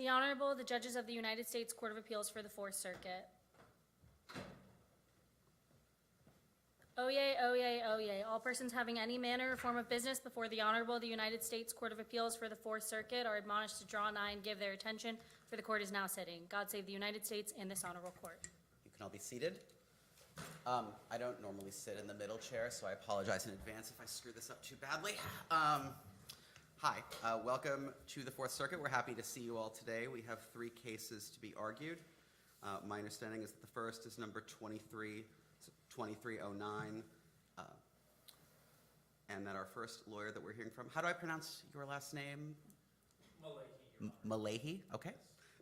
The Honorable, the Judges of the United States Court of Appeals for the Fourth Circuit. Oyez, oyez, oyez. All persons having any manner or form of business before the Honorable, the United States Court of Appeals for the Fourth Circuit are admonished to draw nigh and give their attention, for the court is now sitting. God save the United States and this honorable court. You can all be seated. I don't normally sit in the middle chair, so I apologize in advance if I screw this up too badly. Hi, welcome to the Fourth Circuit. We're happy to see you all today. We have 3 cases to be argued. My understanding is that the first is number 2309, and that our first lawyer that we're hearing from, how do I pronounce your last name? Malahi. Malahi, okay.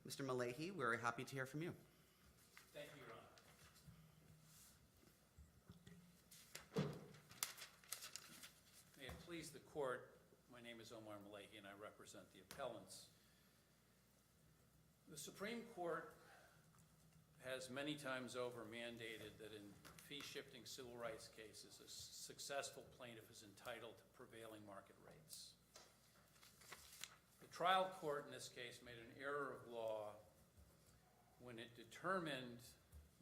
Yes. Mr. Malahi, we're happy to hear from you. Thank you, Your Honor. May it please the court, my name is Omar Malahi and I represent the appellants. The Supreme Court has many times over mandated that in fee-shifting civil rights cases, a successful plaintiff is entitled to prevailing market rates. The trial court in this case made an error of law when it determined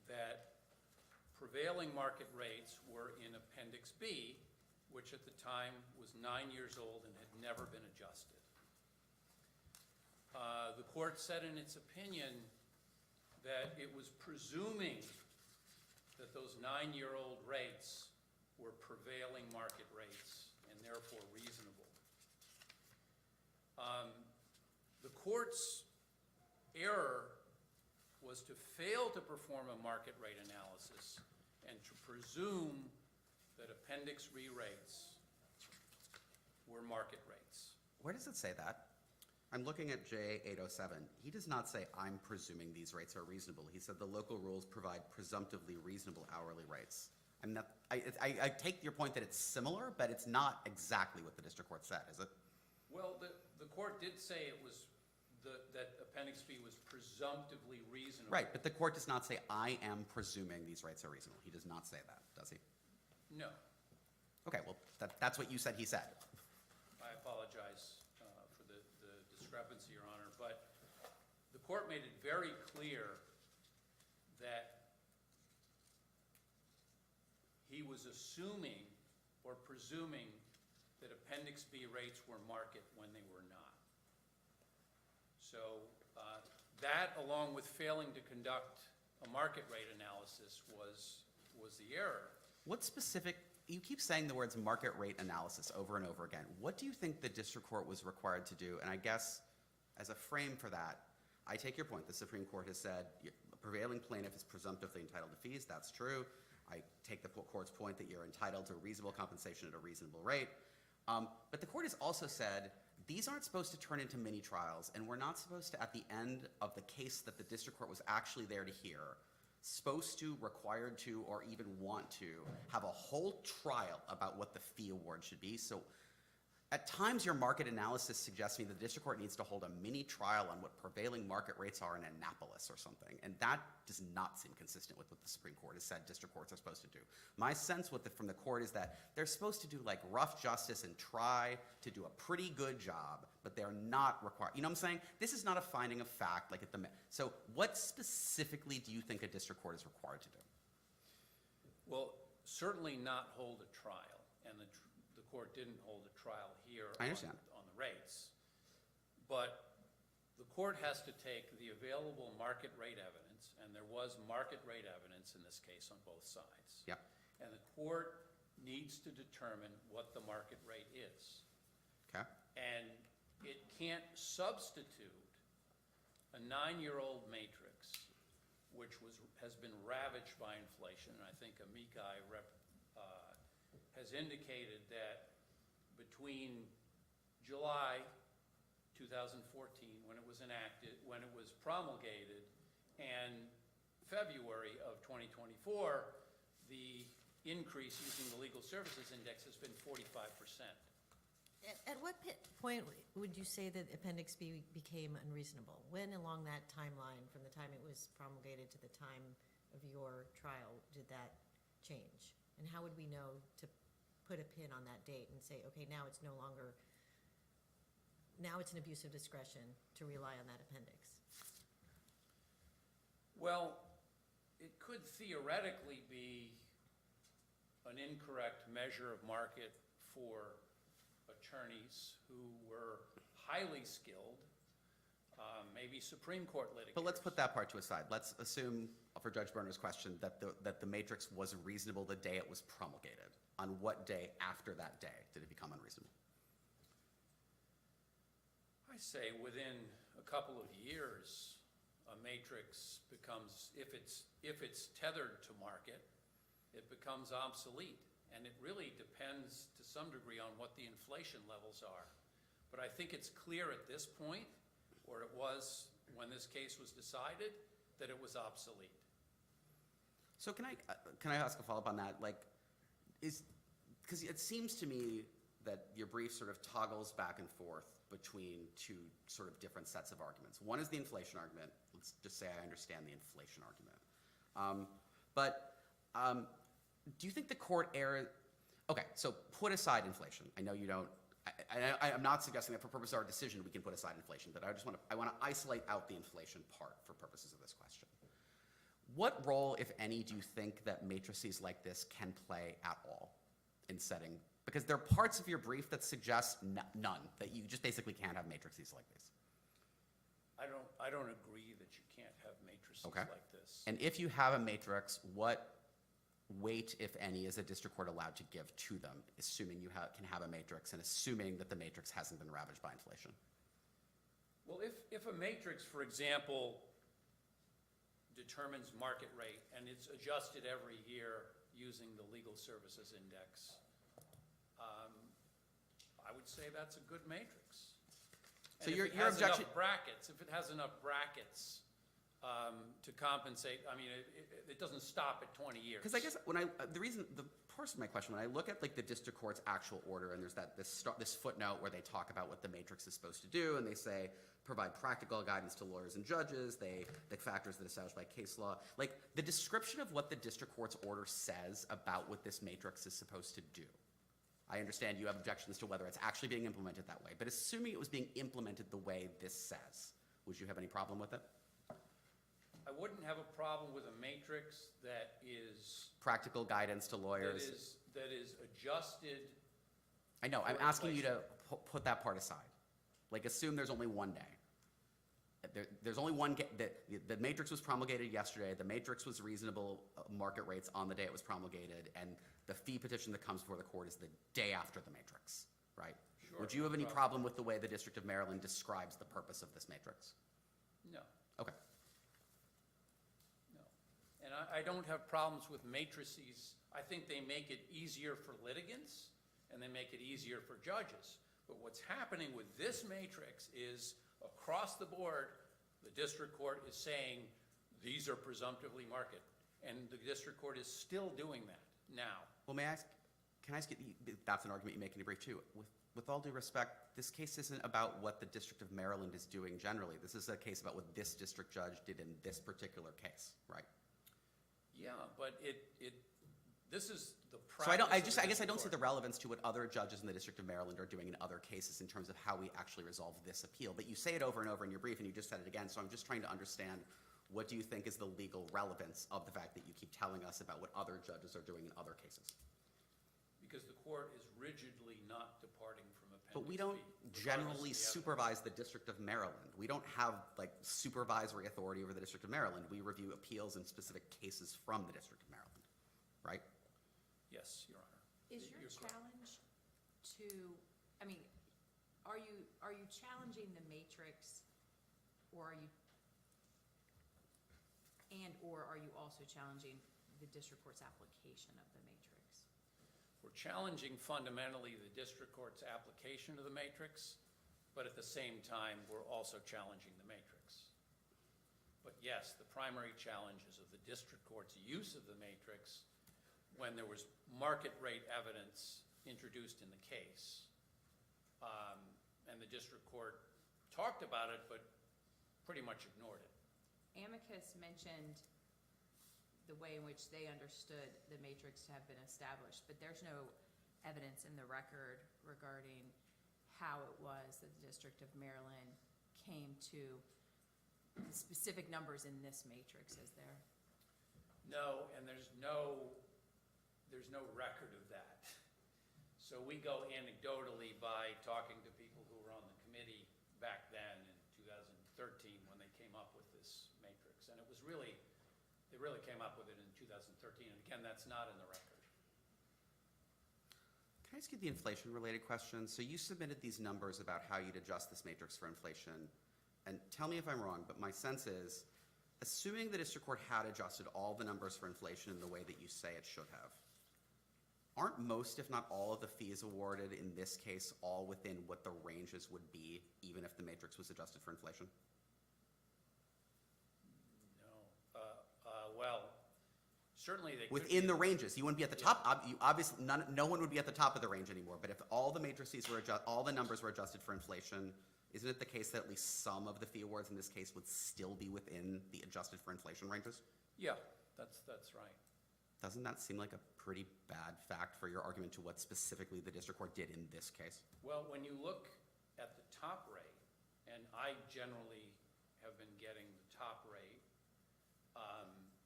that prevailing market rates were in Appendix B, which at the time was 9 years old and had never been adjusted. The court said in its opinion that it was presuming that those 9-year-old rates were prevailing market rates and therefore reasonable. The court's error was to fail to perform a market rate analysis and to presume that Appendix B rates were market rates. Where does it say that? I'm looking at J807. He does not say, I'm presuming these rates are reasonable. He said the local rules provide presumptively reasonable hourly rates. I take your point that it's similar, but it's not exactly what the district court said, is it? Well, the court did say it was that Appendix B was presumptively reasonable. Right, but the court does not say, I am presuming these rates are reasonable. He does not say that, does he? No. Okay, well, that's what you said he said. I apologize for the discrepancy, Your Honor, but the court made it very clear that he was assuming or presuming that Appendix B rates were market when they were not. So that, along with failing to conduct a market rate analysis, was the error. What specific, you keep saying the words market rate analysis over and over again. What do you think the district court was required to do? And I guess as a frame for that, I take your point. The Supreme Court has said a prevailing plaintiff is presumptively entitled to fees. That's true. I take the court's point that you're entitled to reasonable compensation at a reasonable rate. But the court has also said these aren't supposed to turn into mini trials, and we're not supposed to, at the end of the case that the district court was actually there to hear, supposed to, required to, or even want to have a whole trial about what the fee award should be. So at times your market analysis suggests to me the district court needs to hold a mini trial on what prevailing market rates are in Annapolis or something. And that does not seem consistent with what the Supreme Court has said district courts are supposed to do. My sense from the court is that they're supposed to do like rough justice and try to do a pretty good job, but they're not required. You know what I'm saying? This is not a finding of fact like at the, so what specifically do you think a district court is required to do? Well, certainly not hold a trial, and the court didn't hold a trial here I understand. On the rates. But the court has to take the available market rate evidence, and there was market rate evidence in this case on both sides. Yep. And the court needs to determine what the market rate is. Okay. And it can't substitute a 9-year-old matrix, which has been ravaged by inflation. And I think Amici has indicated that between July 2014, when it was enacted, when it was promulgated, and February of 2024, the increase using the Legal Services Index has been 45%. At what point would you say that Appendix B became unreasonable? When along that timeline, from the time it was promulgated to the time of your trial, did that change? And how would we know to put a pin on that date and say, okay, now it's no longer now it's an abuse of discretion to rely on that appendix? Well, it could theoretically be an incorrect measure of market for attorneys who were highly skilled, maybe Supreme Court litigators. But let's put that part to aside. Let's assume, for Judge Berner's question, that the matrix was reasonable the day it was promulgated. On what day after that day did it become unreasonable? I say within a couple of years, a matrix becomes, if it's tethered to market, it becomes obsolete. And it really depends to some degree on what the inflation levels are. But I think it's clear at this point, or it was when this case was decided, that it was obsolete. So can I ask a follow-up on that? Like, because it seems to me that your brief sort of toggles back and forth between two sort of different sets of arguments. One is the inflation argument. Let's just say I understand the inflation argument. Do you think the court erred? Okay, so put aside inflation. I know you don't. I'm not suggesting that for purposes of our decision we can put aside inflation, but I want to isolate out the inflation part for purposes of this question. What role, if any, do you think that matrices like this can play at all in setting? Because there are parts of your brief that suggest none, that you just basically can't have matrices like this. I don't agree that you can't have matrices Okay. like this. And if you have a matrix, what weight, if any, is a district court allowed to give to them, assuming you can have a matrix and assuming that the matrix hasn't been ravaged by inflation? Well, if a matrix, for example, determines market rate and it's adjusted every year using the legal services index, I would say that's a good matrix. So And your if it has objection- enough brackets, if it has enough brackets to compensate, I mean, it doesn't stop at 20 years. Because I guess the first of my question, when I look at like the district court's actual order, and there's this footnote where they talk about what the matrix is supposed to do, and they say provide practical guidance to lawyers and judges, the factors that are established by case law. Like the description of what the district court's order says about what this matrix is supposed to do. I understand you have objections to whether it's actually being implemented that way, but assuming it was being implemented the way this says, would you have any problem with it? I wouldn't have a problem with a matrix that is Practical guidance to lawyers. that is adjusted. I know, I'm for asking you to inflation. put that part aside. Like, assume there's only one day. There's only one, the matrix was promulgated yesterday, the matrix was reasonable market rates on the day it was promulgated, and the fee petition that comes before the court is the day after the matrix, right? Sure, Would you have no any problem. problem with the way the District of Maryland describes the purpose of this matrix? No, Okay. no. And I don't have problems with matrices. I think they make it easier for litigants, and they make it easier for judges. But what's happening with this matrix is, across the board, the district court is saying, these are presumptively market. And the district court is still doing that now. Well, can I ask you, that's an argument you make in your brief too. With all due respect, this case isn't about what the District of Maryland is doing generally. This is a case about what this district judge did in this particular case, right? Yeah, but this is the So practice. I guess I don't see the relevance to what other judges in the District of Maryland are doing in other cases in terms of how we actually resolve this appeal. But you say it over and over in your brief, and you just said it again, so I'm just trying to understand, what do you think is the legal relevance of the fact that you keep telling us about what other judges are doing in other cases? Because the court is rigidly not departing from Appendix B. But we don't regardless generally of the evidence. supervise the District of Maryland. We don't have like supervisory authority over the District of Maryland. We review appeals in specific cases from the District of Maryland, right? Yes, Your Honor. Is your You're correct. challenge to, I mean, are you challenging the matrix, or or are you also challenging the district court's application of the matrix? We're challenging fundamentally the district court's application of the matrix, but at the same time, we're also challenging the matrix. But yes, the primary challenge is of the district court's use of the matrix when there was market rate evidence introduced in the case. And the district court talked about it, but pretty much ignored it. Amicus mentioned the way in which they understood the matrix to have been established, but there's no evidence in the record regarding how it was that the District of Maryland came to the specific numbers in this matrix, is there? No, and there's no record of that. So we go anecdotally by talking to people who were on the committee back then in 2013 when they came up with this matrix. And it was really, they really came up with it in 2013. And again, that's not in the record. Can I ask you the inflation-related question? So you submitted these numbers about how you'd adjust this matrix for inflation. And tell me if I'm wrong, but my sense is, assuming the district court had adjusted all the numbers for inflation in the way that you say it should have, aren't most, if not all, of the fees awarded in this case all within what the ranges would be, even if the matrix was adjusted for inflation? No. Well, certainly they could. Within the ranges, you wouldn't be at the top. You obviously, no one would be at the top of the range anymore. But if all the matrices were all the numbers were adjusted for inflation, isn't it the case that at least some of the fee awards in this case would still be within the adjusted for inflation ranges? Yeah, that's right. Doesn't that seem like a pretty bad fact for your argument to what specifically the district court did in this case? Well, when you look at the top rate, and I generally have been getting the top rate,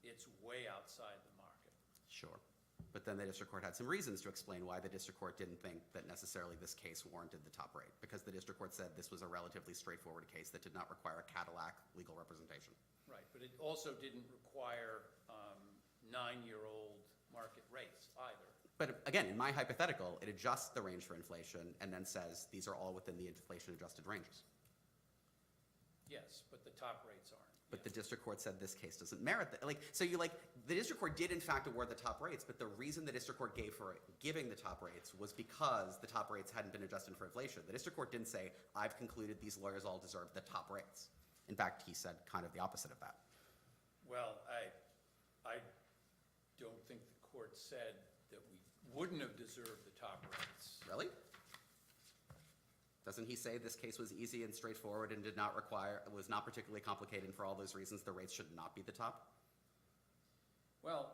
it's way outside the market. Sure. But then the district court had some reasons to explain why the district court didn't think that necessarily this case warranted the top rate, because the district court said this was a relatively straightforward case that did not require a Cadillac legal representation. Right, but it also didn't require 9-year-old market rates either. But again, in my hypothetical, it adjusts the range for inflation and then says these are all within the inflation-adjusted ranges. Yes, but the top rates aren't. But the district court said this case doesn't merit that. The district court did in fact award the top rates, but the reason the district court gave for giving the top rates was because the top rates hadn't been adjusted for inflation. The district court didn't say, I've concluded these lawyers all deserve the top rates. In fact, he said kind of the opposite of that. Well, I don't think the court said that we wouldn't have deserved the top rates. Really? Doesn't he say this case was easy and straightforward and was not particularly complicated, and for all those reasons the rates should not be the top? Well,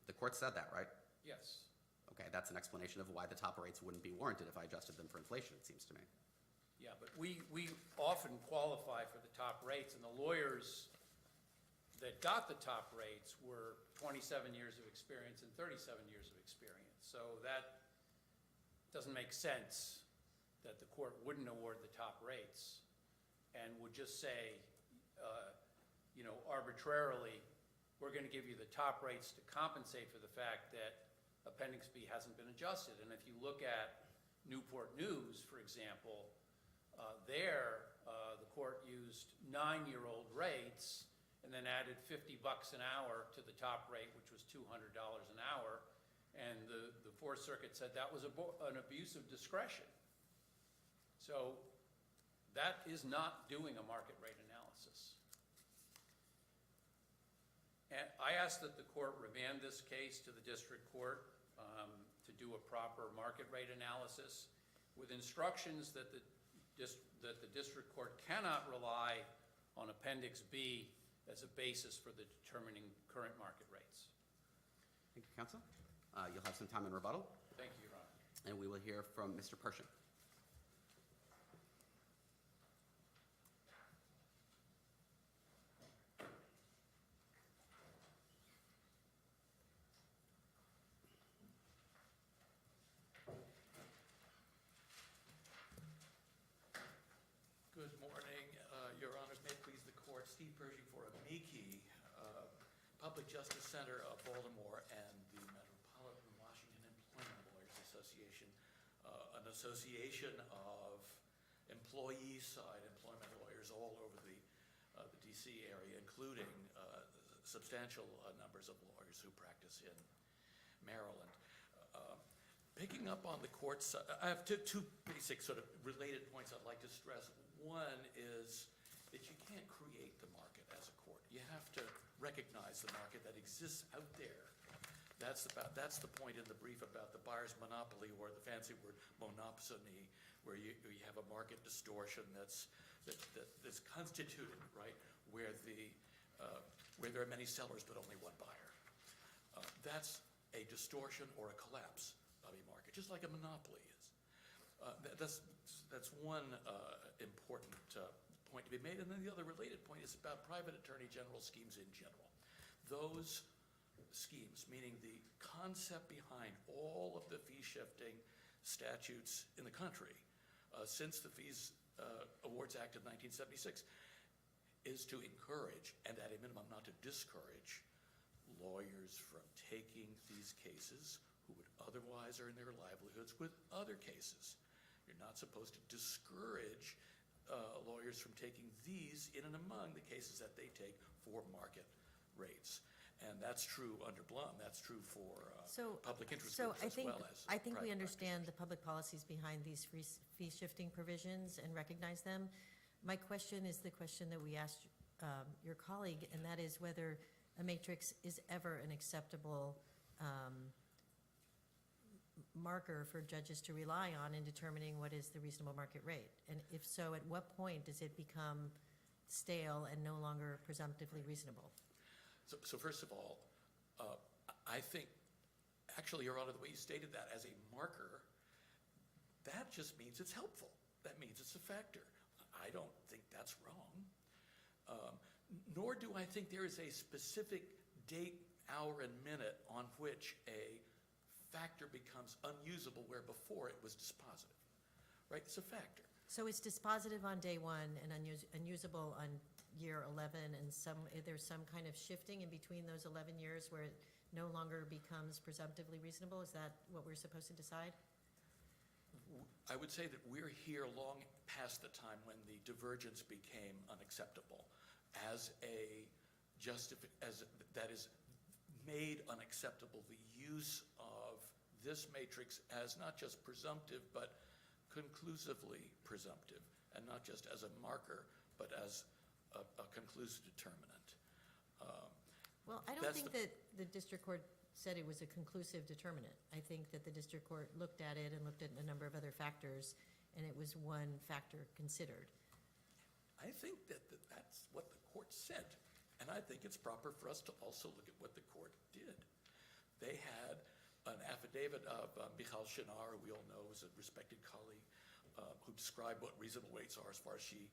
the court said that, right? yes. Okay, that's an explanation of why the top rates wouldn't be warranted if I adjusted them for inflation, it seems to me. Yeah, but we often qualify for the top rates, and the lawyers that got the top rates were 27 years of experience and 37 years of experience. So that doesn't make sense that the court wouldn't award the top rates and would just say, arbitrarily, we're going to give you the top rates to compensate for the fact that Appendix B hasn't been adjusted. And if you look at Newport News, for example, the court used 9-year-old rates and then added $50 an hour to the top rate, which was $200 an hour. And the Fourth Circuit said that was an abuse of discretion. So that is not doing a market rate analysis. And I ask that the court remand this case to the district court to do a proper market rate analysis with instructions that the district court cannot rely on Appendix B as a basis for the determining current market rates. Thank you, counsel. You'll have some time in rebuttal. Thank you, Your Honor. And we will hear from Mr. Pershing. Good morning, Your Honors. May it please the court, Steve Pershing for amici, Public Justice Center of Baltimore and the Metropolitan Washington Employment Lawyers Association, an association of employee-side employment lawyers all over the D.C. area, including substantial numbers of lawyers who practice in Maryland. Picking up on the court's, I have two basic sort of related points I'd like to stress. One is that you can't create the market as a court. You have to recognize the market that exists out there. That's the point in the brief about the buyer's monopoly, or the fancy word monopsony, where you have a market distortion that's constituted, right, where there are many sellers but only one buyer. That's a distortion or a collapse of a market, just like a monopoly is. one important point to be made, and then the other related point is about private attorney general schemes in general. Those schemes, meaning the concept behind all of the fee-shifting statutes in the country since the Fees Awards Act of 1976, is to encourage, and at a minimum not to discourage, lawyers from taking these cases who would otherwise earn their livelihoods with other cases. You're not supposed to discourage lawyers from taking these in and among the cases that they take for market rates. And that's true under Blum. That's true for public interest groups as well as I think we private understand the public policies behind these fee-shifting provisions and recognize them. My question is the question that we asked your colleague, and that is whether a matrix is ever an acceptable marker for judges to rely on in determining what is the reasonable market rate. And if so, at what point does it become stale and no longer presumptively reasonable? So first of all, I think, actually, Your Honor, the way you stated that as a marker, that just means it's helpful. That means it's a factor. I don't think that's wrong. Nor do I think there is a specific date, hour, and minute on which a factor becomes unusable where before it was dispositive, right? It's a factor. So it's dispositive on day one and unusable on year 11, and there's some kind of shifting in between those 11 years where it no longer becomes presumptively reasonable? Is that what we're supposed to decide? I would say that we're here long past the time when the divergence became unacceptable as that is made unacceptable, the use of this matrix as not just presumptive, but conclusively presumptive, and not just as a marker, but as a conclusive determinant. Well, I don't think that the district court said it was a conclusive determinant. I think that the district court looked at it and looked at a number of other factors, and it was one factor considered. I think that that's what the court said, and I think it's proper for us to also look at what the court did. They had an affidavit of Michal Shinar, who we all know is a respected colleague, who described what reasonable rates are as far as she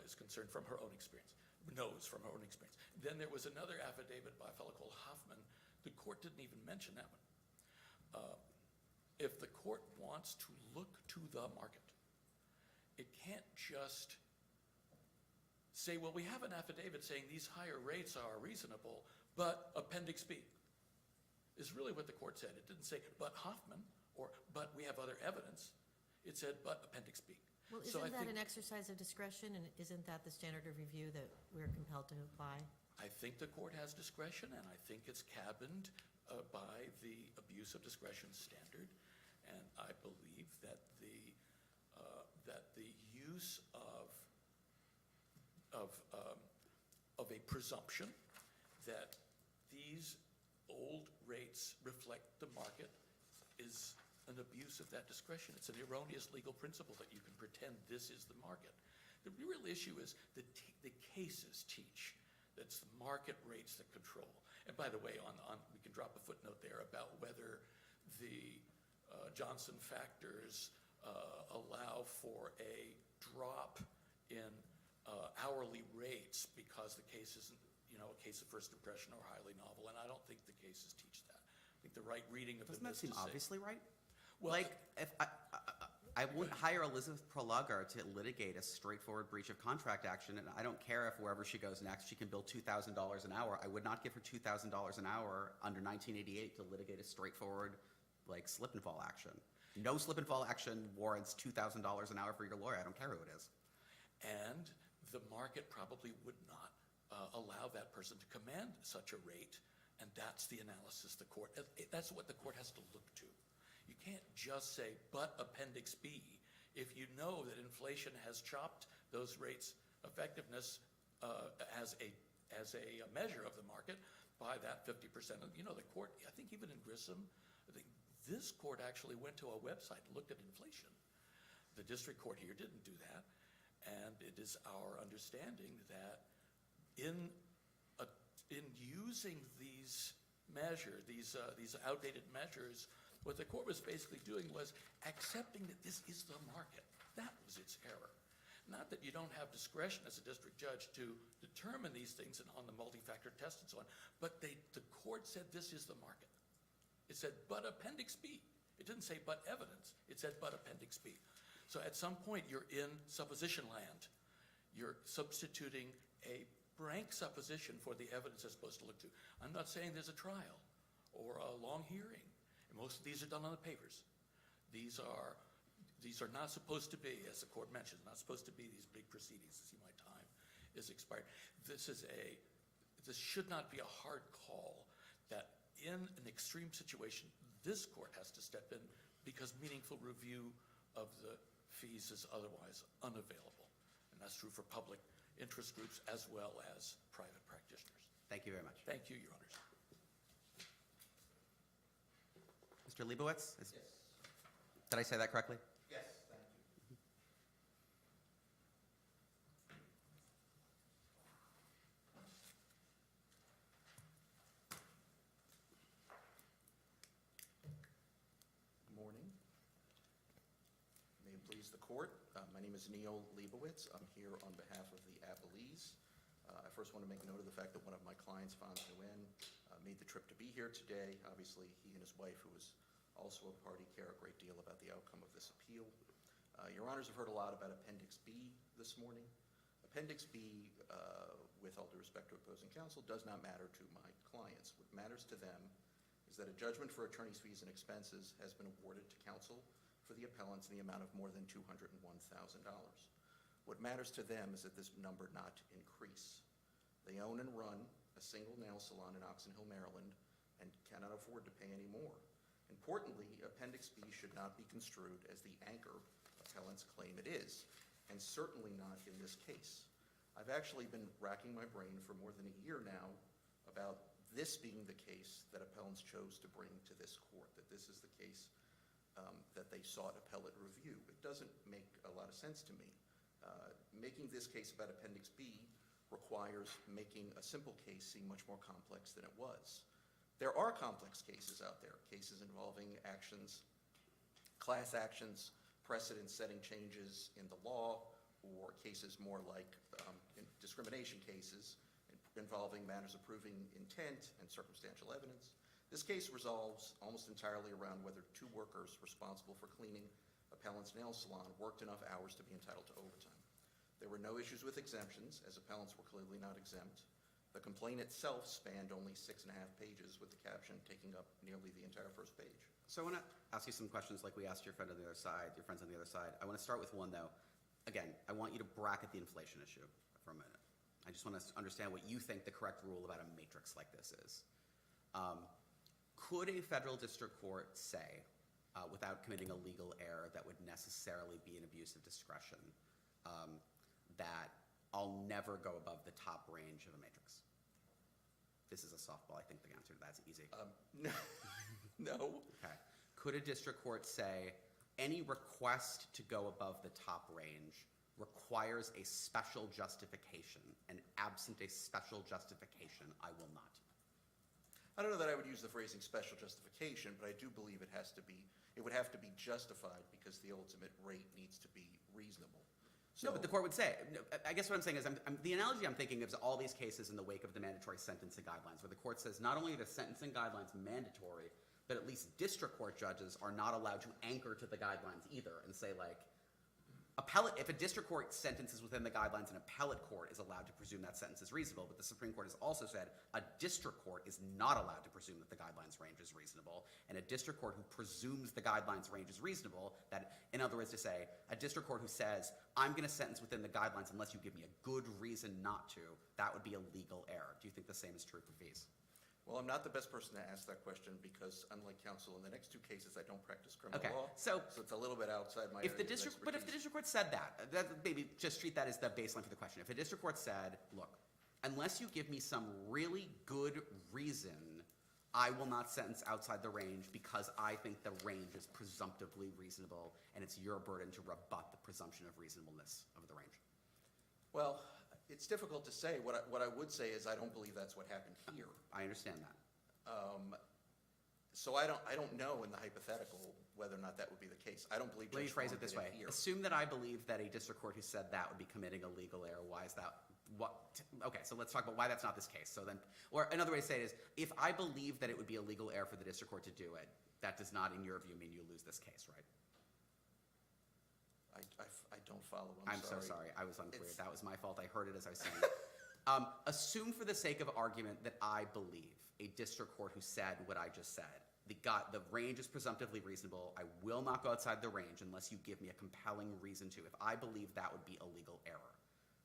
is concerned from her own experience, knows from her own experience. Then there was another affidavit by a fellow called Hoffman. The court didn't even mention that one. If the court wants to look to the market, it can't just say, well, we have an affidavit saying these higher rates are reasonable, but Appendix B is really what the court said. It didn't say, but Hoffman, or but we have other evidence. It said, but Appendix B. Well, So isn't I that think- an exercise of discretion, and isn't that the standard of review that we're compelled to apply? I think the court has discretion, and I think it's cabined by the abuse of discretion standard. And I believe that the use of a presumption that these old rates reflect the market is an abuse of that discretion. It's an erroneous legal principle that you can pretend this is the market. The real issue is the cases teach that it's the market rates that control. And by the way, we can drop a footnote there about whether the Johnson factors allow for a drop in hourly rates because the case isn't, a case of first impression or highly novel, and I don't think the cases teach that. I think the right reading of Doesn't them that is seem to say, obviously right? well, Like, if I wouldn't hire Elizabeth Prologar to litigate a straightforward breach of contract action, and I don't care if wherever she goes next she can bill $2,000 an hour. I would not give her $2,000 an hour under 1988 to litigate a straightforward, slip and fall action. No slip and fall action warrants $2,000 an hour for your lawyer. I don't care who it is. and the market probably would not allow that person to command such a rate, and that's the analysis that's what the court has to look to. You can't just say, but Appendix B, if you know that inflation has chopped those rates' effectiveness as a measure of the market by that 50%. The court, I think even in Grissom, this court actually went to a website and looked at inflation. The district court here didn't do that, and it is our understanding that in using these measures, these outdated measures, what the court was basically doing was accepting that this is the market. That was it's error. Not that you don't have discretion as a district judge to determine these things and on the multi-factor test and so on, but the court said this is the market. It said, but Appendix B. It didn't say, but evidence. It said, but Appendix B. So at some point, you're in supposition land. You're substituting a rank supposition for the evidence it's supposed to look to. I'm not saying there's a trial or a long hearing. And most of these are done on the papers. These are not supposed to be, as the court mentioned, not supposed to be these big proceedings. See, my time is expired. This should not be a hard call that in an extreme situation, this court has to step in because meaningful review of the fees is otherwise unavailable. And that's true for public interest groups as well as private practitioners. Thank you very much. Thank you, Your Honors. Mr. Leibowitz? Yes. Did I say that correctly? Yes, thank you. Good morning. May it please the court. My name is Neil Leibowitz. I'm here on behalf of the appellees. I first want to make note of the fact that one of my clients, Fonz Nguyen, made the trip to be here today. Obviously, he and his wife, who is also a party, care a great deal about the outcome of this appeal. Your Honors have heard a lot about Appendix B this morning. Appendix B, with all due respect to opposing counsel, does not matter to my clients. What matters to them is that a judgment for attorney's fees and expenses has been awarded to counsel for the appellants in the amount of more than $201,000. What matters to them is that this number not increase. They own and run a single nail salon in Oxon Hill, Maryland, and cannot afford to pay any more. Importantly, Appendix B should not be construed as the anchor appellants claim it is, and certainly not in this case. I've actually been racking my brain for more than a year now about this being the case that appellants chose to bring to this court, that this is the case that they sought appellate review. It doesn't make a lot of sense to me. Making this case about Appendix B requires making a simple case seem much more complex than it was. There are complex cases out there, cases involving actions, class actions, precedent-setting changes in the law, or cases more like discrimination cases involving matters of proving intent and circumstantial evidence. This case resolves almost entirely around whether two workers responsible for cleaning appellant's nail salon worked enough hours to be entitled to overtime. There were no issues with exemptions, as appellants were clearly not exempt. The complaint itself spanned only 6.5 pages, with the caption taking up nearly the entire first page. So I want to ask you some questions like we asked your friend on the other side, your friends on the other side. I want to start with one, though. Again, I want you to bracket the inflation issue for a minute. I just want to understand what you think the correct rule about a matrix like this is. Could a federal district court say, without committing a legal error that would necessarily be an abuse of discretion, that I'll never go above the top range of a matrix? This is a softball. I think the answer to that's easy. No. Okay. Could a district court say any request to go above the top range requires a special justification, and absent a special justification, I will not? I don't know that I would use the phrasing special justification, but I do believe it would have to be justified because the ultimate rate needs to be reasonable. No, but the court would say, no, I guess what I'm saying is, the analogy I'm thinking of is all these cases in the wake of the mandatory sentencing guidelines, where the court says not only are the sentencing guidelines mandatory, but at least district court judges are not allowed to anchor to the guidelines either and say, like, if a district court sentences within the guidelines, an appellate court is allowed to presume that sentence is reasonable, but the Supreme Court has also said a district court is not allowed to presume that the guidelines range is reasonable, and a district court who presumes the guidelines range is reasonable, that, in other words to say, a district court who says, I'm going to sentence within the guidelines unless you give me a good reason not to, that would be a legal error. Do you think the same is true for fees? Well, I'm not the best person to ask that question because, unlike counsel, in the next two cases, I don't practice criminal law. So it's a little bit outside my area of expertise. But if the district court said that, maybe just treat that as the baseline for the question. If a district court said, look, unless you give me some really good reason, I will not sentence outside the range because I think the range is presumptively reasonable, and it's your burden to rebut the presumption of reasonableness of the range. Well, it's difficult to say. What I would say is I don't believe that's what happened here. I understand that. So I don't know in the hypothetical whether or not that would be the case. I don't believe Let me Judge phrase Swan it this did way. here. Assume that I believe that a district court who said that would be committing a legal error. Why is that? Okay, so let's talk about why that's not this case. So then, or another way to say it is, if I believe that it would be a legal error for the district court to do it, that does not, in your view, mean you lose this case, right? I don't follow. I'm so sorry. I was unclear. It's- That was my fault. I heard it as I was saying it. Assume for the sake of argument that I believe a district court who said what I just said. The range is presumptively reasonable. I will not go outside the range unless you give me a compelling reason to. If I believe that would be a legal error,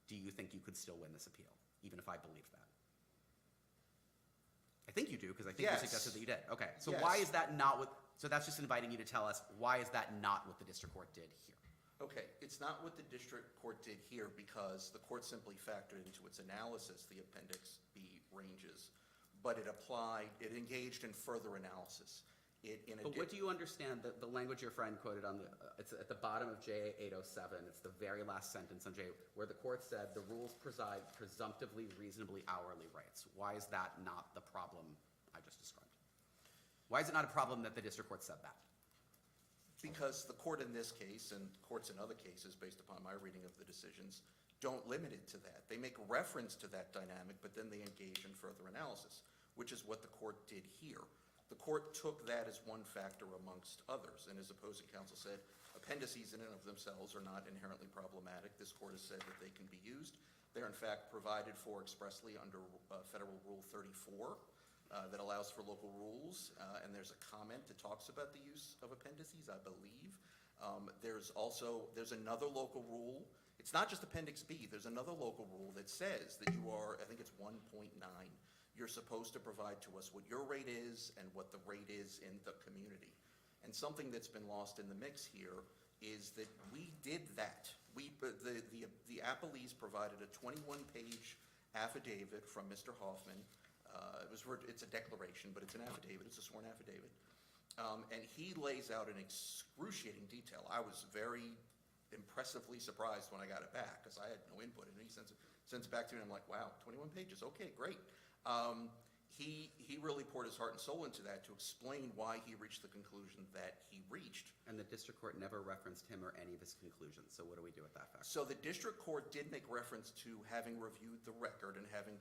do you think you could still win this appeal, even if I believe that? I think you do, because I think Yes. you suggested that you did. Okay, so Yes. why is that not what, so that's just inviting you to tell us, why is that not what the district court did here? Okay, it's not what the district court did here because the court simply factored into its analysis the Appendix B ranges, but it engaged in further analysis. But what do you understand, the language your friend quoted on it's at the bottom of JA 807, it's the very last sentence on JA, where the court said the rules preside presumptively reasonably hourly rates. Why is that not the problem I just described? Why is it not a problem that the district court said that? Because the court in this case, and courts in other cases, based upon my reading of the decisions, don't limit it to that. They make reference to that dynamic, but then they engage in further analysis, which is what the court did here. The court took that as one factor amongst others, and as opposing counsel said, appendices in and of themselves are not inherently problematic. This court has said that they can be used. They're in fact provided for expressly under Federal Rule 34 that allows for local rules, and there's a comment that talks about the use of appendices, I believe. There's another local rule. It's not just Appendix B. There's another local rule that says that you are, I think it's 1.9, you're supposed to provide to us what your rate is and what the rate is in the community. And something that's been lost in the mix here is that we did that. The appellees provided a 21-page affidavit from Mr. Hoffman. It's a declaration, but it's an affidavit. It's a sworn affidavit. And he lays out in excruciating detail. I was very impressively surprised when I got it back because I had no input, and he sends it back to me, and I'm like, wow, 21 pages, okay, great. He really poured his heart and soul into that to explain why he reached the conclusion that he reached. And the district court never referenced him or any of his conclusions, so what do we do with that fact? So the district court did make reference to having reviewed the record and having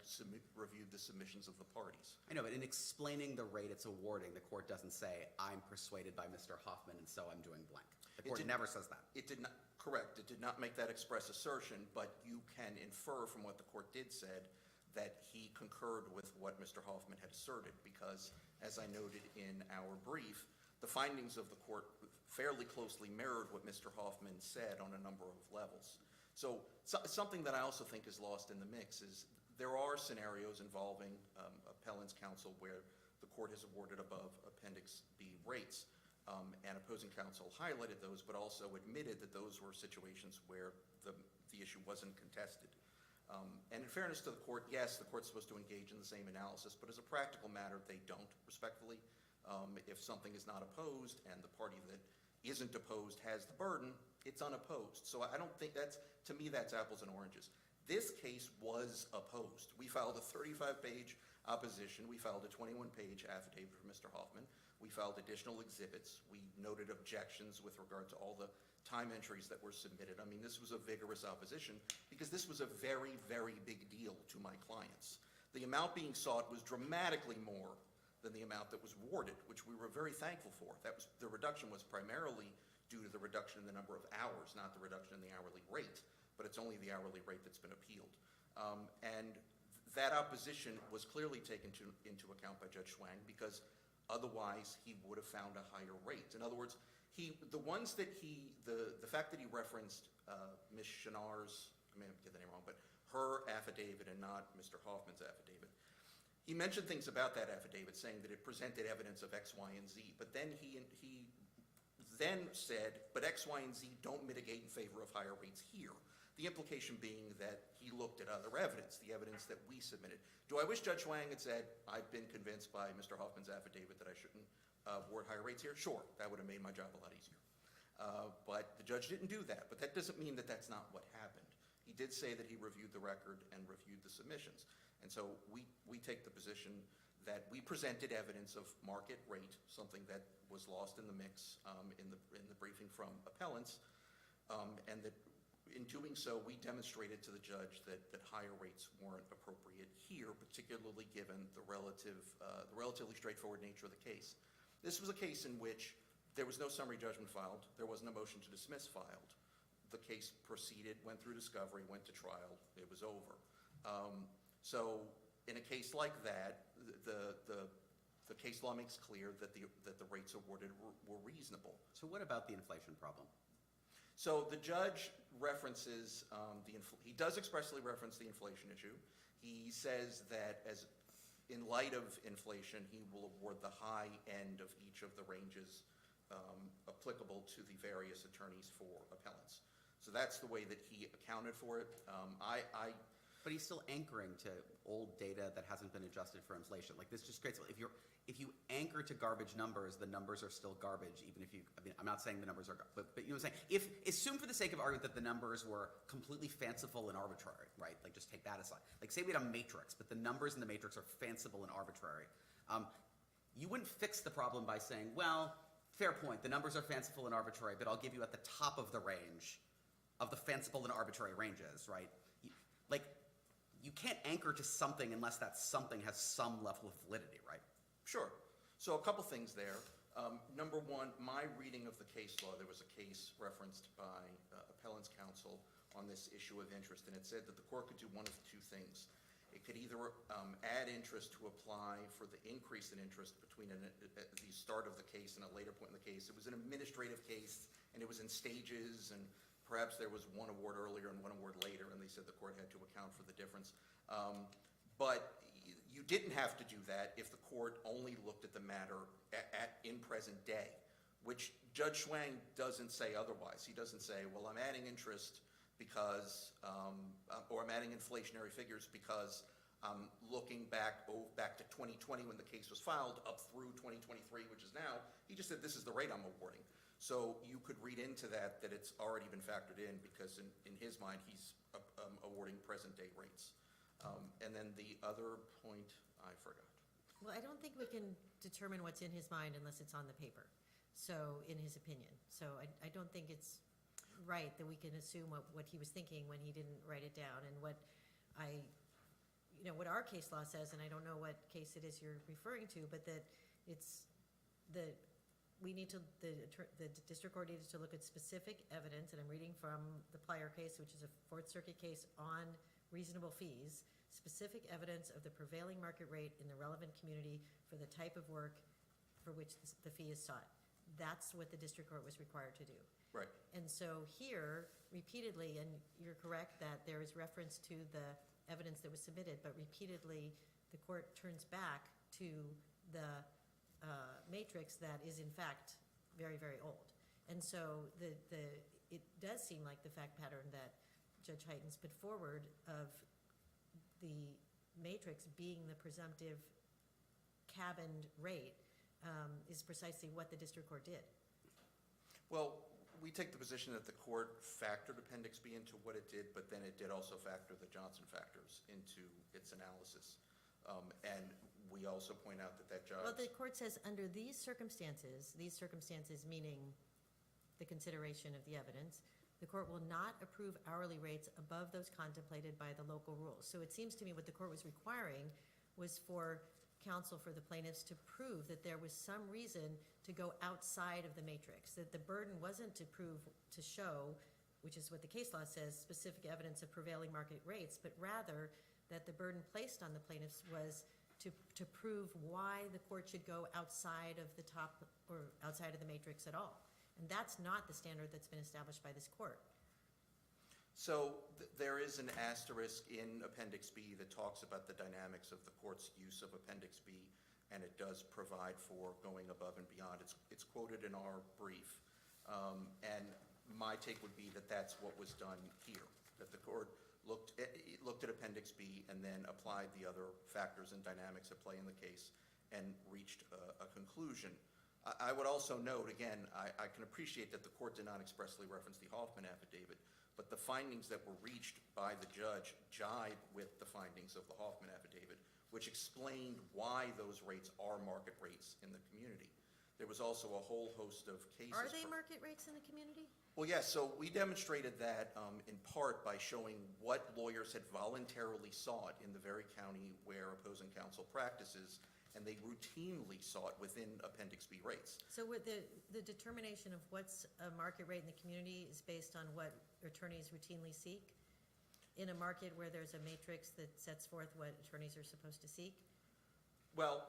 reviewed the submissions of the parties. I know, but in explaining the rate it's awarding, the court doesn't say, I'm persuaded by Mr. Hoffman and so I'm doing blank. The court never says that. It did not, correct, it did not make that express assertion, but you can infer from what the court did said that he concurred with what Mr. Hoffman had asserted, because, as I noted in our brief, the findings of the court fairly closely mirrored what Mr. Hoffman said on a number of levels. So something that I also think is lost in the mix is there are scenarios involving appellant's counsel where the court has awarded above Appendix B rates, and opposing counsel highlighted those, but also admitted that those were situations where the issue wasn't contested. And in fairness to the court, yes, the court's supposed to engage in the same analysis, but as a practical matter, they don't, respectfully. If something is not opposed and the party that isn't opposed has the burden, it's unopposed. So I don't think to me, that's apples and oranges. This case was opposed. We filed a 35-page opposition. We filed a 21-page affidavit for Mr. Hoffman. We filed additional exhibits. We noted objections with regard to all the time entries that were submitted. I mean, this was a vigorous opposition because this was a very, very big deal to my clients. The amount being sought was dramatically more than the amount that was awarded, which we were very thankful for. The reduction was primarily due to the reduction in the number of hours, not the reduction in the hourly rate, but it's only the hourly rate that's been appealed. And that opposition was clearly taken into account by Judge Schwang because otherwise he would have found a higher rate. In other words, the fact that he referenced Ms. Chenard's, I may get the name wrong, but her affidavit and not Mr. Hoffman's affidavit. He mentioned things about that affidavit saying that it presented evidence of X, Y, and Z, but then he then said, but X, Y, and Z don't mitigate in favor of higher rates here. The implication being that he looked at other evidence, the evidence that we submitted. Do I wish Judge Schwang had said, I've been convinced by Mr. Hoffman's affidavit that I shouldn't award higher rates here? Sure, that would have made my job a lot easier. But the judge didn't do that, but that doesn't mean that that's not what happened. He did say that he reviewed the record and reviewed the submissions. And so we take the position that we presented evidence of market rate, something that was lost in the mix in the briefing from appellants, and that in doing so, we demonstrated to the judge that higher rates weren't appropriate here, particularly given the relatively straightforward nature of the case. This was a case in which there was no summary judgment filed. There wasn't a motion to dismiss filed. The case proceeded, went through discovery, went to trial. It was over. So in a case like that, the case law makes clear that the rates awarded were reasonable. So what about the inflation problem? So the judge references, he does expressly reference the inflation issue. He says that in light of inflation, he will award the high end of each of the ranges applicable to the various attorneys for appellants. So that's the way that he accounted for it. But he's still anchoring to old data that hasn't been adjusted for inflation. Like, this just creates, if you anchor to garbage numbers, the numbers are still garbage, even if you, I mean, I'm not saying the numbers are, but you know what I'm saying? Assume for the sake of argument that the numbers were completely fanciful and arbitrary, right? Like, just take that aside. Like, say we had a matrix, but the numbers in the matrix are fanciful and arbitrary. You wouldn't fix the problem by saying, well, fair point, the numbers are fanciful and arbitrary, but I'll give you at the top of the range of the fanciful and arbitrary ranges, right? You can't anchor to something unless that something has some level of validity, right? Sure. So a couple things there. Number one, my reading of the case law, there was a case referenced by appellant's counsel on this issue of interest, and it said that the court could do one of two things. It could either add interest to apply for the increase in interest between the start of the case and a later point in the case. It was an administrative case, and it was in stages, and perhaps there was one award earlier and one award later, and they said the court had to account for the difference. But you didn't have to do that if the court only looked at the matter in present day, which Judge Schwang doesn't say otherwise. He doesn't say, well, I'm adding interest because, or I'm adding inflationary figures because I'm looking back to 2020 when the case was filed up through 2023, which is now. He just said, this is the rate I'm awarding. So you could read into that it's already been factored in because in his mind, he's awarding present day rates. And then the other point, I forgot. Well, I don't think we can determine what's in his mind unless it's on the paper, so, in his opinion. So I don't think it's right that we can assume what he was thinking when he didn't write it down. And what our case law says, and I don't know what case it is you're referring to, but that it's the district court needed to look at specific evidence, and I'm reading from the Plyer case, which is a Fourth Circuit case on reasonable fees, specific evidence of the prevailing market rate in the relevant community for the type of work for which the fee is sought. That's what the district court was required to do. Right. And so here, repeatedly, and you're correct that there is reference to the evidence that was submitted, but repeatedly, the court turns back to the matrix that is in fact very, very old. And so it does seem like the fact pattern that Judge Heitens put forward of the matrix being the presumptive cabined rate is precisely what the district court did. Well, we take the position that the court factored Appendix B into what it did, but then it did also factor the Johnson factors into its analysis. And we also point out that judge... Well, the court says under these circumstances meaning the consideration of the evidence, the court will not approve hourly rates above those contemplated by the local rules. So it seems to me what the court was requiring was for counsel for the plaintiffs to prove that there was some reason to go outside of the matrix, that the burden wasn't to show, which is what the case law says, specific evidence of prevailing market rates, but rather that the burden placed on the plaintiffs was to prove why the court should go outside of the top or outside of the matrix at all. And that's not the standard that's been established by this court. So there is an asterisk in Appendix B that talks about the dynamics of the court's use of Appendix B, and it does provide for going above and beyond. It's quoted in our brief, and my take would be that that's what was done here, that the court looked at Appendix B and then applied the other factors and dynamics at play in the case and reached a conclusion. I would also note, again, I can appreciate that the court did not expressly reference the Hoffman affidavit, but the findings that were reached by the judge jibe with the findings of the Hoffman affidavit, which explained why those rates are market rates in the community. There was also a whole host of cases. Are they market rates in the community? Well, yes, so we demonstrated that in part by showing what lawyers had voluntarily sought in the very county where opposing counsel practices, and they routinely sought within Appendix B rates. So with the determination of what's a market rate in the community is based on what attorneys routinely seek in a market where there's a matrix that sets forth what attorneys are supposed to seek? Well,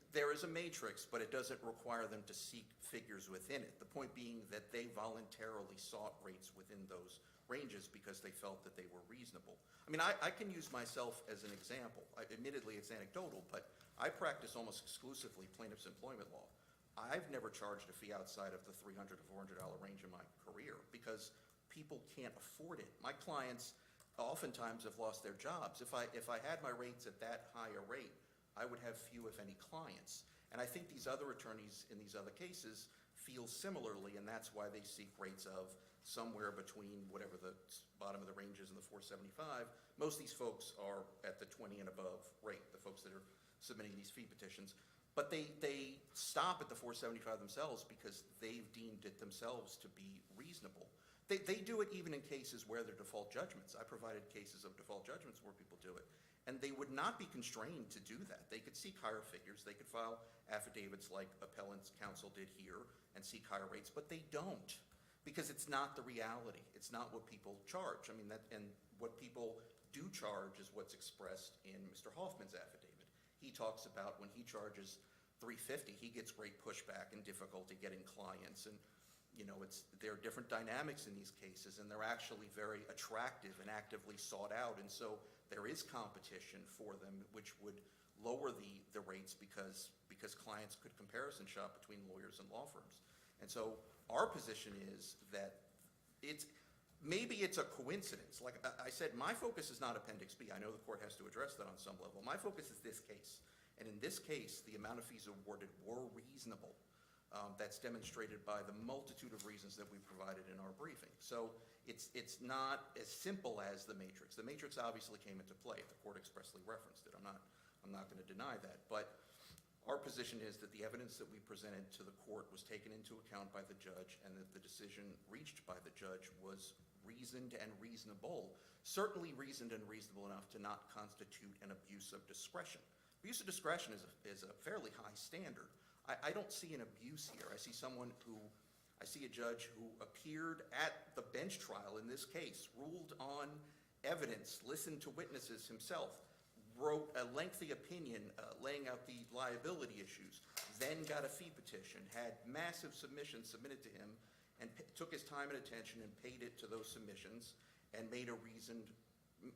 there is a matrix, but it doesn't require them to seek figures within it. The point being that they voluntarily sought rates within those ranges because they felt that they were reasonable. I mean, I can use myself as an example. Admittedly, it's anecdotal, but I practice almost exclusively plaintiff's employment law. I've never charged a fee outside of the $300 to $400 range in my career because people can't afford it. My clients oftentimes have lost their jobs. If I had my rates at that higher rate, I would have few, if any, clients. And I think these other attorneys in these other cases feel similarly, and that's why they seek rates of somewhere between whatever the bottom of the range is and the 475. Most of these folks are at the 20 and above rate, the folks that are submitting these fee petitions. But they stop at the 475 themselves because they've deemed it themselves to be reasonable. They do it even in cases where they're default judgments. I provided cases of default judgments where people do it. And they would not be constrained to do that. They could seek higher figures. They could file affidavits like appellant's counsel did here and seek higher rates, but they don't because it's not the reality. It's not what people charge. I mean, and what people do charge is what's expressed in Mr. Hoffman's affidavit. He talks about when he charges $350, he gets great pushback and difficulty getting clients. And, you know, there are different dynamics in these cases, and they're actually very attractive and actively sought out. And so there is competition for them, which would lower the rates because clients could comparison shop between lawyers and law firms. And so our position is that maybe it's a coincidence. Like I said, my focus is not Appendix B. I know the court has to address that on some level. My focus is this case. And in this case, the amount of fees awarded were reasonable. That's demonstrated by the multitude of reasons that we provided in our briefing. So it's not as simple as the matrix. The matrix obviously came into play. The court expressly referenced it. I'm not going to deny that. But our position is that the evidence that we presented to the court was taken into account by the judge, and that the decision reached by the judge was reasoned and reasonable. Certainly reasoned and reasonable enough to not constitute an abuse of discretion. Abuse of discretion is a fairly high standard. I don't see an abuse here. I see a judge who appeared at the bench trial in this case, ruled on evidence, listened to witnesses himself, wrote a lengthy opinion laying out the liability issues, then got a fee petition, had massive submissions submitted to him, and took his time and attention and paid it to those submissions, and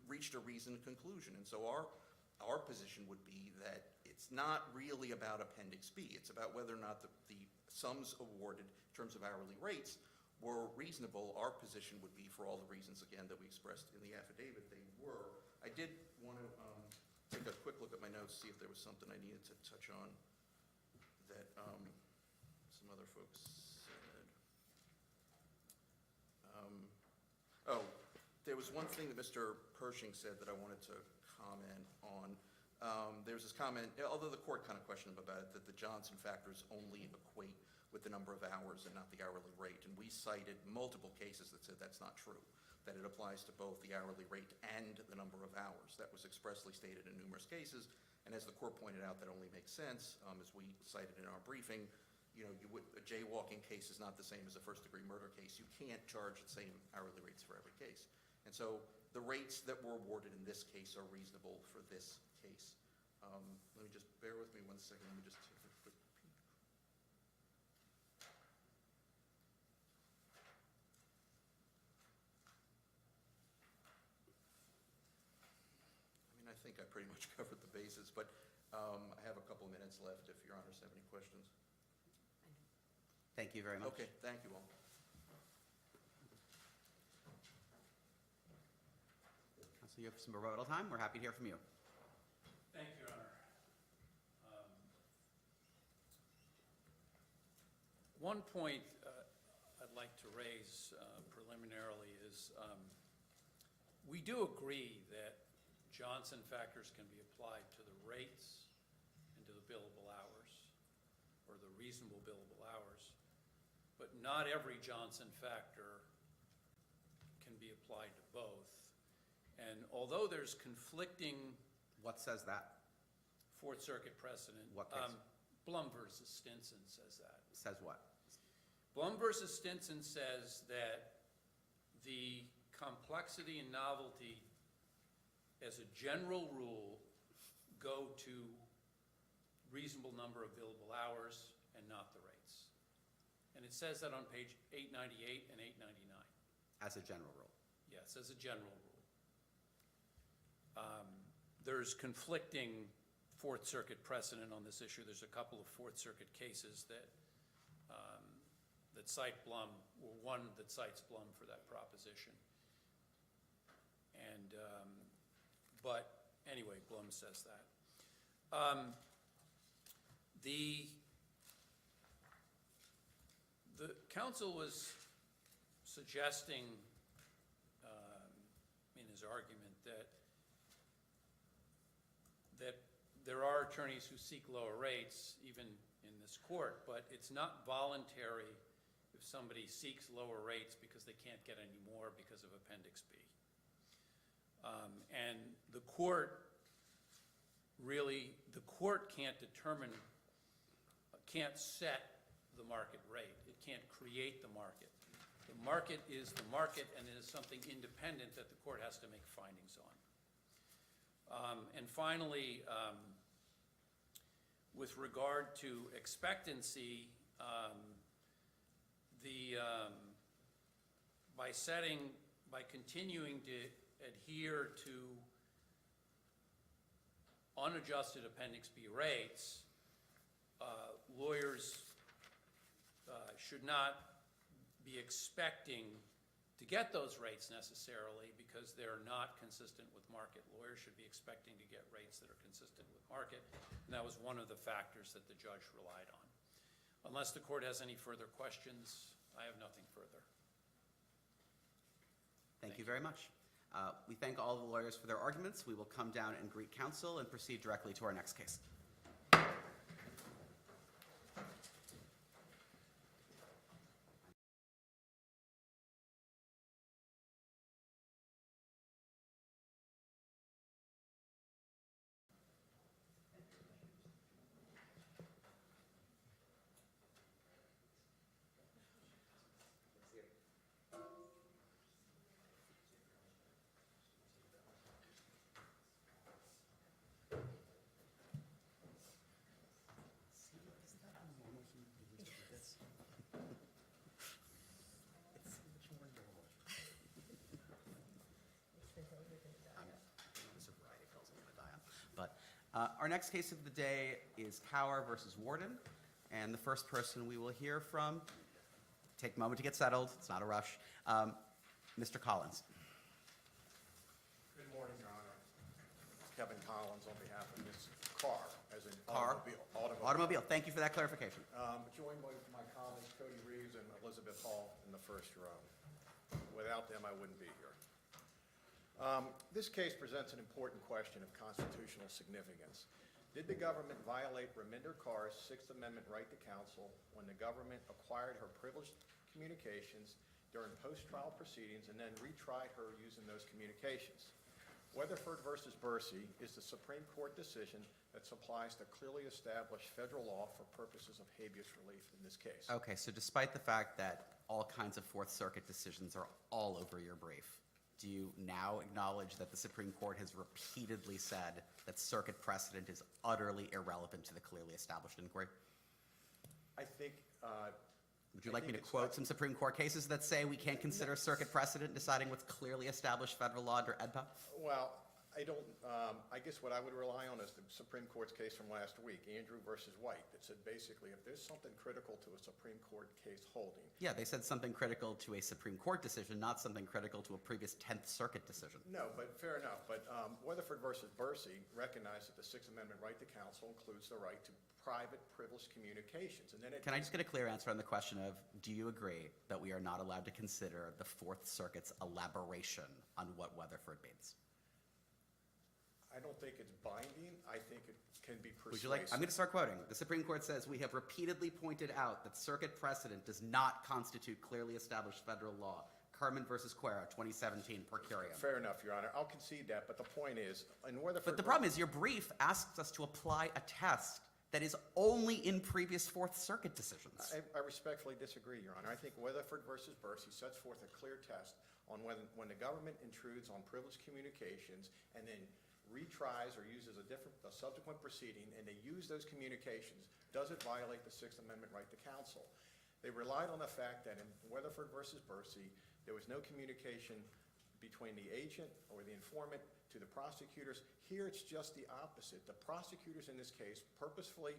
reached a reasoned conclusion. And so our position would be that it's not really about Appendix B. It's about whether or not the sums awarded in terms of hourly rates were reasonable. Our position would be, for all the reasons, again, that we expressed in the affidavit, they were. I did want to take a quick look at my notes, see if there was something I needed to touch on that some other folks said. There was one thing that Mr. Pershing said that I wanted to comment on. There's this comment, although the court kind of questioned him about it, that the Johnson factors only equate with the number of hours and not the hourly rate. And we cited multiple cases that said that's not true, that it applies to both the hourly rate and the number of hours. That was expressly stated in numerous cases. And as the court pointed out, that only makes sense. As we cited in our briefing, a jaywalking case is not the same as a first-degree murder case. You can't charge the same hourly rates for every case. And so the rates that were awarded in this case are reasonable for this case. Let me just, bear with me 1 second. Let me just take a quick peek. I think I pretty much covered the bases, but I have a couple minutes left if your honors have any questions. Thank you very much. Okay, thank you all. So you have some rebuttal time. We're happy to hear from you. Thank you, Your Honor. One point I'd like to raise preliminarily is we do agree that Johnson factors can be applied to the rates and to the billable hours, or the reasonable billable hours, but not every Johnson factor can be applied to both. And although there's conflicting What says that? Fourth Circuit precedent. What case? Blum versus Stinson says that. Says what? Blum versus Stinson says that the complexity and novelty, as a general rule, go to reasonable number of billable hours and not the rates. And it says that on page 898 and 899. As a general rule. Yes, as a general rule. There's conflicting Fourth Circuit precedent on this issue. There's a couple of Fourth Circuit cases that that cite Blum, or one that cites Blum for that proposition. And, but anyway, Blum says that. The counsel was suggesting in his argument that there are attorneys who seek lower rates, even in this court, but it's not voluntary if somebody seeks lower rates because they can't get any more because of Appendix B. And the court can't determine, can't set the market rate. It can't create the market. The market is the market, and it is something independent that the court has to make findings on. And finally, with regard to expectancy, by continuing to adhere to unadjusted Appendix B rates, lawyers should not be expecting to get those rates necessarily because they're not consistent with market. Lawyers should be expecting to get rates that are consistent with market, and that was one of the factors that the judge relied on. Unless the court has any further questions, I have nothing further. Thank you very much. We thank all the lawyers for their arguments. We will come down and greet counsel and proceed directly to our next case. Our next case of the day is Cower versus Warden, and the first person we will hear from, take a moment to get settled, it's not a rush, Mr. Collins. Good morning, Your Honor. Kevin Collins on behalf of Ms. Carr, as in Carr? Automobile, thank you for that clarification. Joined by my colleagues Cody Reeves and Elizabeth Hall in the first row. Without them, I wouldn't be here. This case presents an important question of constitutional significance. Did the government violate Raminder Carr's Sixth Amendment right to counsel when the government acquired her privileged communications during post-trial proceedings and then retried her using those communications? Weatherford versus Bursey is the Supreme Court decision that supplies the clearly established federal law for purposes of habeas relief in this case. Okay, so despite the fact that all kinds of Fourth Circuit decisions are all over your brief, do you now acknowledge that the Supreme Court has repeatedly said that circuit precedent is utterly irrelevant to the clearly established inquiry? I think... Would you like me to quote some Supreme Court cases that say we can't consider circuit precedent deciding what's clearly established federal law under EDPA? Well, I don't, I guess what I would rely on is the Supreme Court's case from last week, Andrew versus White, that said basically if there's something critical to a Supreme Court case holding. Yeah, they said something critical to a Supreme Court decision, not something critical to a previous 10th Circuit decision. No, but fair enough. But Weatherford versus Bursey recognized that the Sixth Amendment right to counsel includes the right to private privileged communications. And then Can I just get a clear answer on the question of, do you agree that we are not allowed to consider the Fourth Circuit's elaboration on what Weatherford means? I don't think it's binding. I think it can be persuasive. Would you like, I'm going to start quoting. The Supreme Court says, "We have repeatedly pointed out that circuit precedent does not constitute clearly established federal law." Carmen versus Quera, 2017, per curiam. Fair enough, Your Honor. I'll concede that, but the point is, in Weatherford... But the problem is, your brief asks us to apply a test that is only in previous Fourth Circuit decisions. I respectfully disagree, Your Honor. I think Weatherford versus Bursey sets forth a clear test on when the government intrudes on privileged communications and then retries or uses a subsequent proceeding, and they use those communications, does it violate the Sixth Amendment right to counsel? They relied on the fact that in Weatherford versus Bursey, there was no communication between the agent or the informant to the prosecutors. Here, it's just the opposite. The prosecutors in this case purposefully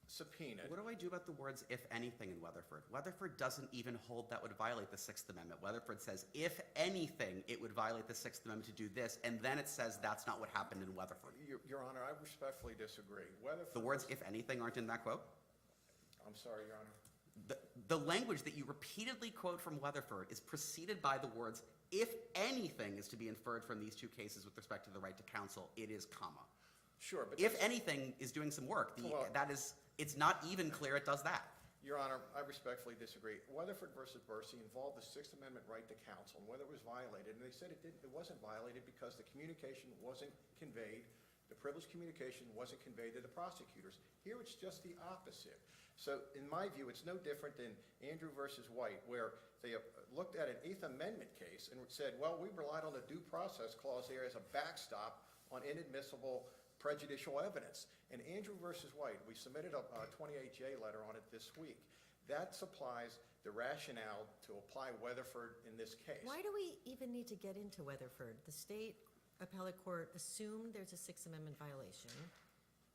subpoenaed. What do I do about the words "if anything" in Weatherford? Weatherford doesn't even hold that would violate the Sixth Amendment. Weatherford says, if anything, it would violate the Sixth Amendment to do this, and then it says that's not what happened in Weatherford. Your Honor, I respectfully disagree. Weatherford The words "if anything" aren't in that quote? I'm sorry, Your Honor. The language that you repeatedly quote from Weatherford is preceded by the words, "if anything is to be inferred from these two cases with respect to the right to counsel, it is, comma." Sure, but... If anything is doing some work, Well- it's not even clear it does that. Your Honor, I respectfully disagree. Weatherford versus Bursey involved the Sixth Amendment right to counsel and whether it was violated, and they said it wasn't violated because the communication wasn't conveyed, the privileged communication wasn't conveyed to the prosecutors. Here, it's just the opposite. So, in my view, it's no different than Andrew versus White, where they looked at an Eighth Amendment case and said, well, we relied on the due process clause there as a backstop on inadmissible prejudicial evidence. In Andrew versus White, we submitted a 28J letter on it this week. That supplies the rationale to apply Weatherford in this case. Why do we even need to get into Weatherford? The state appellate court assumed there's a Sixth Amendment violation,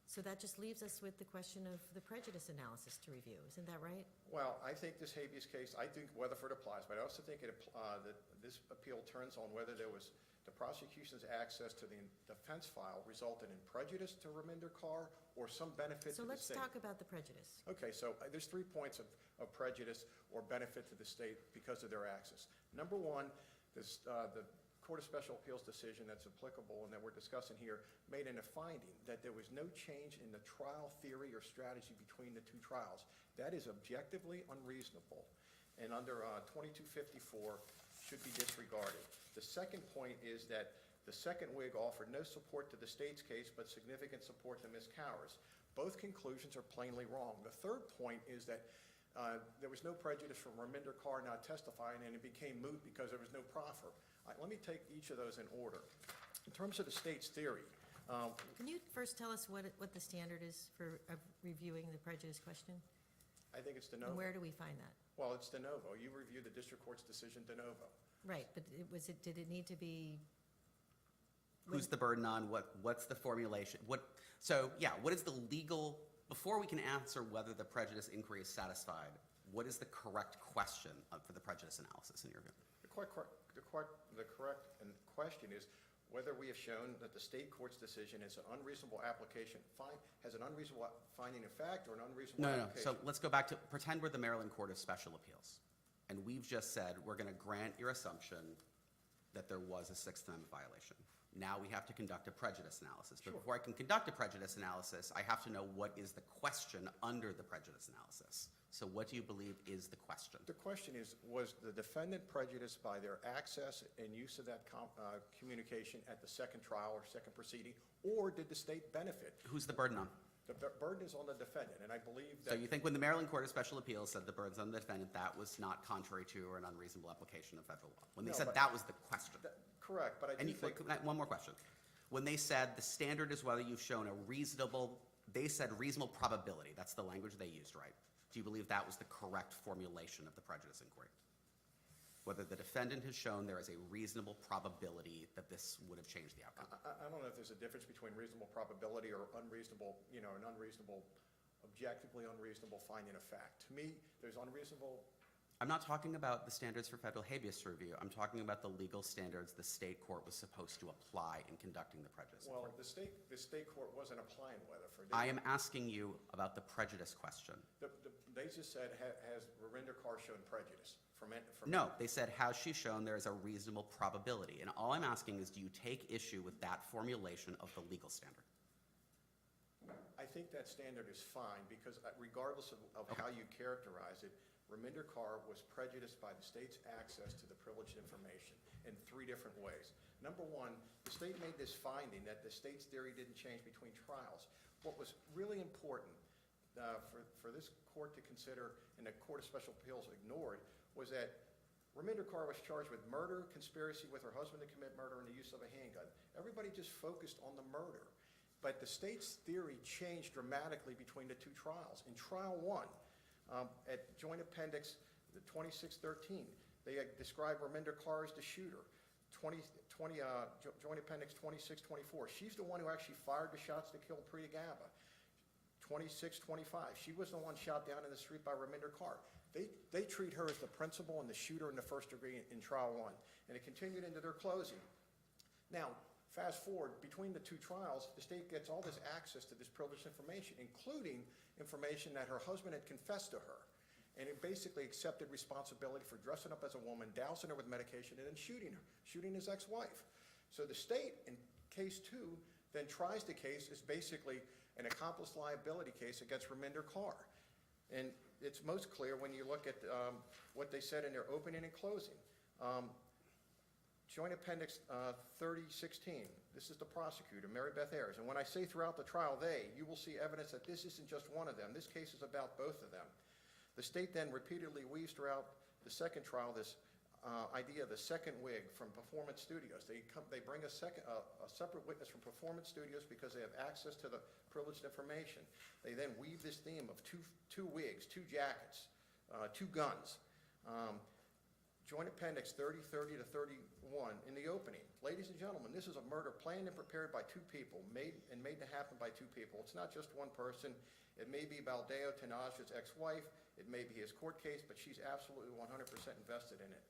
so that just leaves us with the question of the prejudice analysis to review. Isn't that right? Well, I think this habeas case, I think Weatherford applies, but I also think that this appeal turns on whether there was the prosecution's access to the defense file resulted in prejudice to Raminder Kaur or some benefit So to the let's state. talk about the prejudice. Okay, so there's 3 points of prejudice or benefit to the state because of their access. Number one, the Court of Special Appeals decision that's applicable and that we're discussing here made in a finding that there was no change in the trial theory or strategy between the two trials. That is objectively unreasonable, and under 2254 should be disregarded. The second point is that the second wig offered no support to the state's case, but significant support to Ms. Cowers. Both conclusions are plainly wrong. The third point is that there was no prejudice from Raminder Kaur not testifying, and it became moot because there was no proffer. Let me take each of those in order. In terms of the state's theory, Can you first tell us what the standard is for reviewing the prejudice question? I think it's de And novo. where do we find that? Well, it's de novo. You review the district court's decision de novo. Right, but did it need to be? Who's the burden on? What's the formulation? What is the legal, before we can answer whether the prejudice inquiry is satisfied, what is the correct question for the prejudice analysis in your view? The correct question is whether we have shown that the state court's decision is an unreasonable application, has an unreasonable finding of fact or an unreasonable No. application. So let's go back to, pretend we're the Maryland Court of Special Appeals, and we've just said we're going to grant your assumption that there was a Sixth Amendment violation. Now we have to conduct a prejudice analysis. But Sure. before I can conduct a prejudice analysis, I have to know what is the question under the prejudice analysis. So what do you believe is the question? The question is, was the defendant prejudiced by their access and use of that communication at the second trial or second proceeding, or did the state benefit? Who's the burden on? The burden is on the defendant, and I believe So that... you think when the Maryland Court of Special Appeals said the burden's on the defendant, that was not contrary to or an unreasonable application of federal law? When they No, said but- that was the question? Correct, but I And do think... one more question. When they said the standard is whether you've shown a reasonable, they said reasonable probability. That's the language they used, right? Do you believe that was the correct formulation of the prejudice inquiry? Whether the defendant has shown there is a reasonable probability that this would have changed the outcome? I don't know if there's a difference between reasonable probability or unreasonable, an objectively unreasonable finding of fact. To me, there's unreasonable I'm not talking about the standards for federal habeas review. I'm talking about the legal standards the state court was supposed to apply in conducting the prejudice Well, inquiry. the state court wasn't applying Weatherford. I am asking you about the prejudice question. They just said, has Rarinder Kaur shown prejudice from? No, they said, has she shown there is a reasonable probability? And all I'm asking is, do you take issue with that formulation of the legal standard? I think that standard is fine, because regardless of how you characterize it, Raminder Kaur was prejudiced by the state's access to the privileged information in 3 different ways. Number one, the state made this finding that the state's theory didn't change between trials. What was really important for this court to consider, and the Court of Special Appeals ignored, was that Raminder Kaur was charged with murder, conspiracy with her husband to commit murder, and the use of a handgun. Everybody just focused on the murder. But the state's theory changed dramatically between the 2 trials. In Trial 1, at Joint Appendix 2613, they described Raminder Kaur as the shooter. Joint Appendix 2624, she's the one who actually fired the shots to kill Priya Gaba. 2625, she was the one shot down in the street by Raminder Kaur. They treat her as the principal and the shooter in the first degree in Trial 1, and it continued into their closing. Now, fast forward, between the 2 trials, the state gets all this access to this privileged information, including information that her husband had confessed to her, and it basically accepted responsibility for dressing up as a woman, dousing her with medication, and then shooting his ex-wife. So the state, in case 2, then tries the case as basically an accomplice liability case against Raminder Kaur. And it's most clear when you look at what they said in their opening and closing. Joint Appendix 3016, this is the prosecutor, Mary Beth Ayers. And when I say throughout the trial you will see evidence that this isn't just one of them. This case is about both of them. The state then repeatedly weaves throughout the second trial this idea of the second wig from Performance Studios. They bring a separate witness from Performance Studios because they have access to the privileged information. They then weave this theme of two wigs, 2 jackets, 2 guns. Joint Appendix 3030 to 31 in the opening. Ladies and gentlemen, this is a murder planned and prepared by 2 people, made to happen by 2 people. It's not just one person. It may be Baldeo Tanaja's ex-wife. It may be his court case, but she's absolutely 100% invested in it.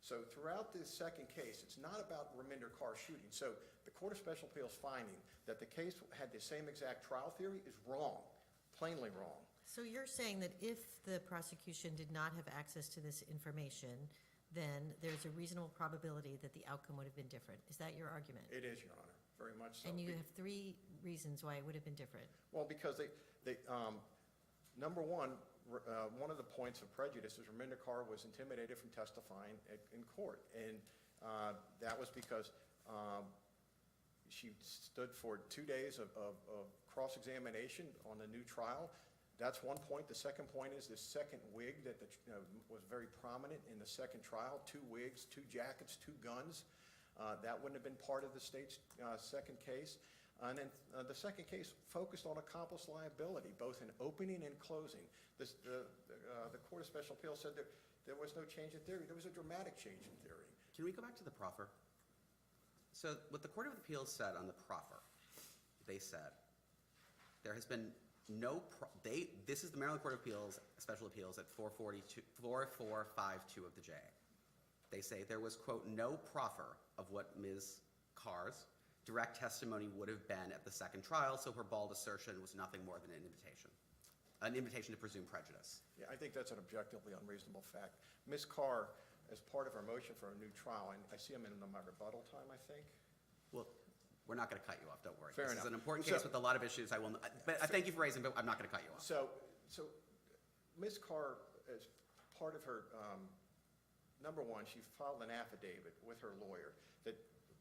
So throughout this second case, it's not about Raminder Kaur shooting. So the Court of Special Appeals finding that the case had the same exact trial theory is wrong, plainly wrong. So you're saying that if the prosecution did not have access to this information, then there's a reasonable probability that the outcome would have been different. Is that your argument? It is, Your Honor, very much so. And you have 3 reasons why it would have been different. Well, because number one of the points of prejudice is Raminder Kaur was intimidated from testifying in court. And that was because she stood for 2 days of cross-examination on the new trial. That's one point. The second point is this second wig that was very prominent in the second trial. 2 wigs, 2 jackets, 2 guns. That wouldn't have been part of the state's second case. And then the second case focused on accomplice liability, both in opening and closing. The Court of Special Appeals said that there was no change in theory. There was a dramatic change in theory. Can we go back to the proffer? So what the Court of Appeals said on the proffer, they said, there has been this is the Maryland Court of Appeals, Special Appeals at 4452 of the JA. They say there was, quote, no proffer of what Ms. Kaur's direct testimony would have been at the second trial, so her bald assertion was nothing more than an invitation to presume prejudice. Yeah, I think that's an objectively unreasonable fact. Ms. Kaur, as part of her motion for a new trial, and I see I'm in my rebuttal time, I think. Well, we're not going to cut you off, don't worry. Fair This enough. is an important case with a lot of issues. I thank you for raising, but I'm not going to cut you off. So Ms. Kaur, as part of her, number one, she filed an affidavit with her lawyer that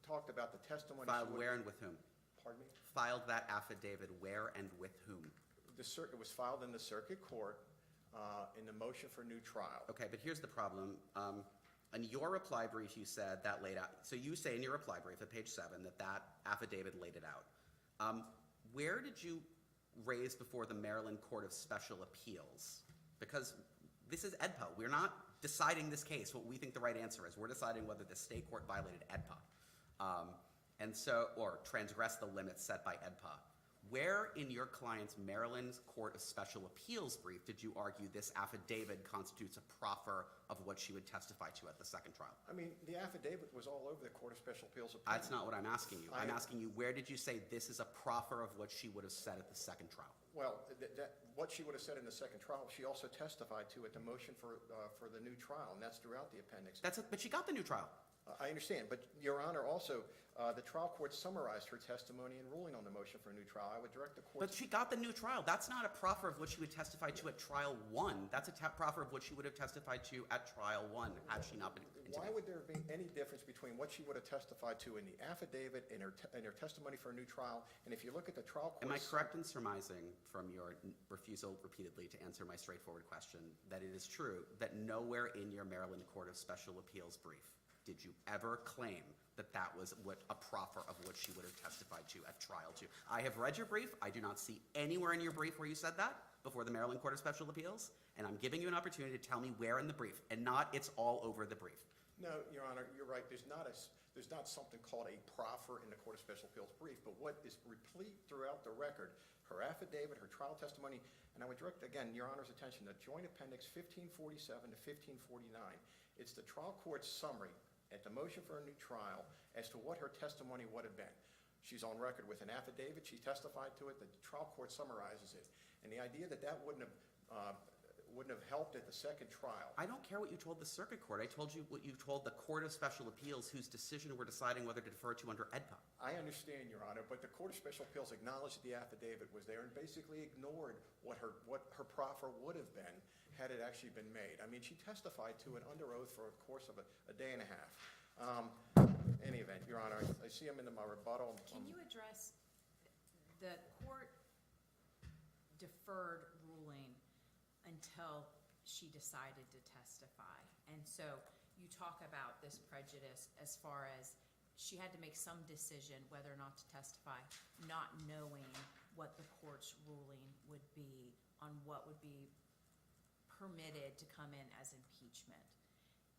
talked about the testimony. Filed where and with whom? Pardon me? Filed that affidavit where and with whom? It was filed in the circuit court in the motion for new trial. Okay, but here's the problem. In your reply brief, you said that laid out. So you say in your reply brief at page 7 that affidavit laid it out. Where did you raise before the Maryland Court of Special Appeals? Because this is EDPA. We're not deciding this case, what we think the right answer is. We're deciding whether the state court violated EDPA. Or transgressed the limits set by EDPA. Where in your client's Maryland Court of Special Appeals brief did you argue this affidavit constitutes a proffer of what she would testify to at the second trial? I mean, the affidavit was all over the Court of Special Appeals opinion. That's not what I'm asking you. I'm asking you, where did you say this is a proffer of what she would have said at the second trial? Well, what she would have said in the second trial, she also testified to at the motion for the new trial, and that's throughout the appendix. But she got the new trial. I understand, but Your Honor, also, the trial court summarized her testimony in ruling on the motion for a new trial. I would direct the court. But she got the new trial. That's not a proffer of what she would testify to at trial 1. That's a proffer of what she would have testified to at trial 1 had she not been intimidated. Why would there be any difference between what she would have testified to in the affidavit and her testimony for a new trial? And if you look at the trial court. Am I correct in surmising from your refusal repeatedly to answer my straightforward question that it is true that nowhere in your Maryland Court of Special Appeals brief did you ever claim that that was a proffer of what she would have testified to at trial 2? I have read your brief. I do not see anywhere in your brief where you said that before the Maryland Court of Special Appeals, and I'm giving you an opportunity to tell me where in the brief, and not it's all over the brief. No, Your Honor, you're right. There's not something called a proffer in the Court of Special Appeals brief, but what is replete throughout the record, her affidavit, her trial testimony, and I would direct, again, Your Honor's attention to Joint Appendix 1547 to 1549. It's the trial court's summary at the motion for a new trial as to what her testimony would have been. She's on record with an affidavit. She testified to it. The trial court summarizes it. And the idea that that wouldn't have helped at the second trial. I don't care what you told the circuit court. I told you what you told the Court of Special Appeals, whose decision we're deciding whether to defer to under AEDPA. I understand, Your Honor, but the Court of Special Appeals acknowledged the affidavit was there and basically ignored what her proffer would have been had it actually been made. I mean, she testified to it under oath for a course of a day and a half. Any event, Your Honor, I see I'm into my rebuttal. Can you address, the court deferred ruling until she decided to testify. And so you talk about this prejudice as far as she had to make some decision whether or not to testify, not knowing what the court's ruling would be on what would be permitted to come in as impeachment.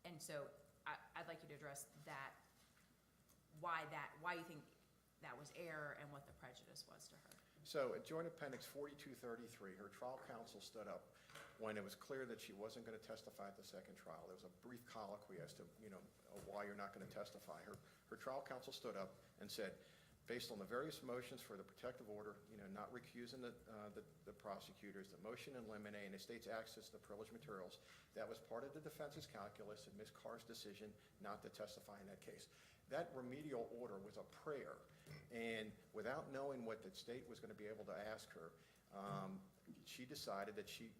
And so I'd like you to address that, why you think that was error and what the prejudice was to her. So at Joint Appendix 4233, her trial counsel stood up when it was clear that she wasn't going to testify at the second trial. There was a brief colloquy as to, why you're not going to testify. Her trial counsel stood up and said, based on the various motions for the protective order, not recusing the prosecutors, the motion in limine, and the state's access to the privileged materials, that was part of the defense's calculus and Ms. Carr's decision not to testify in that case. That remedial order was a prayer, and without knowing what the state was going to be able to ask her, she decided that she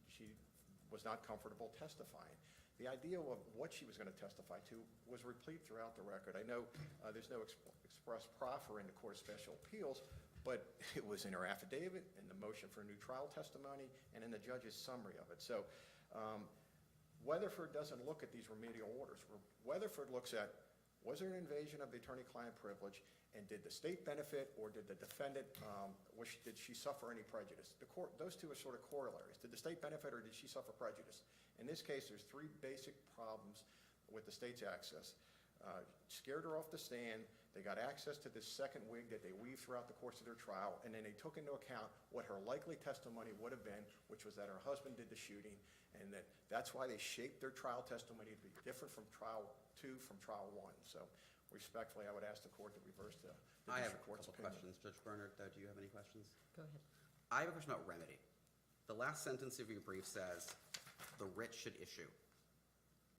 was not comfortable testifying. The idea of what she was going to testify to was replete throughout the record. I know there's no express proffer in the Court of Special Appeals, but it was in her affidavit, in the motion for a new trial testimony, and in the judge's summary of it. So Weatherford doesn't look at these remedial orders. Weatherford looks at, was there an invasion of the attorney-client privilege, and did the state benefit, or did the defendant, did she suffer any prejudice? Those two are sort of corollaries. Did the state benefit, or did she suffer prejudice? In this case, there's three basic problems with the state's access. Scared her off the stand. They got access to this second wig that they weaved throughout the course of their trial, and then they took into account what her likely testimony would have been, which was that her husband did the shooting, and that's why they shaped their trial testimony to be different from trial 2 from trial 1. So respectfully, I would ask the court to reverse the I have district a court's couple opinion. questions. Judge Bernard, do you have any questions? Go ahead. I have a question about remedy. The last sentence of your brief says, the writ should issue.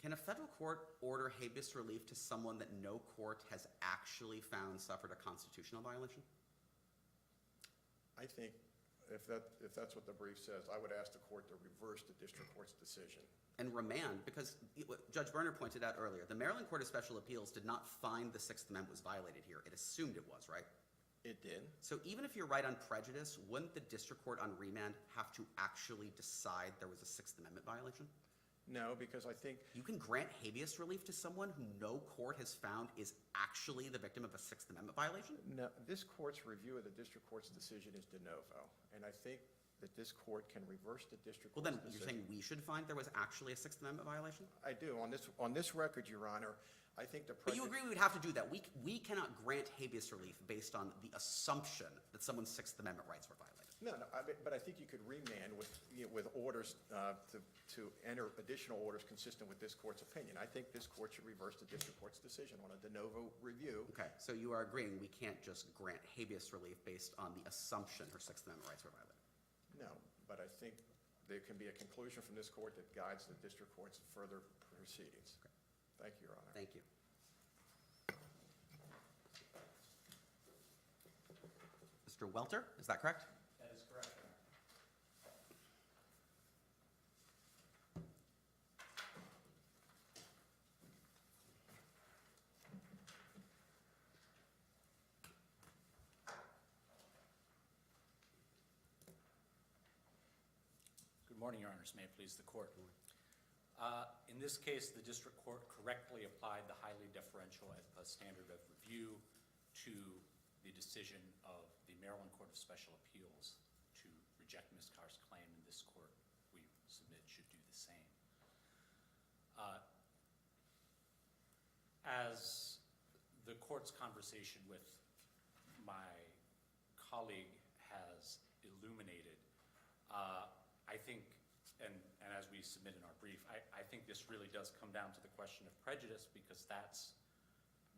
Can a federal court order habeas relief to someone that no court has actually found suffered a constitutional violation? I think if that's what the brief says, I would ask the court to reverse the district court's decision. And remand, because Judge Bernard pointed out earlier, the Maryland Court of Special Appeals did not find the Sixth Amendment was violated here. It assumed it was, right? It did. So even if you're right on prejudice, wouldn't the district court on remand have to actually decide there was a Sixth Amendment violation? No, because I think You can grant habeas relief to someone who no court has found is actually the victim of a Sixth Amendment violation? no, this court's review of the district court's decision is de novo, and I think that this court can reverse the district Well, court's then you're decision. saying we should find there was actually a Sixth Amendment violation? I do. On this record, Your Honor, I think the But you prejudice. agree we would have to do that. We cannot grant habeas relief based on the assumption that someone's Sixth Amendment rights were violated. No, but I think you could remand with orders to enter additional orders consistent with this court's opinion. I think this court should reverse the district court's decision on a de novo review. Okay, so you are agreeing we can't just grant habeas relief based on the assumption her Sixth Amendment rights were violated? No, but I think there can be a conclusion from this court that guides the district court's further proceedings. Thank you, Your Honor. Thank you. Mr. Welter, is that correct? That is correct, Your Honor. Good morning, Your Honors. May it please the court. In this case, the district court correctly applied the highly deferential standard of review to the decision of the Maryland Court of Special Appeals to reject Ms. Carr's claim, and this court, we submit, should do the same. As the court's conversation with my colleague has illuminated, I think, and as we submit in our brief, I think this really does come down to the question of prejudice, because that's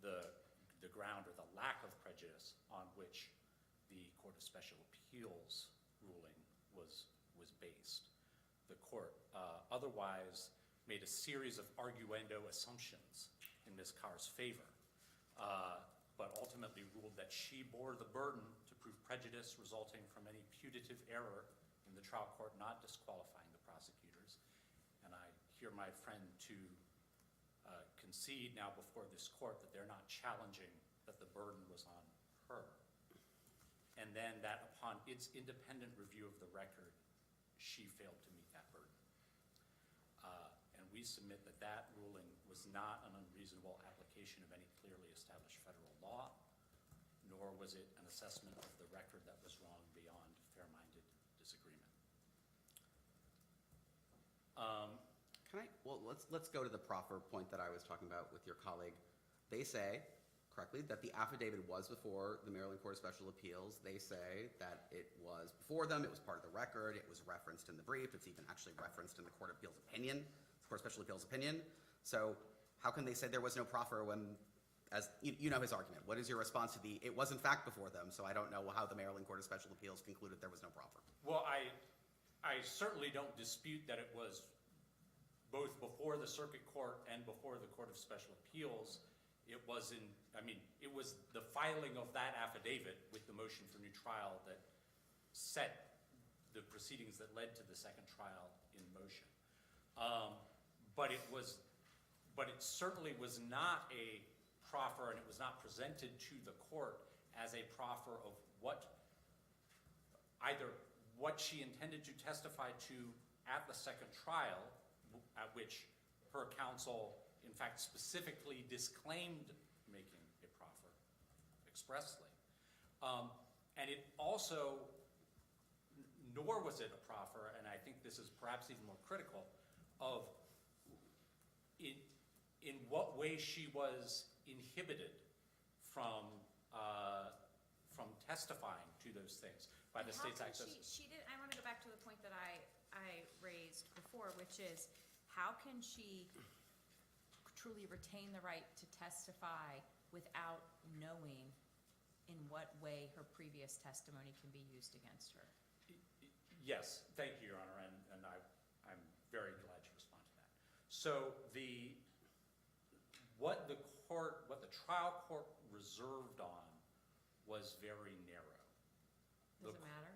the ground or the lack of prejudice on which the Court of Special Appeals ruling was based. The court otherwise made a series of arguendo assumptions in Ms. Carr's favor, but ultimately ruled that she bore the burden to prove prejudice resulting from any putative error in the trial court not disqualifying the prosecutors. And I hear my friend to concede now before this court that they're not challenging that the burden was on her. And then that upon its independent review of the record, she failed to meet that burden. And we submit that that ruling was not an unreasonable application of any clearly established federal law, nor was it an assessment of the record that was wrong beyond fair-minded disagreement. Well, let's go to the proffer point that I was talking about with your colleague. They say, correctly, that the affidavit was before the Maryland Court of Special Appeals. They say that it was before them, it was part of the record, it was referenced in the brief, it's even actually referenced in the Court of Appeals opinion, the Court of Special Appeals opinion. So how can they say there was no proffer when, as you know his argument, what is your response to the, it was in fact before them, so I don't know how the Maryland Court of Special Appeals concluded there was no proffer? Well, I certainly don't dispute that it was both before the circuit court and before the Court of Special Appeals. It was it was the filing of that affidavit with the motion for new trial that set the proceedings that led to the second trial in motion. But it certainly was not a proffer, and it was not presented to the court as a proffer of either what she intended to testify to at the second trial, at which her counsel, in fact, specifically disclaimed making a proffer expressly. And it also, nor was it a proffer, and I think this is perhaps even more critical, of in what way she was inhibited from testifying to those things by the state's access. She did, I want to go back to the point that I raised before, which is, how can she truly retain the right to testify without knowing in what way her previous testimony can be used against her? Yes, thank you, Your Honor, and I'm very glad to respond to that. So what the trial court reserved on was very narrow. Does it matter?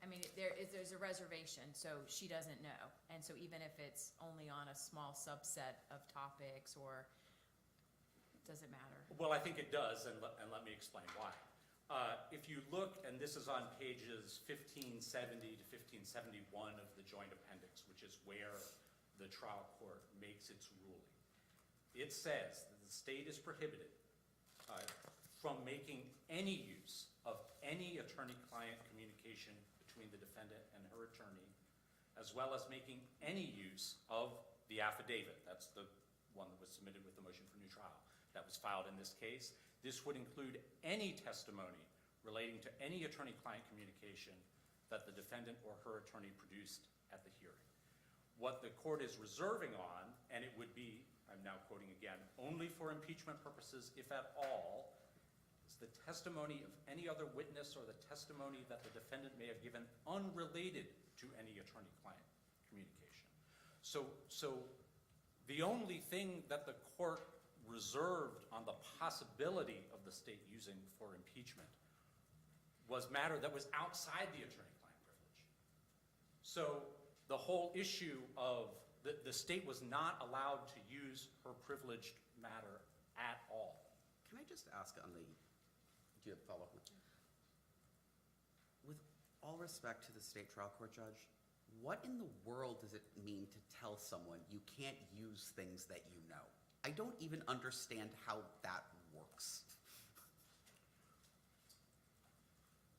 I mean, there's a reservation, so she doesn't know. And so even if it's only on a small subset of topics, or does it matter? Well, I think it does, and let me explain why. If you look, and this is on pages 1570 to 1571 of the joint appendix, which is where the trial court makes its ruling, it says that the state is prohibited from making any use of any attorney-client communication between the defendant and her attorney, as well as making any use of the affidavit. That's the one that was submitted with the motion for new trial that was filed in this case. This would include any testimony relating to any attorney-client communication that the defendant or her attorney produced at the hearing. What the court is reserving on, and it would be, I'm now quoting again, only for impeachment purposes, if at all, is the testimony of any other witness or the testimony that the defendant may have given unrelated to any attorney-client communication. So the only thing that the court reserved on the possibility of the state using for impeachment was matter that was outside the attorney-client privilege. So the whole issue of the state was not allowed to use her privileged matter at all. Can I just ask on the, do you have a follow-up? With all respect to the state trial court judge, what in the world does it mean to tell someone you can't use things that you know? I don't even understand how that works.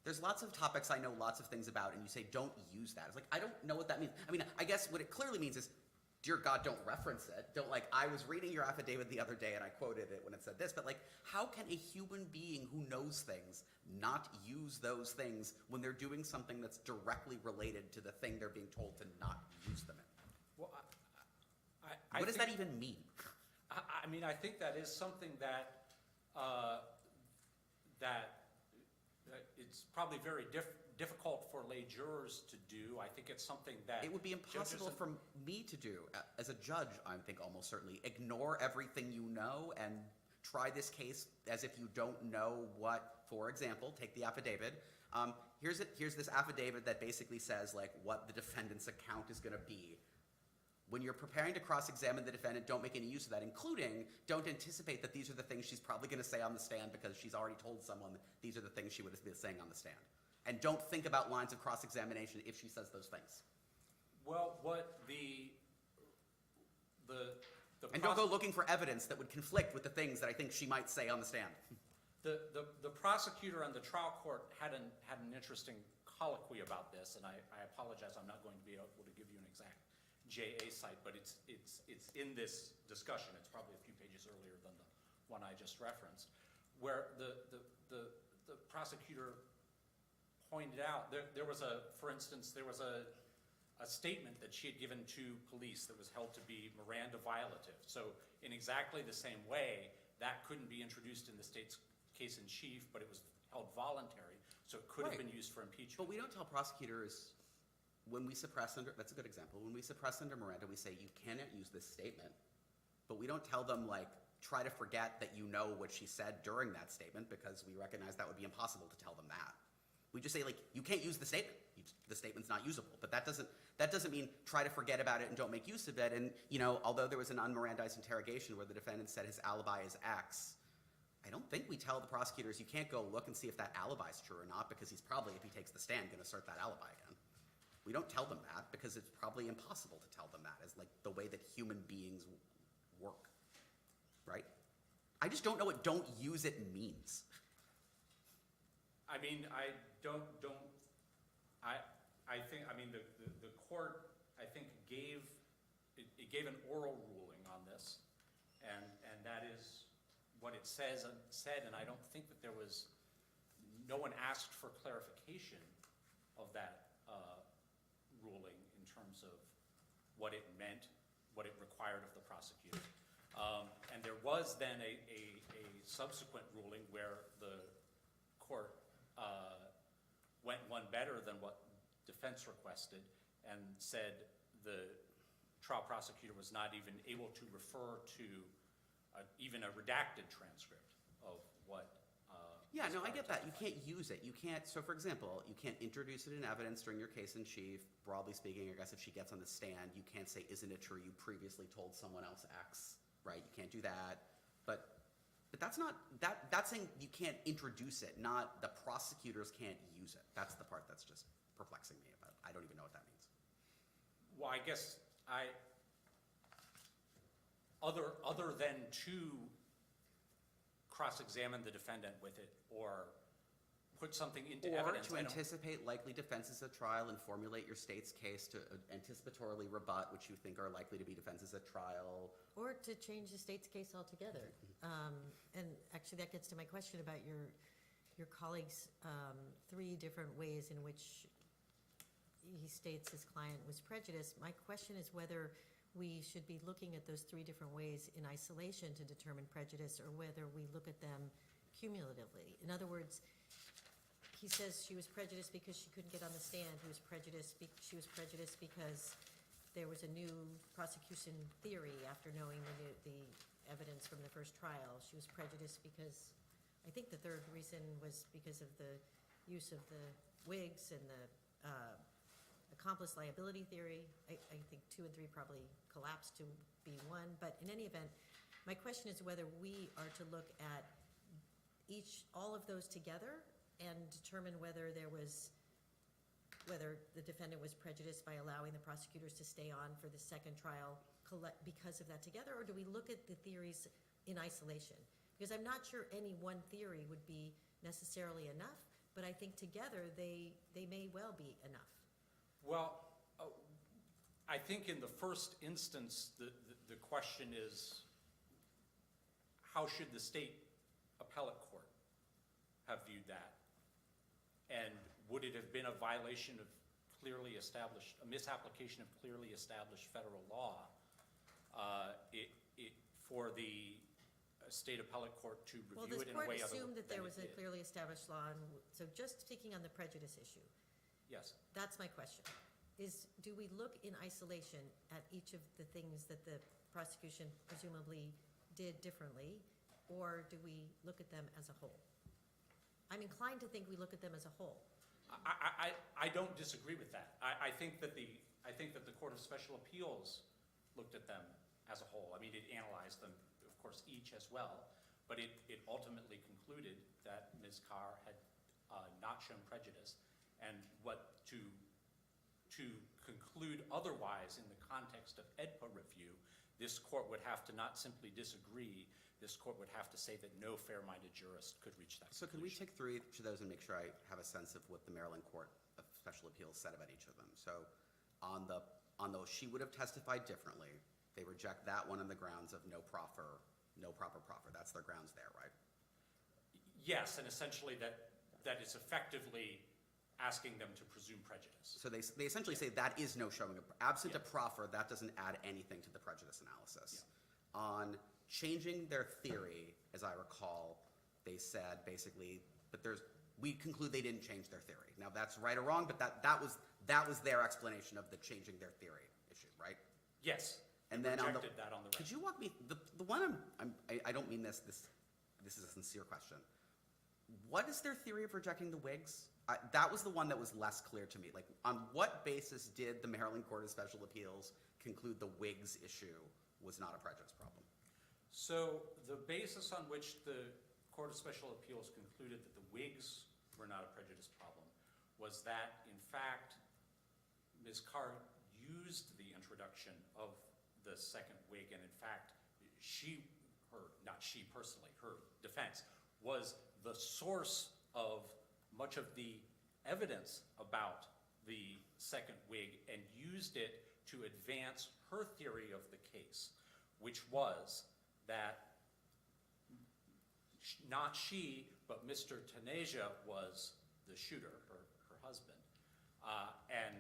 There's lots of topics I know lots of things about, and you say, don't use that. It's like, I don't know what that means. I mean, I guess what it clearly means is, dear God, don't reference it. Don't, like, I was reading your affidavit the other day, and I quoted it when it said this, but, like, how can a human being who knows things not use those things when they're doing something that's directly related to the thing they're being told to not use them in? Well, What does that even mean? I mean, I think that is something that it's probably very difficult for lay jurors to do. I think it's something that It would be impossible for me to do. As a judge, I think almost certainly. Ignore everything you know and try this case as if you don't know what, for example, take the affidavit. Here's this affidavit that basically says, like, what the defendant's account is going to be. When you're preparing to cross-examine the defendant, don't make any use of that, including don't anticipate that these are the things she's probably going to say on the stand because she's already told someone that these are the things she would have been saying on the stand. And don't think about lines of cross-examination if she says those things. Well, what And don't go looking for evidence that would conflict with the things that I think she might say on the stand. The prosecutor and the trial court had an interesting colloquy about this, and I apologize, I'm not going to be able to give you an exact JA site, but it's in this discussion. It's probably a few pages earlier than the one I just referenced, where the prosecutor pointed out there was for instance, there was a statement that she had given to police that was held to be Miranda violative. So in exactly the same way, that couldn't be introduced in the state's case in chief, but it was held voluntary, so it could have been used for impeachment. But we don't tell prosecutors when we suppress under, that's a good example, when we suppress under Miranda, we say you cannot use this statement, but we don't tell them, like, try to forget that you know what she said during that statement because we recognize that would be impossible to tell them that. We just say, like, you can't use the statement. The statement's not usable. But that doesn't mean try to forget about it and don't make use of it. And, you know, although there was an un-Mirandized interrogation where the defendant said his alibi is X, I don't think we tell the prosecutors you can't go look and see if that alibi is true or not because he's probably, if he takes the stand, going to assert that alibi again. We don't tell them that because it's probably impossible to tell them that as, like, the way that human beings work, right? I just don't know what "don't use it" means. I mean, I think, I mean, the court, I think, gave an oral ruling on this, and that is what it said, and I don't think that no one asked for clarification of that ruling in terms of what it meant, what it required of the prosecutor. And there was then a subsequent ruling where the court went one better than what defense requested and said the trial prosecutor was not even able to refer to even a redacted transcript of what Yeah, no, I get that. You can't use it. You can't, so for example, you can't introduce it in evidence during your case in chief. Broadly speaking, I guess if she gets on the stand, you can't say, isn't it true you previously told someone else X, right? You can't do that. But that's not, that's saying you can't introduce it, not the prosecutors can't use it. That's the part that's just perplexing me about it. I don't even know what that means. Well, I guess other than to cross-examine the defendant with it or put something into Or evidence. to I don't- anticipate likely defenses at trial and formulate your state's case to anticipatorily rebut which you think are likely to be defenses at trial. Or to change the state's case altogether. And actually, that gets to my question about your colleague's three different ways in which he states his client was prejudiced. My question is whether we should be looking at those three different ways in isolation to determine prejudice, or whether we look at them cumulatively. In other words, he says she was prejudiced because she couldn't get on the stand. She was prejudiced because there was a new prosecution theory after knowing the evidence from the first trial. She was prejudiced because, I think the third reason was because of the use of the wigs and the accomplice liability theory. I think 2 and 3 probably collapsed to be 1, but in any event, my question is whether we are to look at all of those together and determine whether the defendant was prejudiced by allowing the prosecutors to stay on for the second trial because of that together, or do we look at the theories in isolation? Because I'm not sure any one theory would be necessarily enough, but I think together they may well be enough. Well, I think in the first instance, the question is, how should the state appellate court have viewed that? And would it have been a violation of a misapplication of clearly established federal law for the state appellate court to review it in a way other than it did? Well, this court assumed that there was a clearly established law, and so just speaking on the prejudice issue, Yes. that's my question. Do we look in isolation at each of the things that the prosecution presumably did differently, or do we look at them as a whole? I'm inclined to think we look at them as a whole. I don't disagree with that. I think that the Court of Special Appeals looked at them as a whole. I mean, it analyzed them, of course, each as well, but it ultimately concluded that Ms. Carr had not shown prejudice, and to conclude otherwise in the context of EDPA review, this court would have to not simply disagree, this court would have to say that no fair-minded jurist could reach that So can we conclusion. take through each of those and make sure I have a sense of what the Maryland Court of Special Appeals said about each of them? So on those, she would have testified differently. They reject that one on the grounds of no proper proffer. That's their grounds there, right? Yes, and essentially that is effectively asking them to presume prejudice. So they essentially say that is no showing. Absent a Yeah. proffer, that doesn't add anything to the prejudice analysis. Yeah. On changing their theory, as I recall, they said basically, we conclude they didn't change their theory. Now that's right or wrong, but that was their explanation of the changing their theory issue, right? Yes, And then on the, rejected that on the could record. you walk me, the one I don't mean this is a sincere question. What is their theory of rejecting the wigs? That was the one that was less clear to me. Like, on what basis did the Maryland Court of Special Appeals conclude the wigs issue was not a prejudice problem? So the basis on which the Court of Special Appeals concluded that the wigs were not a prejudice problem was that, in fact, Ms. Carr used the introduction of the second wig, and in fact, not she personally, her defense, was the source of much of the evidence about the second wig and used it to advance her theory of the case, which was that not she, but Mr. Taneja was the shooter, her husband, and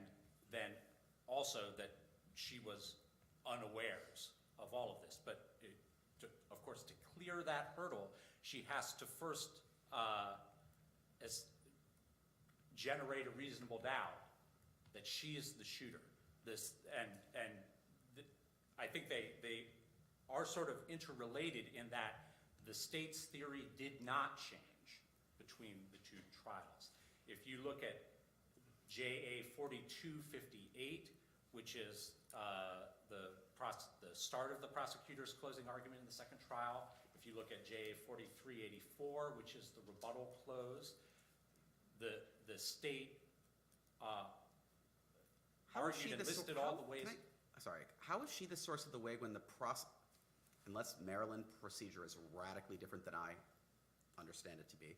then also that she was unawares of all of this. But of course, to clear that hurdle, she has to first generate a reasonable doubt that she is the shooter. I think they are sort of interrelated in that the state's theory did not change between the two trials. If you look at JA 4258, which is the start of the prosecutor's closing argument in the second trial, if you look at JA 4384, which is the rebuttal close, the state argued and listed all the ways. How is she the source of the wig when unless Maryland procedure is radically different than I understand it to be,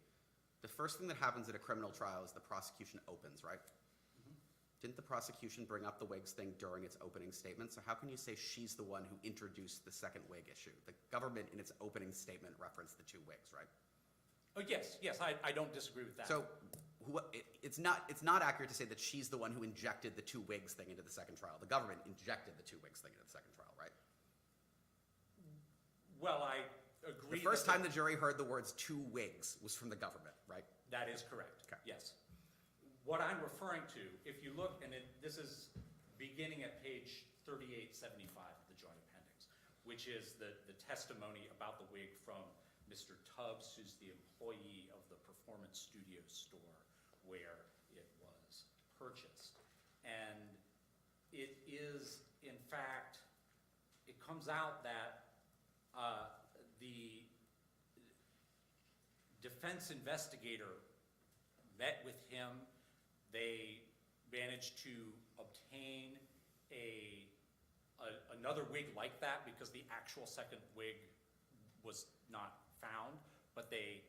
The first thing that happens at a criminal trial is the prosecution opens, right? Didn't the prosecution bring up the wigs thing during its opening statement? So how can you say she's the one who introduced the second wig issue? The government in its opening statement referenced the two wigs, right? Oh, yes, I don't disagree with that. So it's not accurate to say that she's the one who injected the two wigs thing into the second trial. The government injected the two wigs thing into the second trial, right? Well, I agree. The first time the jury heard the words two wigs was from the government, right? That is correct, Okay. yes. What I'm referring to, if you look, and this is beginning at page 3875 of the joint appendix, which is the testimony about the wig from Mr. Tubbs, who's the employee of the performance studio store where it was purchased. And it is, in fact, it comes out that the defense investigator met with him. They managed to obtain another wig like that because the actual second wig was not found, but they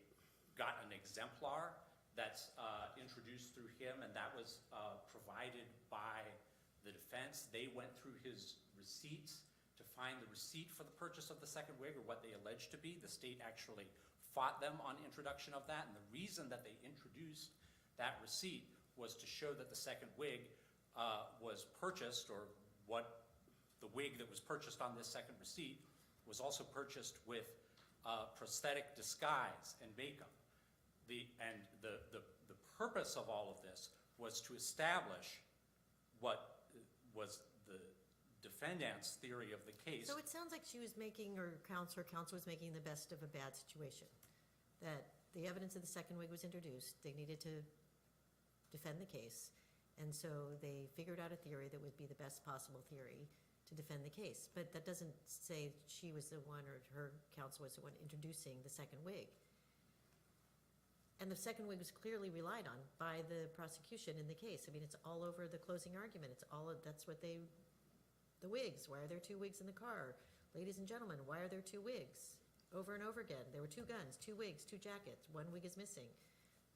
got an exemplar that's introduced through him, and that was provided by the defense. They went through his receipts to find the receipt for the purchase of the second wig, or what they alleged to be. The state actually fought them on introduction of that, and the reason that they introduced that receipt was to show that the second wig was purchased, or what the wig that was purchased on this second receipt was also purchased with prosthetic disguise and makeup. The purpose of all of this was to establish what was the defendant's theory of the case. So it sounds like she was making, or counsel was making the best of a bad situation. That the evidence of the second wig was introduced, they needed to defend the case, and so they figured out a theory that would be the best possible theory to defend the case. But that doesn't say she was the one, or her counsel was the one introducing the second wig. And the second wig was clearly relied on by the prosecution in the case. I mean, it's all over the closing argument. That's what the wigs. Why are there two wigs in the car? Ladies and gentlemen, why are there two wigs? Over and over again. There were two guns, two wigs, two jackets. One wig is missing.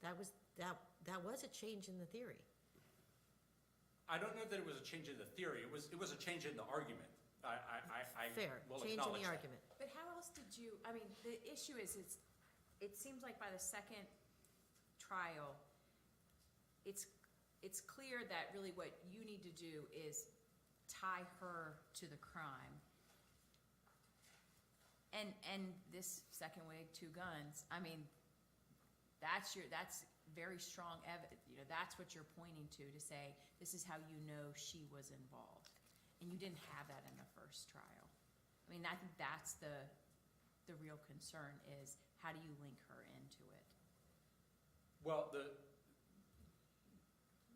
That was a change in the theory. I don't know that it was a change in the theory. It was a change in the argument. I Fair, will change in acknowledge the that. argument. But how else did you, I mean, the issue is, it seems like by the second trial, it's clear that really what you need to do is tie her to the crime. And this second wig, two guns, I mean, that's very strong evidence. You know, that's what you're pointing to say, this is how you know she was involved. And you didn't have that in the first trial. I mean, I think that's the real concern, is how do you link her into it? Well,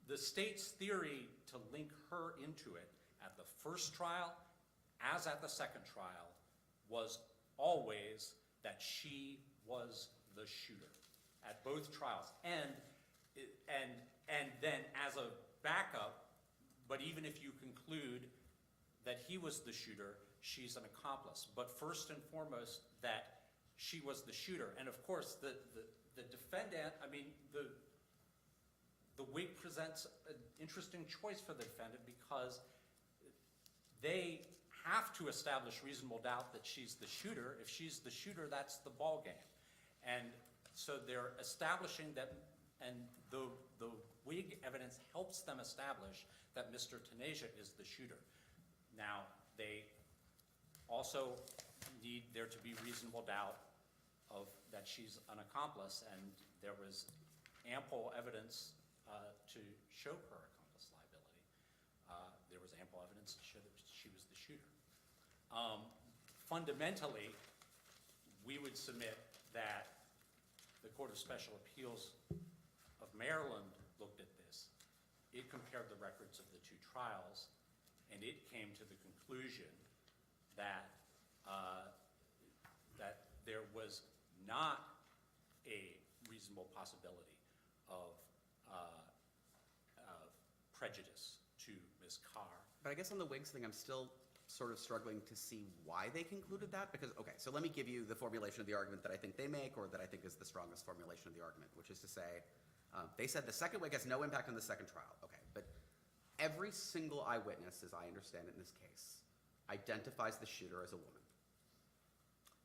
the state's theory to link her into it at the first trial, as at the second trial, was always that she was the shooter at both trials. And then as a backup, but even if you conclude that he was the shooter, she's an accomplice. But first and foremost, that she was the shooter. And of course, the defendant, I mean, the wig presents an interesting choice for the defendant, because they have to establish reasonable doubt that she's the shooter. If she's the shooter, that's the ball game. And so they're establishing that, and the wig evidence helps them establish that Mr. Taneja is the shooter. Now, they also need there to be reasonable doubt that she's an accomplice, and there was ample evidence to show her accomplice liability. There was ample evidence to show that she was the shooter. Fundamentally, we would submit that the Court of Special Appeals of Maryland looked at this. It compared the records of the two trials, and it came to the conclusion that that there was not a reasonable possibility of prejudice to Ms. Carr. But I guess on the wigs thing, I'm still sort of struggling to see why they concluded that, because, okay, so let me give you the formulation of the argument that I think they make, or that I think is the strongest formulation of the argument, which is to say, they said the second wig has no impact on the second trial. Okay, but every single eyewitness, as I understand it in this case, identifies the shooter as a woman.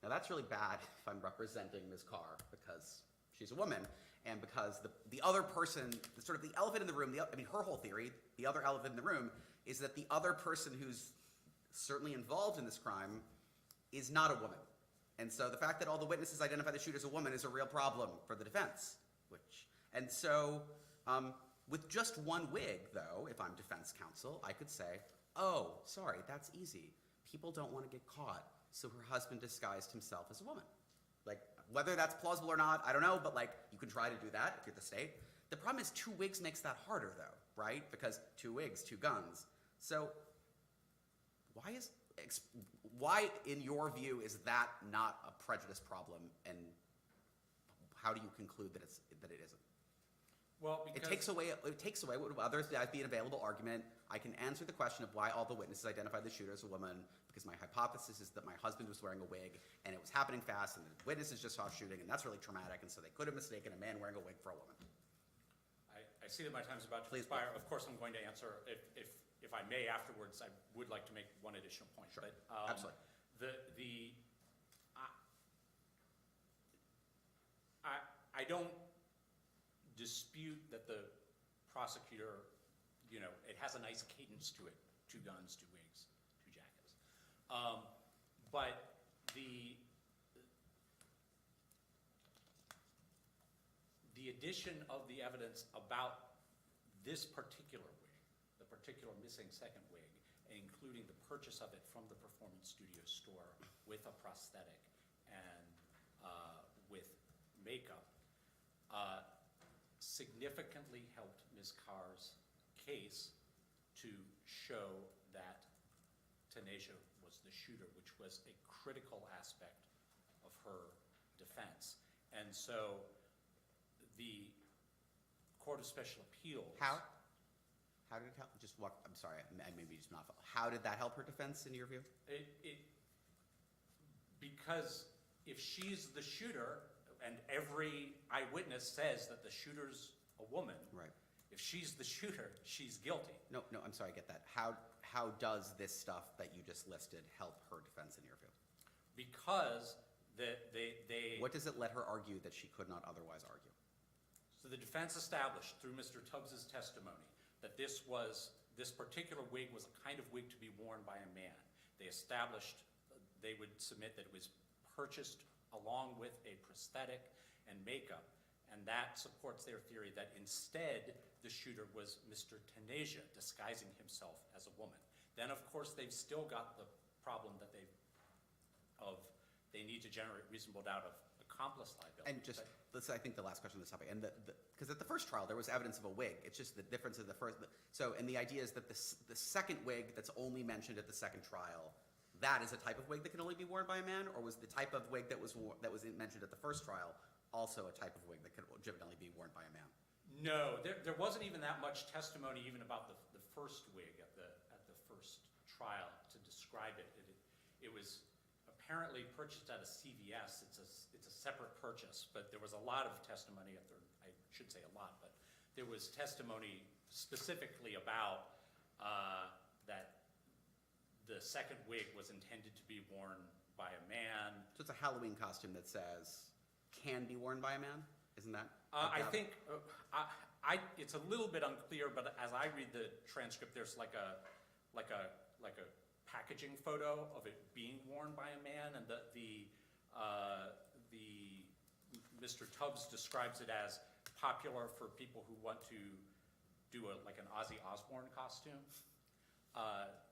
Now that's really bad if I'm representing Ms. Carr, because she's a woman, and because the other person, sort of the elephant in the room, I mean, her whole theory, the other elephant in the room, is that the other person who's certainly involved in this crime is not a woman. And so the fact that all the witnesses identify the shooter as a woman is a real problem for the defense. And so with just one wig, though, if I'm defense counsel, I could say, oh, sorry, that's easy. People don't want to get caught, so her husband disguised himself as a woman. Like, whether that's plausible or not, I don't know, but like, you can try to do that if you're the state. The problem is 2 wigs makes that harder, though, right? Because 2 wigs, 2 guns. So why, in your view, is that not a prejudice problem, and how do you conclude that it isn't? Well, because. It takes away what would others be an available argument. I can answer the question of why all the witnesses identified the shooter as a woman, because my hypothesis is that my husband was wearing a wig, and it was happening fast, and the witnesses just saw shooting, and that's really traumatic, and so they could have mistaken a man wearing a wig for a woman. I see that my time's about to Please, expire. Of course, I'm going to answer, if I may afterwards, I would like to make one additional point. Sure. But, Absolutely. I don't dispute that the prosecutor, it has a nice cadence to it: 2 guns, 2 wigs, 2 jackets. But the addition of the evidence about this particular wig, the particular missing second wig, including the purchase of it from the Performance Studio store with a prosthetic and with makeup, significantly helped Ms. Carr's case to show that Tanisha was the shooter, which was a critical aspect of her defense. And so the Court of Special Appeals. How did it help? I'm sorry, I maybe just not. How did that help her defense, in your view? Because if she's the shooter, and every eyewitness says that the shooter's a woman. Right. If she's the shooter, she's guilty. No, I'm sorry, I get that. How does this stuff that you just listed help her defense, in your view? Because they. What does it let her argue that she could not otherwise argue? So the defense established through Mr. Tubbs's testimony that this particular wig was a kind of wig to be worn by a man. They established, they would submit that it was purchased along with a prosthetic and makeup, and that supports their theory that instead the shooter was Mr. Tanisha, disguising himself as a woman. Then, of course, they've still got the problem that they need to generate reasonable doubt of accomplice liability. And just, I think the last question on this topic, and because at the first trial there was evidence of a wig. It's just the difference of the first. So, and the idea is that the second wig that's only mentioned at the second trial, that is a type of wig that can only be worn by a man, or was the type of wig that was mentioned at the first trial also a type of wig that could legitimately be worn by a man? No, there wasn't even that much testimony even about the first wig at the first trial to describe it. It was apparently purchased at a CVS. It's a separate purchase, but there was a lot of testimony I should say a lot, but there was testimony specifically about that the second wig was intended to be worn by a man. So it's a Halloween costume that says can be worn by a man? Isn't that? I think it's a little bit unclear, but as I read the transcript, there's like a packaging photo of it being worn by a man, and Mr. Tubbs describes it as popular for people who want to do like an Ozzy Osbourne costume.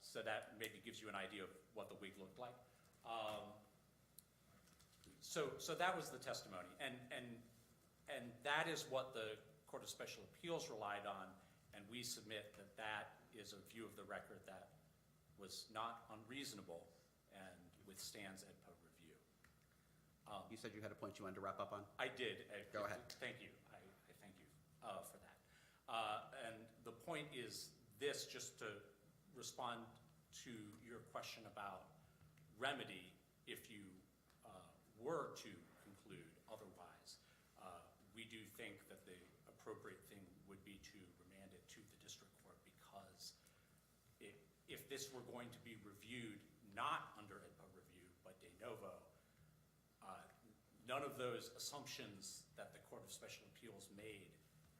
So that maybe gives you an idea of what the wig looked like. So that was the testimony, and that is what the Court of Special Appeals relied on, and we submit that is a view of the record that was not unreasonable and withstands EDPA review. You said you had a point you wanted to wrap up on? I did. Go ahead. Thank you. I thank you for that. And the point is this, just to respond to your question about remedy, if you were to conclude otherwise, we do think that the appropriate thing would be to remand it to the district court, because if this were going to be reviewed not under IDPA review, but de novo, none of those assumptions that the Court of Special Appeals made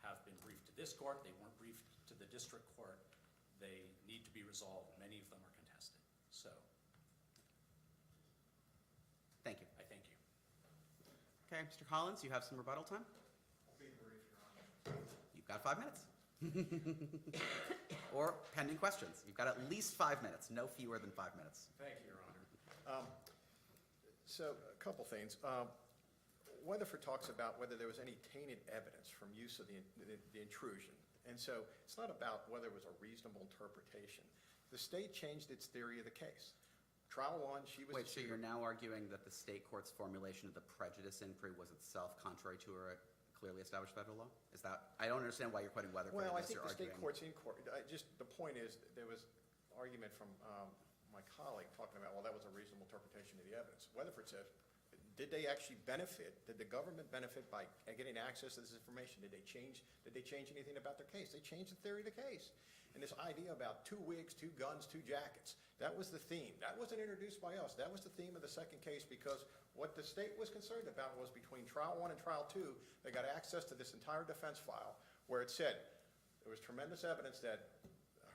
have been briefed to this court. They weren't briefed to the district court. They need to be resolved. Many of them are contested. So, Thank you. I thank you. Okay, Mr. Collins, you have some rebuttal time? I'll be brief, Your Honor. You've got 5 minutes. Or pending questions. You've got at least 5 minutes, no fewer than 5 minutes. Thank you, Your Honor. So, a couple things. Weatherford talks about whether there was any tainted evidence from use of the intrusion. And so, it's not about whether it was a reasonable interpretation. The state changed its theory of the case. Trial one, she was... Wait, so you're now arguing that the state court's formulation of the prejudice inquiry was itself contrary to a clearly established federal law? Is that, I don't understand why you're putting Weatherford Well, I unless think you're the state arguing. court's the point is, there was argument from my colleague talking about, well, that was a reasonable interpretation of the evidence. Weatherford says, did they actually benefit, did the government benefit by getting access to this information? Did they change anything about their case? They changed the theory of the case. And this idea about 2 wigs, 2 guns, 2 jackets, that was the theme. That wasn't introduced by us. That was the theme of the second case, because what the state was concerned about was between trial 1 and trial 2, they got access to this entire defense file where it said there was tremendous evidence that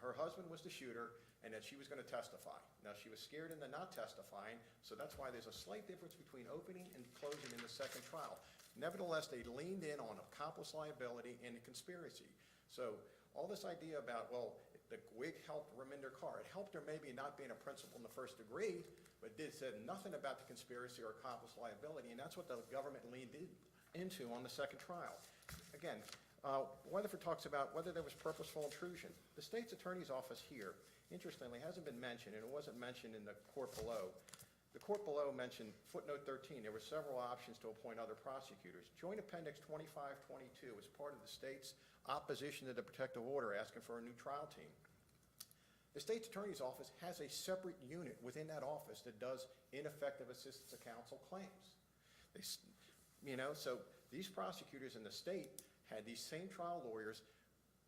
her husband was the shooter and that she was going to testify. Now, she was scared into not testifying, so that's why there's a slight difference between opening and closing in the second trial. Nevertheless, they leaned in on accomplice liability and a conspiracy. So all this idea about, well, the wig helped Raminder Kaur. It helped her maybe not being a principal in the first degree, but it said nothing about the conspiracy or accomplice liability, and that's what the government leaned into on the second trial. Again, Weatherford talks about whether there was purposeful intrusion. The state's attorney's office here, interestingly, hasn't been mentioned, and it wasn't mentioned in the court below. The court below mentioned footnote 13. There were several options to appoint other prosecutors. Joint Appendix 2522 is part of the state's opposition to the protective order, asking for a new trial team. The state's attorney's office has a separate unit within that office that does ineffective assistance of counsel claims. So these prosecutors in the state had these same trial lawyers.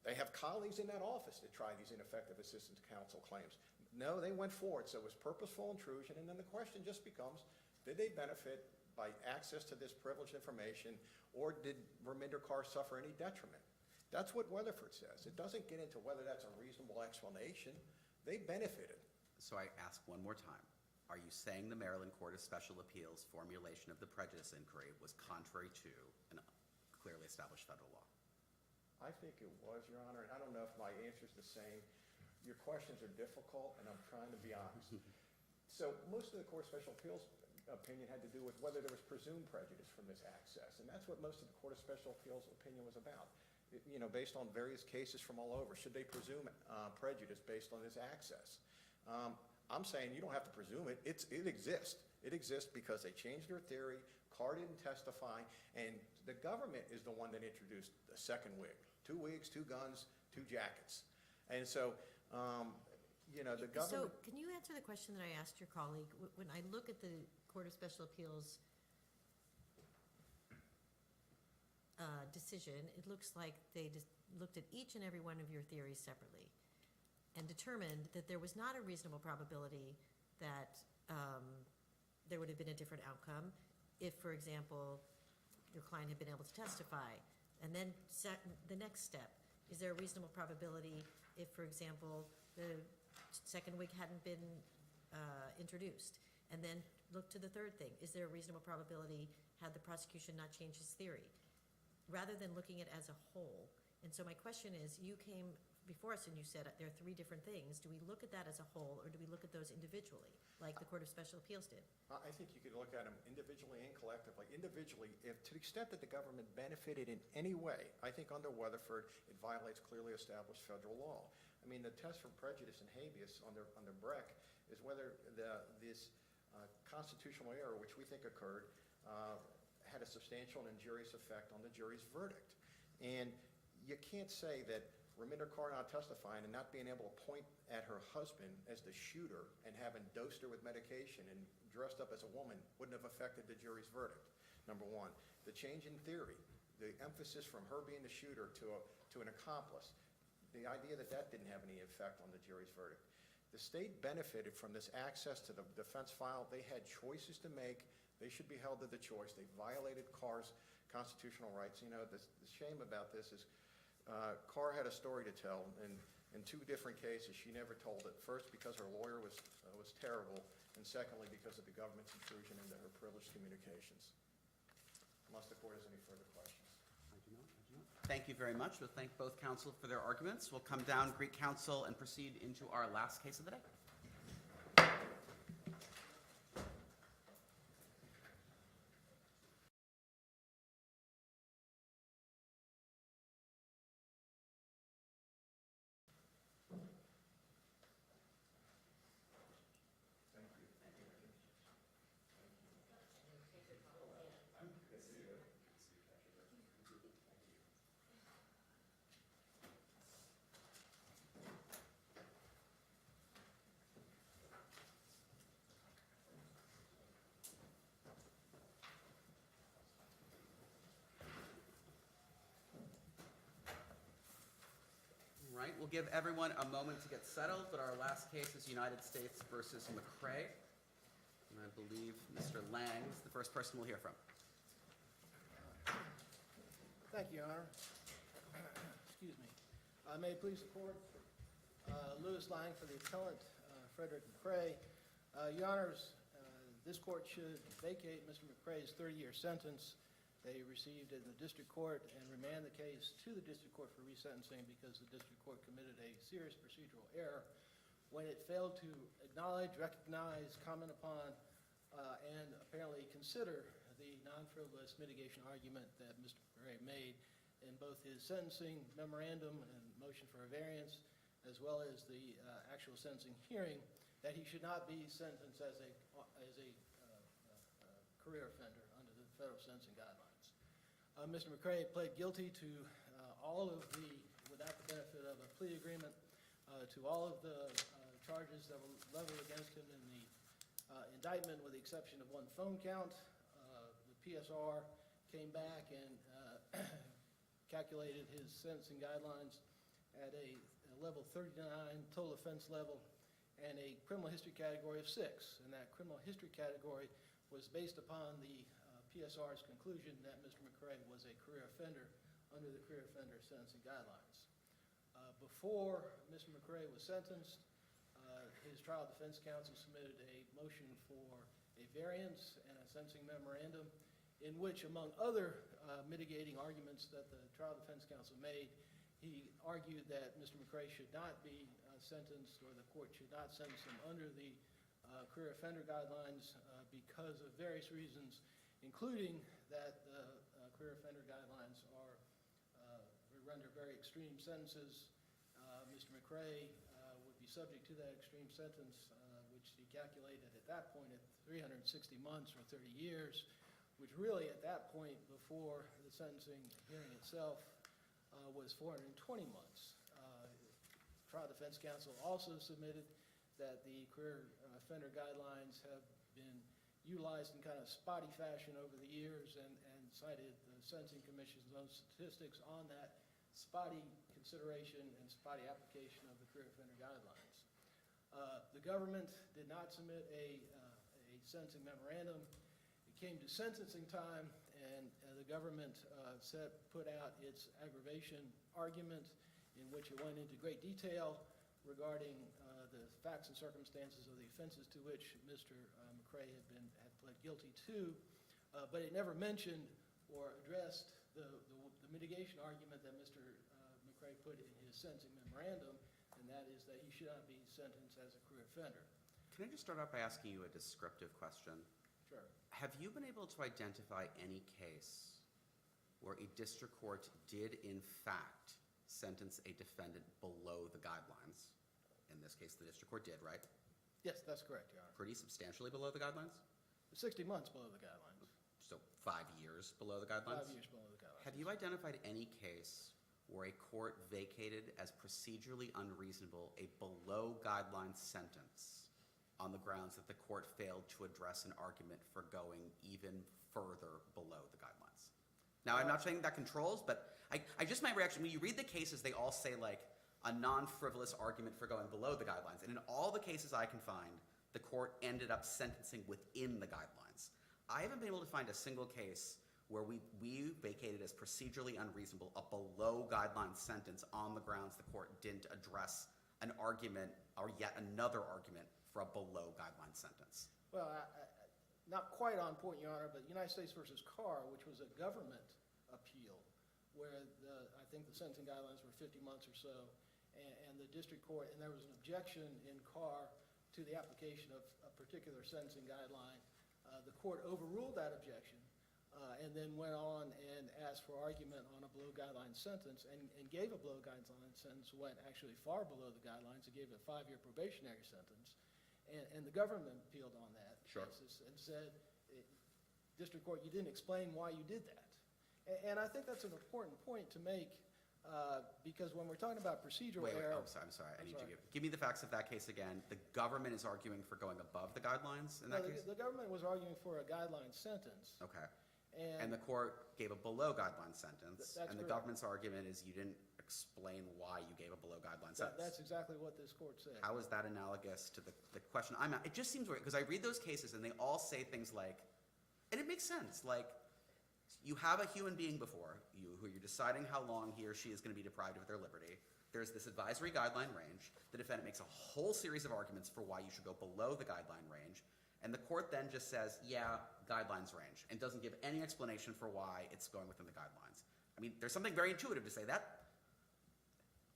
They have colleagues in that office that try these ineffective assistance of counsel claims. No, they went forward, so it was purposeful intrusion, and then the question just becomes, did they benefit by access to this privileged information, or did Raminder Kaur suffer any detriment? That's what Weatherford says. It doesn't get into whether that's a reasonable explanation. They benefited. So I ask one more time. Are you saying the Maryland Court of Special Appeals formulation of the prejudice inquiry was contrary to a clearly established federal law? I think it was, Your Honor, and I don't know if my answer's the same. Your questions are difficult, and I'm trying to be honest. So most of the Court of Special Appeals opinion had to do with whether there was presumed prejudice from this access, and that's what most of the Court of Special Appeals opinion was about. Based on various cases from all over, should they presume prejudice based on this access? I'm saying you don't have to presume it. It exists. It exists because they changed their theory. Carr didn't testify, and the government is the one that introduced the second wig. 2 wigs, 2 guns, 2 jackets. And so, the government... So, can you answer the question that I asked your colleague? When I look at the Court of Special Appeals decision, it looks like they just looked at each and every one of your theories separately and determined that there was not a reasonable probability that there would have been a different outcome if, for example, your client had been able to testify. And then the next step, is there a reasonable probability if, for example, the second wig hadn't been introduced? And then look to the third thing, is there a reasonable probability had the prosecution not changed its theory? Rather than looking at it as a whole. And so my question is, you came before us and you said there are 3 different things. Do we look at that as a whole, or do we look at those individually, like the Court of Special Appeals did? I think you could look at them individually and collectively. Individually, to the extent that the government benefited in any way, I think under Weatherford, it violates clearly established federal law. I mean, the test for prejudice and habeas under Breck is whether this constitutional error, which we think occurred, had a substantial and injurious effect on the jury's verdict. And you can't say that Raminder Kaur not testifying and not being able to point at her husband as the shooter and having dosed her with medication and dressed up as a woman wouldn't have affected the jury's verdict, number one. The change in theory, the emphasis from her being the shooter to an accomplice, the idea that that didn't have any effect on the jury's verdict. The state benefited from this access to the defense file. They had choices to make. They should be held to the choice. They violated Carr's constitutional rights. You know, the shame about this is Carr had a story to tell in two different cases. She never told it. First, because her lawyer was terrible, and secondly, because of the government's intrusion into her privileged communications. Unless the court has any further questions. I do not. Thank you very much. We'll thank both counsel for their arguments. We'll come down, greet counsel, and proceed into our last case of the day. All right, we'll give everyone a moment to get settled, but our last case is United States versus McCrae. And I believe Mr. Lang is the first person we'll hear from. Thank you, Your Honor. Excuse me. May it please the court, Louis Lang for the appellant, Frederick McCrae. Your Honors, this court should vacate Mr. McCrae's 30-year sentence they received in the district court and remand the case to the district court for resentencing because the district court committed a serious procedural error when it failed to acknowledge, recognize, comment upon, and apparently consider the non-frivolous mitigation argument that Mr. McCrae made in both his sentencing memorandum and motion for a variance, as well as the actual sentencing hearing, that he should not be sentenced as a career offender under the federal sentencing guidelines. Mr. McCrae pled guilty to all of the, without the benefit of a plea agreement, to all of the charges that were leveled against him in the indictment, with the exception of one phone count. The PSR came back and calculated his sentencing guidelines at a level 39 total offense level and a criminal history category of 6. And that criminal history category was based upon the PSR's conclusion that Mr. McCrae was a career offender under the career offender sentencing guidelines. Before Mr. McCrae was sentenced, his trial defense counsel submitted a motion for a variance and a sentencing memorandum in which, among other mitigating arguments that the trial defense counsel made, he argued that Mr. McCrae should not be sentenced, or the court should not sentence him under the career offender guidelines because of various reasons, including that the career offender guidelines render very extreme sentences. Mr. McCrae would be subject to that extreme sentence, which he calculated at that point at 360 months or 30 years, which really at that point before the sentencing hearing itself was 420 months. Trial defense counsel also submitted that the career offender guidelines have been utilized in kind of spotty fashion over the years and cited the Sentencing Commission's own statistics on that spotty consideration and spotty application of the career offender guidelines. The government did not submit a sentencing memorandum. It came to sentencing time, and the government put out its aggravation argument, in which it went into great detail regarding the facts and circumstances of the offenses to which Mr. McCrae had pled guilty to, but it never mentioned or addressed the mitigation argument that Mr. McCrae put in his sentencing memorandum, and that is that he should not be sentenced as a career offender. Can I just start out by asking you a descriptive question? Sure. Have you been able to identify any case where a district court did in fact sentence a defendant below the guidelines? In this case, the district court did, right? Yes, that's correct, Your Honor. Pretty substantially below the guidelines? 60 months below the guidelines. So 5 years below the guidelines? 5 years below the guidelines. Have you identified any case where a court vacated as procedurally unreasonable a below-guideline sentence on the grounds that the court failed to address an argument for going even further below the guidelines. Now, I'm not saying that controls, but I just, my reaction, when you read the cases, they all say like a non-frivolous argument for going below the guidelines. And in all the cases I can find, the court ended up sentencing within the guidelines. I haven't been able to find a single case where we vacated as procedurally unreasonable a below-guideline sentence on the grounds the court didn't address an argument or yet another argument for a below-guideline sentence. Well, not quite on point, Your Honor, but United States versus Carr, which was a government appeal, where I think the sentencing guidelines were 50 months or so, and the district court, and there was an objection in Carr to the application of a particular sentencing guideline. The court overruled that objection, and then went on and asked for argument on a below-guideline sentence, and gave a below-guideline sentence, went actually far below the guidelines, and gave a 5-year probationary sentence. And the government appealed on that basis and said, district court, you didn't explain why you did that. And I think that's an important point to make, because when we're talking about procedural error. I'm sorry. I need you to give me the facts of that case again. The government is arguing for going above the guidelines in that case? The government was arguing for a guideline sentence. Okay. And the court gave a below-guideline sentence. That's and the correct. government's argument is you didn't explain why you gave a below-guideline sentence. That's exactly what this court said. How is that analogous to the question I'm at? It just seems weird, because I read those cases and they all say things like, and it makes sense, like, you have a human being before you who you're deciding how long he or she is going to be deprived of their liberty. There's this advisory guideline range. The defendant makes a whole series of arguments for why you should go below the guideline range. And the court then just says, yeah, guidelines range, and doesn't give any explanation for why it's going within the guidelines. I mean, there's something very intuitive to say that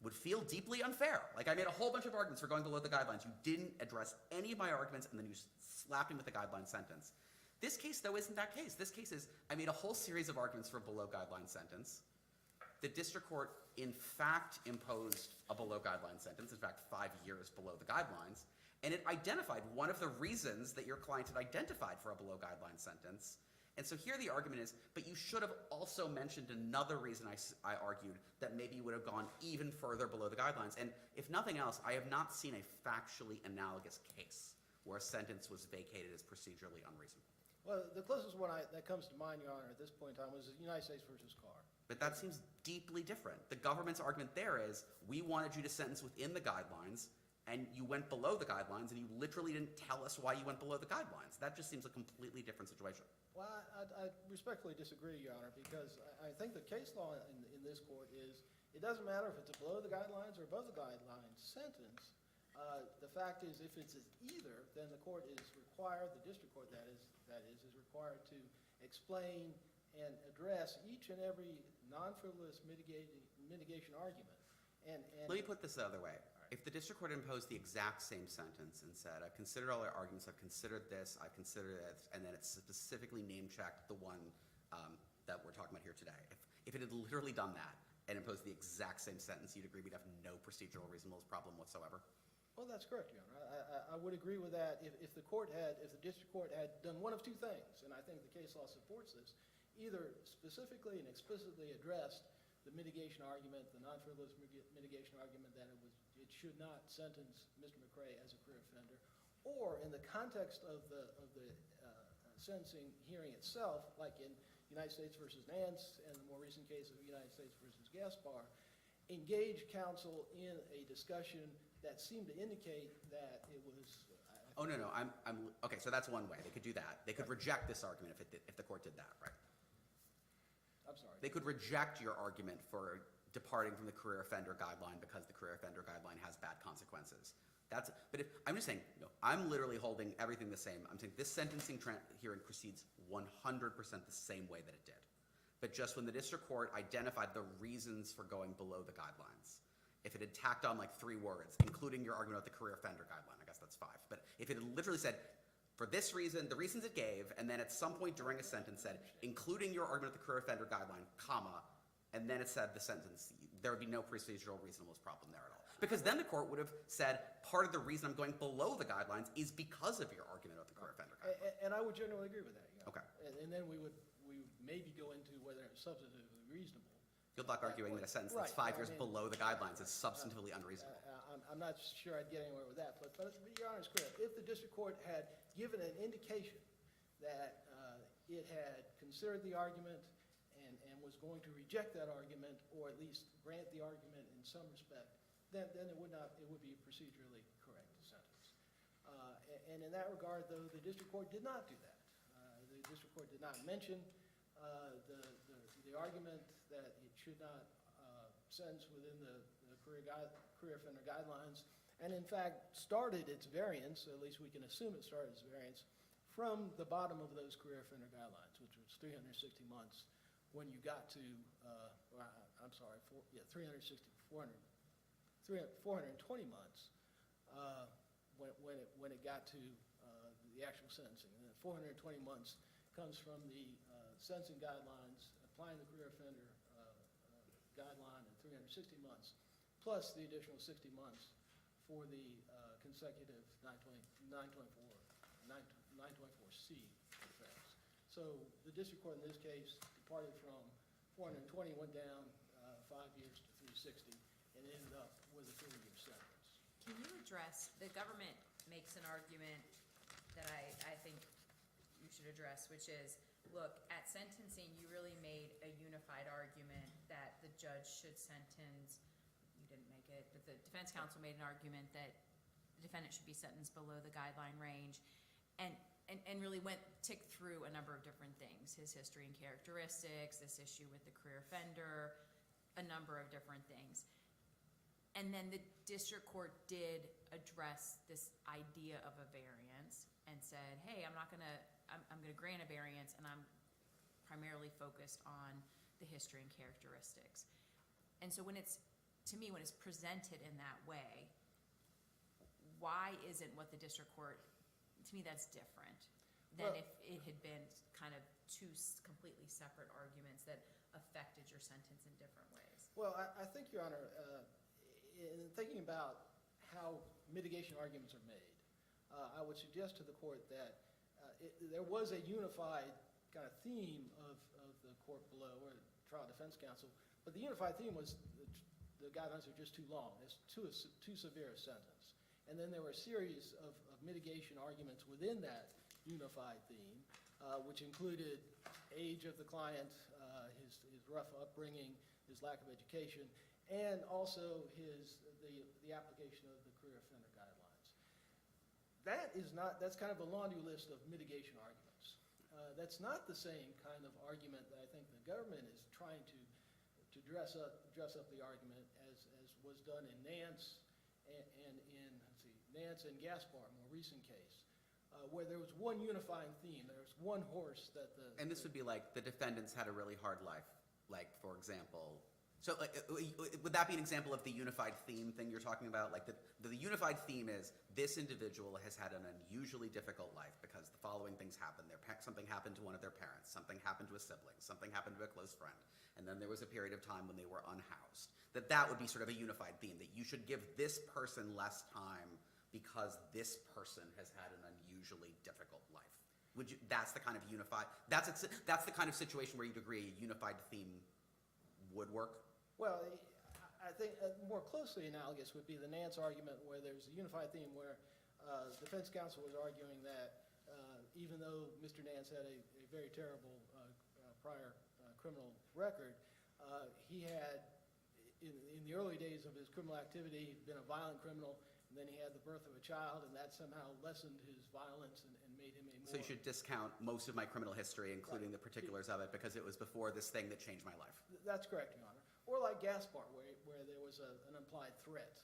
would feel deeply unfair. Like, I made a whole bunch of arguments for going below the guidelines. You didn't address any of my arguments, and then you slapped me with a guideline sentence. This case, though, isn't that case. This case is, I made a whole series of arguments for a below-guideline sentence. The district court, in fact, imposed a below-guideline sentence, in fact, 5 years below the guidelines, and it identified one of the reasons that your client had identified for a below-guideline sentence. And so here the argument is, but you should have also mentioned another reason I argued that maybe you would have gone even further below the guidelines. And if nothing else, I have not seen a factually analogous case where a sentence was vacated as procedurally unreasonable. Well, the closest one that comes to mind, Your Honor, at this point in time was the United States versus Carr. But that seems deeply different. The government's argument there is, we wanted you to sentence within the guidelines, and you went below the guidelines, and you literally didn't tell us why you went below the guidelines. That just seems a completely different situation. Well, I respectfully disagree, Your Honor, because I think the case law in this court is, it doesn't matter if it's below the guidelines or above the guidelines sentence. The fact is, if it's either, then the court is required, the district court that is required to explain and address each and every non-frivolous mitigation argument. And Let me put this the other way. If the district court imposed the exact same sentence and said, I've considered all your arguments, I've considered this, I've considered it, and then it specifically name-checked the one that we're talking about here today. If it had literally done that and imposed the exact same sentence, you'd agree we'd have no procedural reasonableness problem whatsoever? Well, that's correct, Your Honor. I would agree with that if the district court had done one of two things, and I think the case law supports this, either specifically and explicitly addressed the mitigation argument, the non-frivolous mitigation argument that it should not sentence Mr. McRae as a career offender, or in the context of the sentencing hearing itself, like in United States versus Nance and the more recent case of United States versus Gaspar, engage counsel in a discussion that seemed to indicate that it was. Oh, no, okay, so that's one way. They could do that. They could reject this argument if the court did that, right? I'm sorry. They could reject your argument for departing from the career offender guideline because the career offender guideline has bad consequences. I'm just saying, I'm literally holding everything the same. I'm saying this sentencing hearing proceeds 100% the same way that it did. But just when the district court identified the reasons for going below the guidelines, if it had tacked on like 3 words, including your argument about the career offender guideline, I guess that's 5. But if it had literally said, for this reason, the reasons it gave, and then at some point during a sentence said, including your argument of the career offender guideline, comma, and then it said the sentence, there would be no procedural reasonableness problem there at all. Because then the court would have said, part of the reason I'm going below the guidelines is because of your argument of the career offender guideline. And I would generally agree with that. Okay. And then we would maybe go into whether it's substantively reasonable. Good luck arguing that a sentence that's Right, 5 years I mean, below the guidelines is substantively unreasonable. I'm not sure I'd get anywhere with that, but Your Honor's correct. If the district court had given an indication that it had considered the argument and was going to reject that argument, or at least grant the argument in some respect, then it would be a procedurally correct sentence. And in that regard, though, the district court did not do that. The district court did not mention the argument that it should not sentence within the career offender guidelines, and in fact started its variance, at least we can assume it started its variance, from the bottom of those career offender guidelines, which was 360 months when you got to, 420 months when it got to the actual sentencing. And then 420 months comes from the sentencing guidelines, applying the career offender guideline, and 360 months, plus the additional 60 months for the consecutive 924C offense. So the district court in this case departed from 420, went down 5 years to 360, and ended up with a 3-year sentence. Can you address, the government makes an argument that I think you should address, which is, look, at sentencing, you really made a unified argument that the judge should sentence, you didn't make it, but the defense counsel made an argument that the defendant should be sentenced below the guideline range, and really ticked through a number of different things, his history and characteristics, this issue with the career offender, a number of different things. And then the district court did address this idea of a variance and said, hey, I'm gonna grant a variance, and I'm primarily focused on the history and characteristics. And so when it's presented in that way, why isn't what the district court, to me, that's different than if it had been kind of two completely separate arguments that affected your sentence in different ways? Well, I think, Your Honor, in thinking about how mitigation arguments are made, I would suggest to the court that there was a unified kind of theme of the court below, or trial defense counsel, but the unified theme was the guidelines are just too long. It's too severe a sentence. And then there were a series of mitigation arguments within that unified theme, which included age of the client, his rough upbringing, his lack of education, and also the application of the career offender guidelines. That's kind of a laundry list of mitigation arguments. That's not the same kind of argument that I think the government is trying to dress up the argument as was done in Nance and in Nance and Gaspar, a more recent case, where there was one unifying theme. There was one horse that the... And this would be like the defendants had a really hard life, like, for example. So would that be an example of the unified theme thing you're talking about? Like the unified theme is this individual has had an unusually difficult life because the following things happened. Something happened to one of their parents. Something happened to a sibling. Something happened to a close friend. And then there was a period of time when they were unhoused. That would be sort of a unified theme, that you should give this person less time because this person has had an unusually difficult life. That's the kind of unified, that's the kind of situation where you'd agree a unified theme would work? Well, I think more closely analogous would be the Nance argument, where there's a unified theme where the defense counsel was arguing that even though Mr. Nance had a very terrible prior criminal record, he had, in the early days of his criminal activity, been a violent criminal, and then he had the birth of a child, and that somehow lessened his violence and made him a more... So you should discount most of my criminal history, including the particulars of it, because it was before this thing that changed my life. That's correct, Your Honor. Or like Gaspar, where there was an implied threat.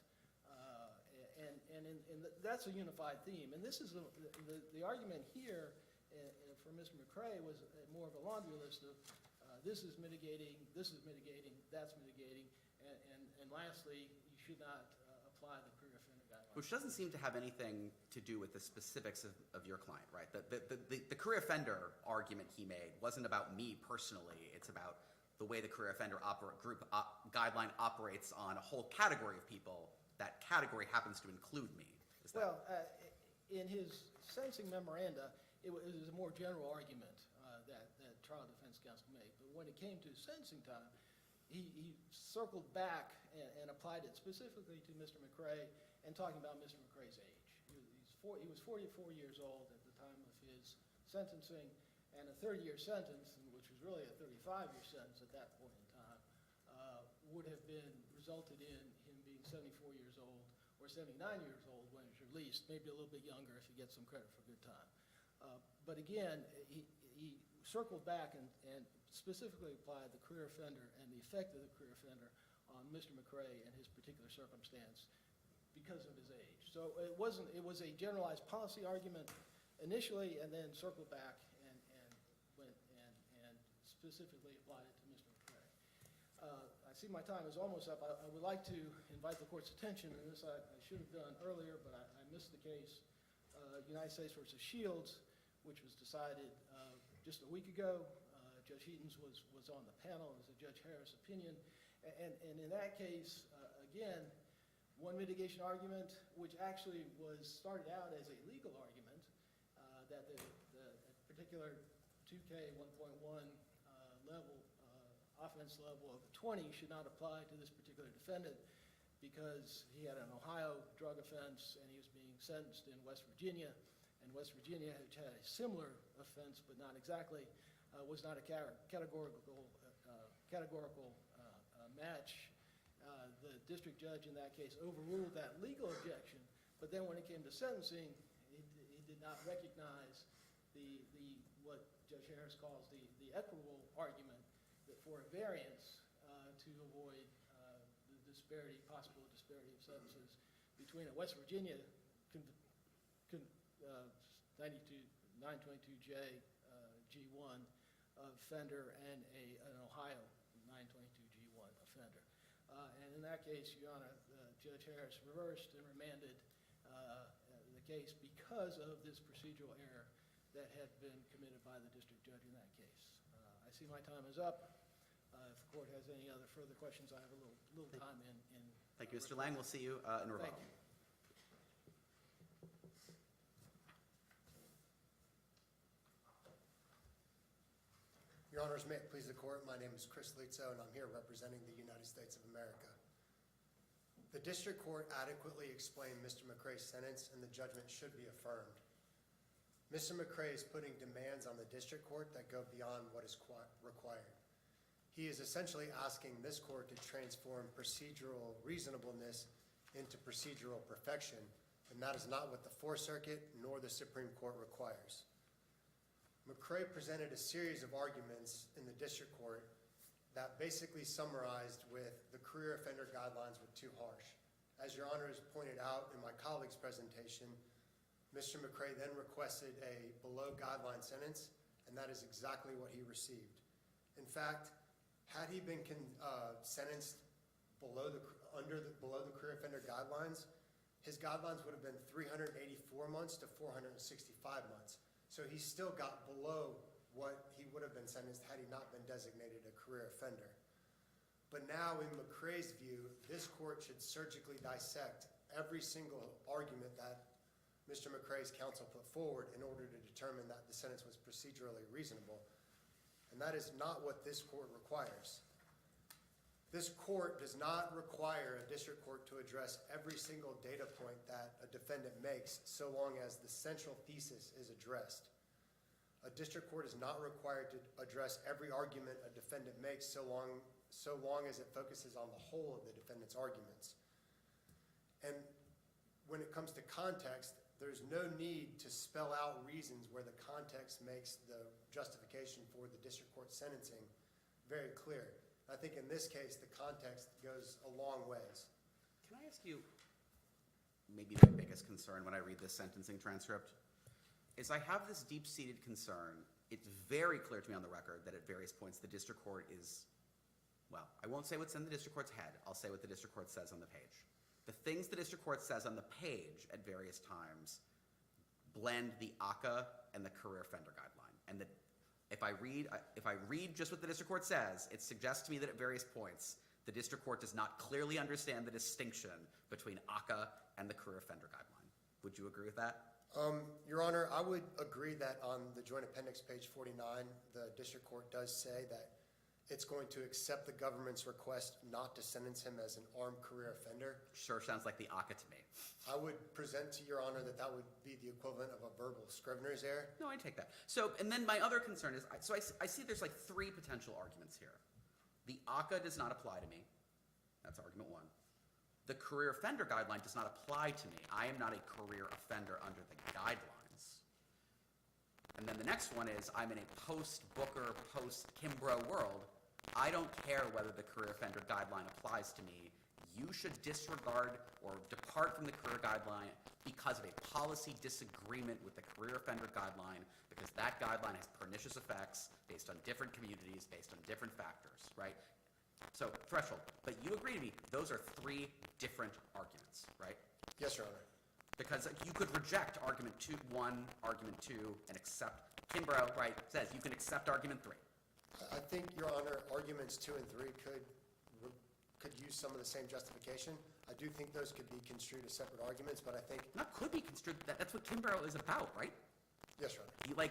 And that's a unified theme. And this is the argument here for Mr. McCrae was more of a laundry list of this is mitigating, that's mitigating, and lastly, you should not apply the career offender guidelines. Which doesn't seem to have anything to do with the specifics of your client, right? The career offender argument he made wasn't about me personally. It's about the way the career offender guideline operates on a whole category of people. That category happens to include me. Well, in his sentencing memoranda, it was a more general argument that trial defense counsel made. But when it came to sentencing time, he circled back and applied it specifically to Mr. McRae and talking about Mr. McRae's age. He was 44 years old at the time of his sentencing, and a 30-year sentence, which was really a 35-year sentence at that point in time, would have resulted in him being 74 years old or 79 years old when he's released, maybe a little bit younger if he gets some credit for good time. But again, he circled back and specifically applied the career offender and the effect of the career offender on Mr. McRae and his particular circumstance because of his age. So it was a generalized policy argument initially, and then circled back and went and specifically applied it to Mr. McRae. I see my time is almost up. I would like to invite the court's attention, and this I should have done earlier, but I missed the case, United States versus Shields, which was decided just a week ago. Judge Heaton's was on the panel. It was a Judge Harris opinion. And in that case, again, one mitigation argument, which actually started out as a legal argument, that the particular 2K 1.1 level, offense level of 20 should not apply to this particular defendant because he had an Ohio drug offense and he was being sentenced in West Virginia. And West Virginia had a similar offense, but not exactly, was not a categorical match. The district judge in that case overruled that legal objection, but then when it came to sentencing, he did not recognize what Judge Harris calls the equitable argument that for a variance to avoid the possible disparity of sentences between a West Virginia 922J G1 offender and an Ohio 922G1 offender. And in that case, Your Honor, Judge Harris reversed and remanded the case because of this procedural error that had been committed by the district judge in that case. I see my time is up. If the court has any other further questions, I have a little time in. Thank you, Mr. Lang. We'll see you in rebuttal. Thank you. Your Honors, may it please the court, my name is Chris Lizzo, and I'm here representing the United States of America. The district court adequately explained Mr. McRae's sentence, and the judgment should be affirmed. Mr. McRae is putting demands on the district court that go beyond what is required. He is essentially asking this court to transform procedural reasonableness into procedural perfection, and that is not what the Fourth Circuit nor the Supreme Court requires. McRae presented a series of arguments in the district court that basically summarized with the career offender guidelines were too harsh. As Your Honors pointed out in my colleague's presentation, Mr. McRae then requested a below-guideline sentence, and that is exactly what he received. In fact, had he been sentenced below the career offender guidelines, his guidelines would have been 384 months to 465 months. So he still got below what he would have been sentenced had he not been designated a career offender. But now, in McRae's view, this court should surgically dissect every single argument that Mr. McRae's counsel put forward in order to determine that the sentence was procedurally reasonable. And that is not what this court requires. This court does not require a district court to address every single data point that a defendant makes so long as the central thesis is addressed. A district court is not required to address every argument a defendant makes so long as it focuses on the whole of the defendant's arguments. And when it comes to context, there's no need to spell out reasons where the context makes the justification for the district court sentencing very clear. I think in this case, the context goes a long ways. Can I ask you, maybe my biggest concern when I read this sentencing transcript, is I have this deep-seated concern. It's very clear to me on the record that at various points the district court is, well, I won't say what's in the district court's head. I'll say what the district court says on the page. The things the district court says on the page at various times blend the ACCA and the career offender guideline. And that if I read just what the district court says, it suggests to me that at various points the district court does not clearly understand the distinction between ACCA and the career offender guideline. Would you agree with that? Your Honor, I would agree that on the Joint Appendix, page 49, the district court does say that it's going to accept the government's request not to sentence him as an armed career offender. Sure sounds like the ACA to me. I would present to Your Honor that that would be the equivalent of a verbal Scrivener's error. No, I take that. So, and then my other concern is, I see there's like three potential arguments here. The ACA does not apply to me. That's argument one. The career offender guideline does not apply to me. I am not a career offender under the guidelines. And then the next one is, I'm in a post-Booker, post-Kimbrough world. I don't care whether the career offender guideline applies to me. You should disregard or depart from the career guideline because of a policy disagreement with the career offender guideline, because that guideline has pernicious effects based on different communities, based on different factors, right? So, threshold. But you agree to me, those are three different arguments, right? Yes, Your Honor. Because you could reject argument 1, argument 2, and accept, Kimbrough, right, says you can accept argument 3. I think, Your Honor, arguments 2 and 3 could use some of the same justification. I do think those could be construed as separate arguments, but I think, Not could be construed, that's what Kimbrough is about, right? yes, Your Honor.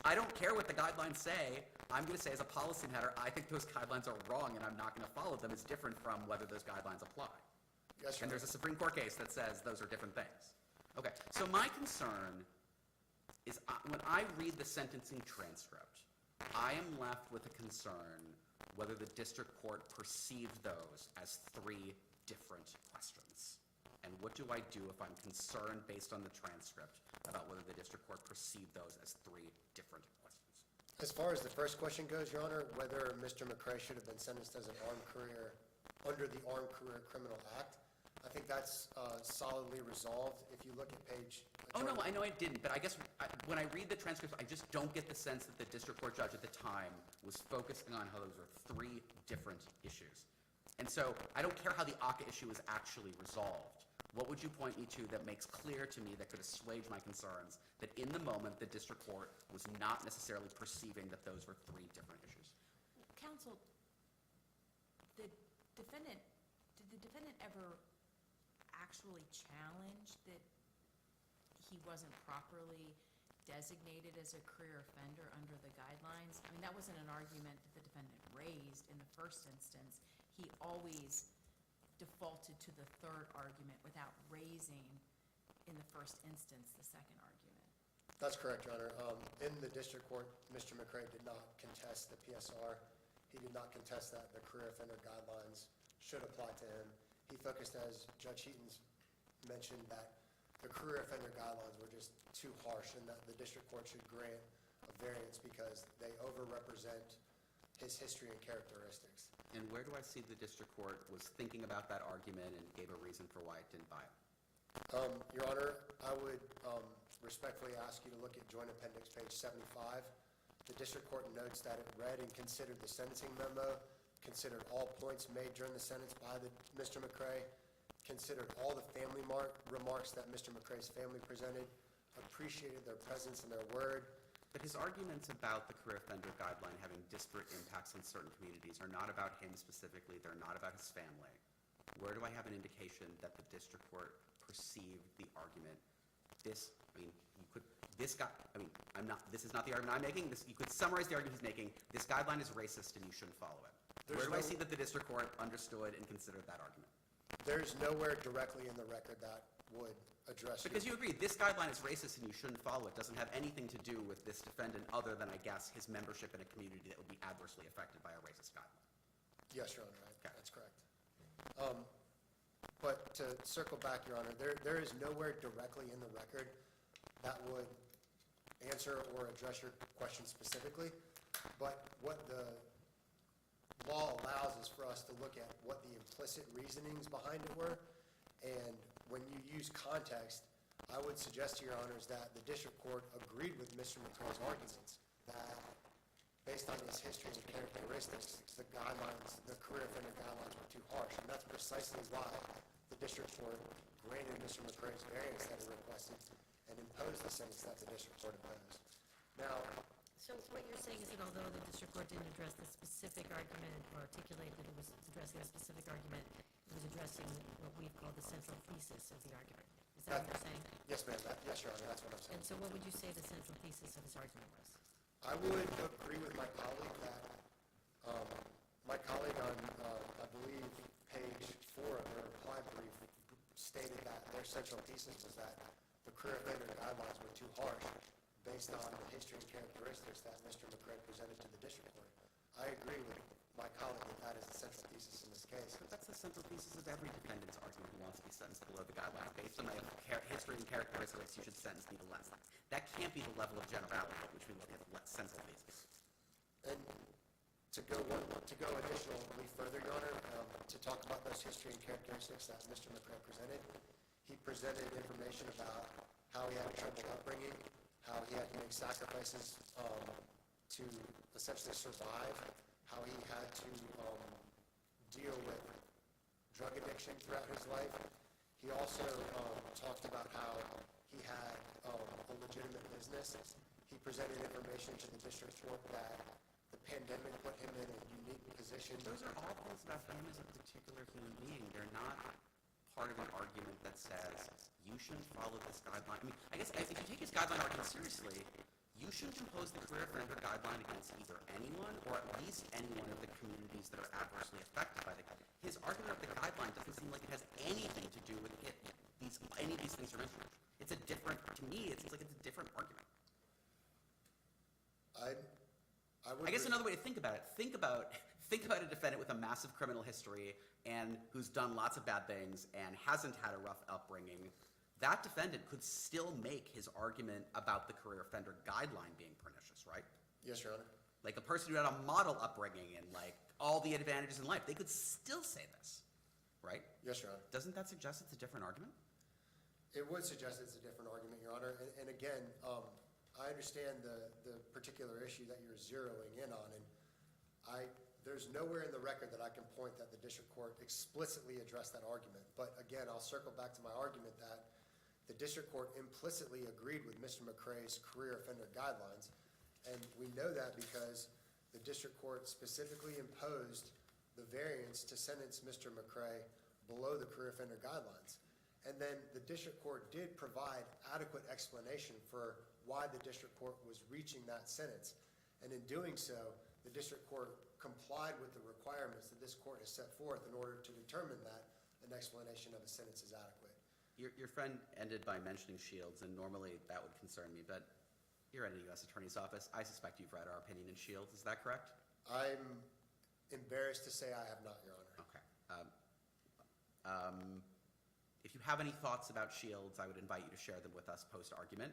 I don't care what the guidelines say. I'm going to say as a policy matter, I think those guidelines are wrong and I'm not going to follow them. It's different from whether those guidelines apply. Yes, Your And Honor. there's a Supreme Court case that says those are different things. Okay, so my concern is when I read the sentencing transcript, I am left with a concern whether the district court perceived those as three different questions. And what do I do if I'm concerned based on the transcript about whether the district court perceived those as three different questions? As far as the first question goes, Your Honor, whether Mr. McCrae should have been sentenced as an armed career under the Armed Career Criminal Act, I think that's solidly resolved. If you look at page... Oh, no, I know I didn't, but I guess when I read the transcript, I just don't get the sense that the district court judge at the time was focusing on how those are three different issues. And so I don't care how the ACA issue is actually resolved. What would you point me to that makes clear to me that could assuage my concerns that in the moment the district court was not necessarily perceiving that those were three different issues? Counsel, did the defendant ever actually challenge that he wasn't properly designated as a career offender under the guidelines? I mean, that wasn't an argument that the defendant raised in the first instance. He always defaulted to the third argument without raising in the first instance the second argument. That's correct, Your Honor. In the district court, Mr. McCrae did not contest the PSR. He did not contest that the career offender guidelines should apply to him. He focused, as Judge Heaton's mentioned, that the career offender guidelines were just too harsh and that the district court should grant a variance because they overrepresent his history and characteristics. And where do I see the district court was thinking about that argument and gave a reason for why it didn't buy it? Your Honor, I would respectfully ask you to look at Joint Appendix page 75. The district court notes that it read and considered the sentencing memo, considered all points made during the sentence by Mr. McCrae, considered all the family remarks that Mr. McCrae's family presented, appreciated their presence and their word. But his arguments about the career offender guideline having disparate impacts on certain communities are not about him specifically, they're not about his family. Where do I have an indication that the district court perceived the argument? This is not the argument I'm making. You could summarize the argument he's making. This guideline is racist and you shouldn't follow it. Where do I see that the district court understood and considered that argument? There's nowhere directly in the record that would address Because you agree, this guideline is racist and you shouldn't follow it. Doesn't have anything to do with this defendant other than, I guess, his membership in a community that would be adversely affected by a racist guideline. Yes, Your Honor, Okay. that's correct. But to circle back, Your Honor, there is nowhere directly in the record that would answer or address your question specifically. But what the law allows is for us to look at what the implicit reasonings behind it were. And when you use context, I would suggest to Your Honors that the district court agreed with Mr. McCrae's arguments that based on his history and characteristics, the guidelines, the career offender guidelines were too harsh. And that's precisely why the district court granted Mr. McCrae's variance that he requested and imposed the sentence that the district court imposed. Now, So what you're saying is that although the district court didn't address the specific argument or articulate that it was addressing a specific argument, it was addressing what we've called the central thesis of the argument. Is that what you're saying? yes, ma'am, yes, Your Honor, that's what I'm saying. And so what would you say the central thesis of his argument was? I would agree with my colleague that colleague on, I believe, page 4 of their reply brief stated that their central thesis was that the career offender guidelines were too harsh based on the history and characteristics that Mr. McCray presented to the district court. I agree with my colleague that that is the central thesis in this case. But that's the central thesis of every defendant's argument who wants to be sentenced below the guidelines. Based on my history and characteristics, you should sentence me to less. That can't be the level of generality at which we look at the central thesis. And to go additionally further, Your Honor, to talk about those history and characteristics that Mr. McCray presented, he presented information about how he had a troubled upbringing, how he had to make sacrifices to essentially survive, how he had to deal with drug addiction throughout his life. He also talked about how he had a legitimate business. He presented information to the district court that the pandemic put him in a unique position. Those are all things about him as a particular human being. They're not part of an argument that says you shouldn't follow this guideline. I mean, I guess if you take his guideline argument seriously, you shouldn't impose the career offender guideline against either anyone or at least any one of the communities that are adversely affected by the guideline. His argument of the guideline doesn't seem like it has anything to do with any of these things are mentioned. It's a different, to me, it seems like it's a different argument. I guess another way to think about it, think about a defendant with a massive criminal history and who's done lots of bad things and hasn't had a rough upbringing. That defendant could still make his argument about the career offender guideline being pernicious, right? Yes, Your Honor. Like a person who had a model upbringing and like all the advantages in life, they could still say this, right? Yes, Your Honor. Doesn't that suggest it's a different argument? It would suggest it's a different argument, Your Honor. And again, I understand the particular issue that you're zeroing in on, and there's nowhere in the record that I can point that the district court explicitly addressed that argument. But again, I'll circle back to my argument that the district court implicitly agreed with Mr. McCray's career offender guidelines, and we know that because the district court specifically imposed the variance to sentence Mr. McCray below the career offender guidelines. And then the district court did provide adequate explanation for why the district court was reaching that sentence. And in doing so, the district court complied with the requirements that this court has set forth in order to determine that an explanation of a sentence is adequate. Your friend ended by mentioning Shields, and normally that would concern me, but you're in a U.S. Attorney's Office. I suspect you've read our opinion in Shields. Is that correct? I'm embarrassed to say I have not, Your Honor. Okay. If you have any thoughts about Shields, I would invite you to share them with us post-argument,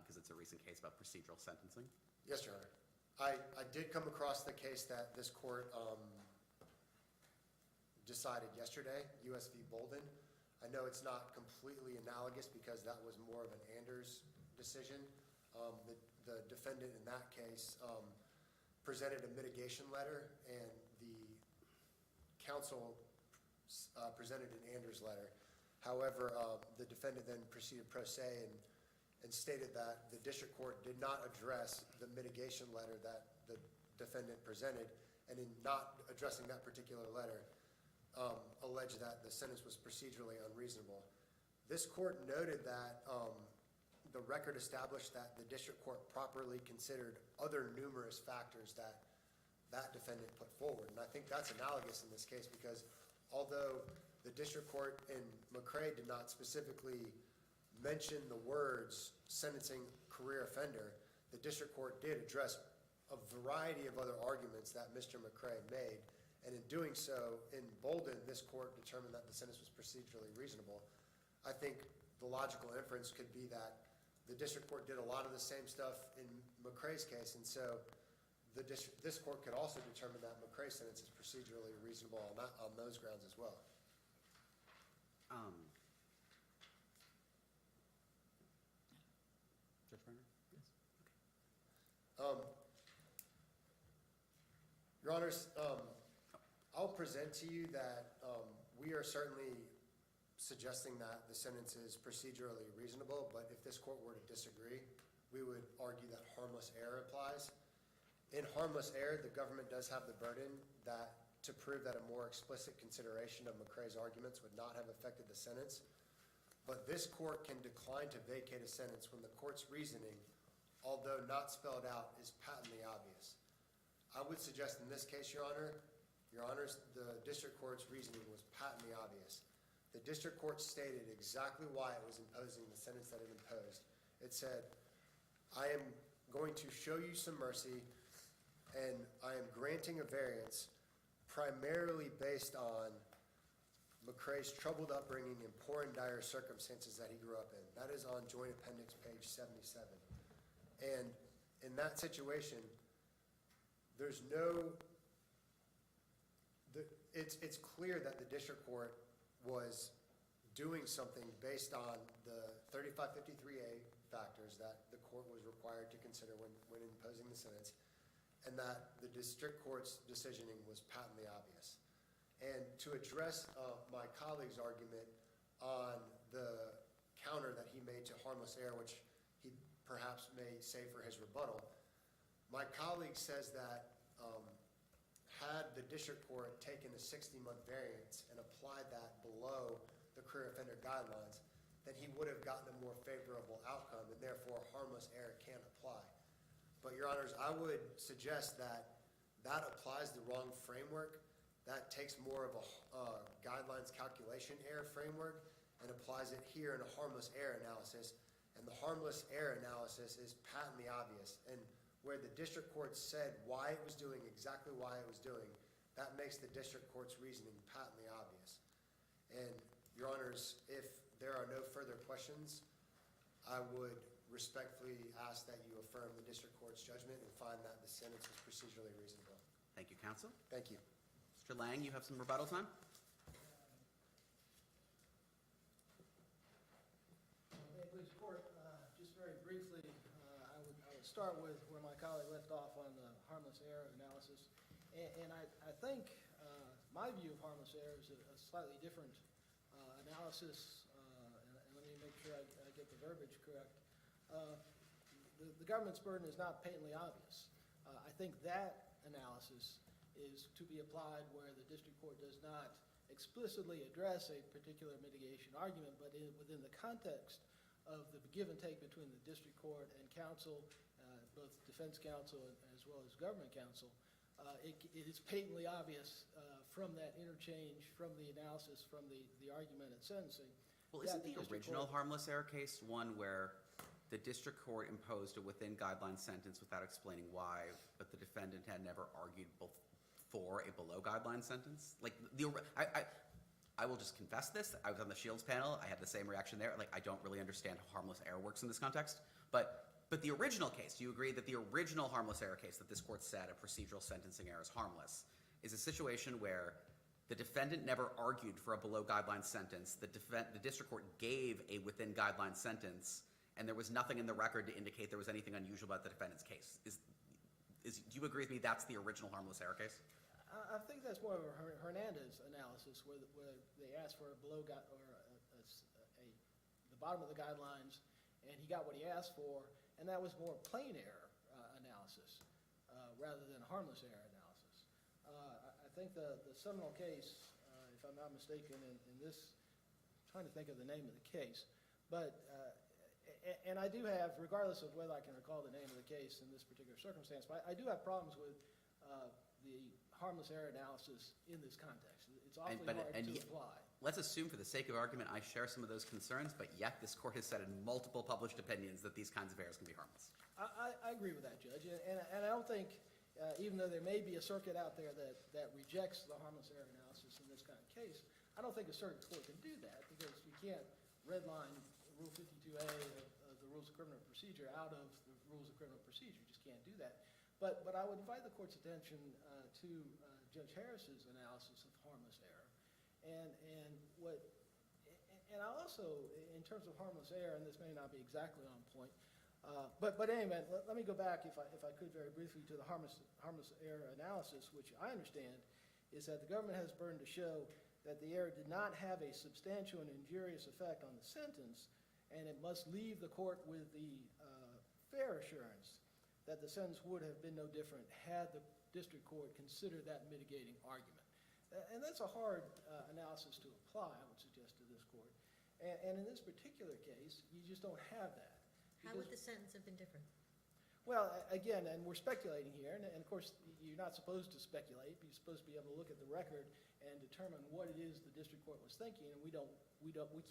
because it's a recent case about procedural sentencing. Yes, Your Honor. I did come across the case that this court decided yesterday, U.S. v. Bolden. I know it's not completely analogous because that was more of an Anders decision. The defendant in that case presented a mitigation letter, and the counsel presented an Anders letter. However, the defendant then proceeded pro se and stated that the district court did not address the mitigation letter that the defendant presented, and in not addressing that particular letter, alleged that the sentence was procedurally unreasonable. This court noted that the record established that the district court properly considered other numerous factors that defendant put forward. And I think that's analogous in this case because although the district court in McCray did not specifically mention the words sentencing career offender, the district court did address a variety of other arguments that Mr. McCray made. And in doing so, in Bolden, this court determined that the sentence was procedurally reasonable. I think the logical inference could be that the district court did a lot of the same stuff in McCray's case, and so this court could also determine that McCray's sentence is procedurally reasonable on those grounds as well. Judge Berner? Yes. Okay. Your Honors, I'll present to you that we are certainly suggesting that the sentence is procedurally reasonable, but if this court were to disagree, we would argue that harmless error applies. In harmless error, the government does have the burden to prove that a more explicit consideration of McCray's arguments would not have affected the sentence. But this court can decline to vacate a sentence when the court's reasoning, although not spelled out, is patently obvious. I would suggest in this case, Your Your Honors, the district court's reasoning was patently obvious. The district court stated exactly why it was imposing the sentence that it imposed. It said, I am going to show you some mercy, and I am granting a variance primarily based on McCrae's troubled upbringing and poor and dire circumstances that he grew up in. That is on Joint Appendix page 77. And in that situation, there's no, it's clear that the district court was doing something based on the 3553A factors that the court was required to consider when imposing the sentence, and that the district court's decisioning was patently obvious. And to address my colleague's argument on the counter that he made to harmless error, which he perhaps may say for his rebuttal, my colleague says that had the district court taken a 60-month variance and applied that below the career offender guidelines, then he would have gotten a more favorable outcome, and therefore harmless error can't apply. But, Your Honors, I would suggest that that applies the wrong framework. That takes more of a guidelines calculation error framework and applies it here in a harmless error analysis. And the harmless error analysis is patently obvious. And where the district court said why it was doing exactly why it was doing, that makes the district court's reasoning patently obvious. And, Your Honors, if there are no further questions, I would respectfully ask that you affirm the district court's judgment and find that the sentence was procedurally reasonable. Thank you, counsel. Thank you. Mr. Lang, you have some rebuttal time? May it please the court, just very briefly, I would start with where my colleague left off on the harmless error analysis. And I think my view of harmless error is a slightly different analysis, and let me make sure I get the verbiage correct. The government's burden is not patently obvious. I think that analysis is to be applied where the district court does not explicitly address a particular mitigation argument, but within the context of the give and take between the district court and counsel, both defense counsel as well as government counsel, it is patently obvious from that interchange, from the analysis, from the argument at sentencing. Well, isn't the original harmless error case one where the district court imposed a within guideline sentence without explaining why, but the defendant had never argued for a below guideline sentence? Like, I will just confess this. I was on the Shields panel. I had the same reaction there. Like, I don't really understand how harmless error works in this context. But the original case, do you agree that the original harmless error case that this court said a procedural sentencing error is harmless is a situation where the defendant never argued for a below guideline sentence, the district court gave a within guideline sentence, and there was nothing in the record to indicate there was anything unusual about the defendant's case? Do you agree with me that's the original harmless error case? I think that's more of a Hernandez analysis where they asked for a below the bottom of the guidelines, and he got what he asked for, and that was more plain error analysis rather than harmless error analysis. I think the seminal case, if I'm not mistaken, in this, I'm trying to think of the name of the case, but and I do have, regardless of whether I can recall the name of the case in this particular circumstance, but I do have problems with the harmless error analysis in this context. It's awfully hard to apply. Let's assume for the sake of argument I share some of those concerns, but yet this court has said in multiple published opinions that these kinds of errors can be harmless. I agree with that, Judge, and I don't think, even though there may be a circuit out there that rejects the harmless error analysis in this kind of case, I don't think a circuit court can do that because you can't redline Rule 52A of the Rules of Criminal Procedure out of the Rules of Criminal Procedure. You just can't do that. But I would invite the court's attention to Judge Harris's analysis of harmless error. And I also, in terms of harmless error, and this may not be exactly on point, but anyway, let me go back, if I could very briefly, to the harmless error analysis, which I understand is that the government has burden to show that the error did not have a substantial and injurious effect on the sentence, and it must leave the court with the fair assurance that the sentence would have been no different had the district court considered that mitigating argument. And that's a hard analysis to apply, I would suggest, to this court. And in this particular case, you just don't have that. How would the sentence have been different? Well, again, and we're speculating here, and of course, you're not supposed to speculate. You're supposed to be able to look at the record and determine what it is the district court was thinking, and we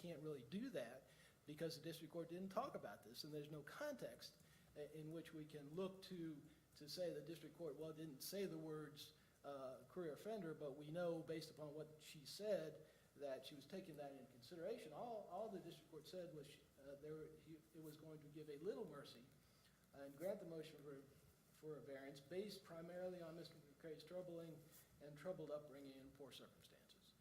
can't really do that because the district court didn't talk about this, and there's no context in which we can look to say the district court, well, didn't say the words career offender, but we know based upon what she said that she was taking that into consideration. All the district court said was it was going to give a little mercy and grant the motion for a variance based primarily on Mr. McCrae's troubled upbringing and poor circumstances.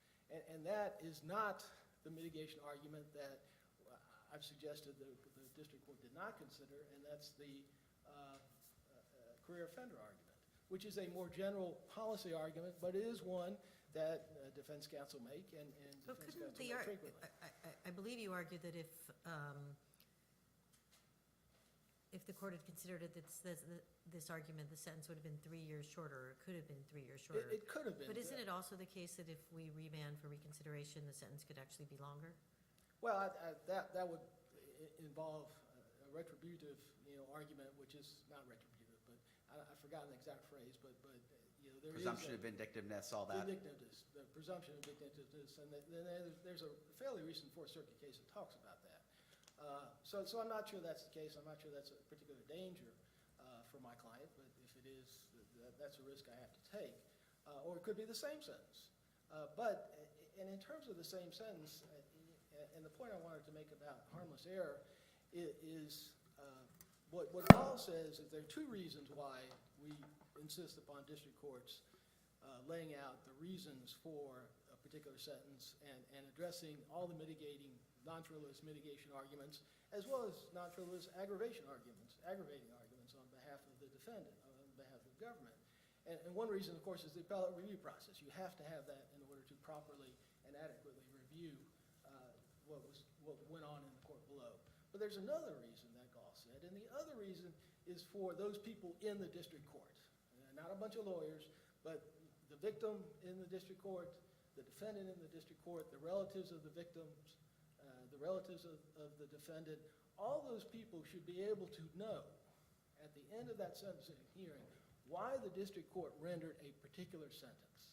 And that is not the mitigation argument that I've suggested the district court did not consider, and that's the career offender argument, which is a more general policy argument, but it is one that defense counsel make and So defense couldn't counsel make frequently. I believe you argued that if the court had considered it, this argument, the sentence would have been 3 years shorter, or it could have been 3 years shorter. It could have been. But isn't it also the case that if we remand for reconsideration, the sentence could actually be longer? Well, that would involve a retributive, argument, which is not retributive, but I've forgotten the exact phrase, but there is Presumption of vindictiveness, all that. vindictiveness, the presumption of vindictiveness, and then there's a fairly recent Fourth Circuit case that talks about that. So I'm not sure that's the case. I'm not sure that's a particular danger for my client, but if it is, that's a risk I have to take. Or it could be the same sentence. And in terms of the same sentence, and the point I wanted to make about harmless error is what Paul says is there are two reasons why we insist upon district courts laying out the reasons for a particular sentence and addressing all the non-frivolous mitigation arguments, as well as non-frivolous aggravating arguments on behalf of the defendant, on behalf of the government. And one reason, of course, is the appellate review process. You have to have that in order to properly and adequately review what went on in the court below. But there's another reason that Gall said, and the other reason is for those people in the district court. Not a bunch of lawyers, but the victim in the district court, the defendant in the district court, the relatives of the victims, the relatives of the defendant. All those people should be able to know at the end of that sentencing hearing why the district court rendered a particular sentence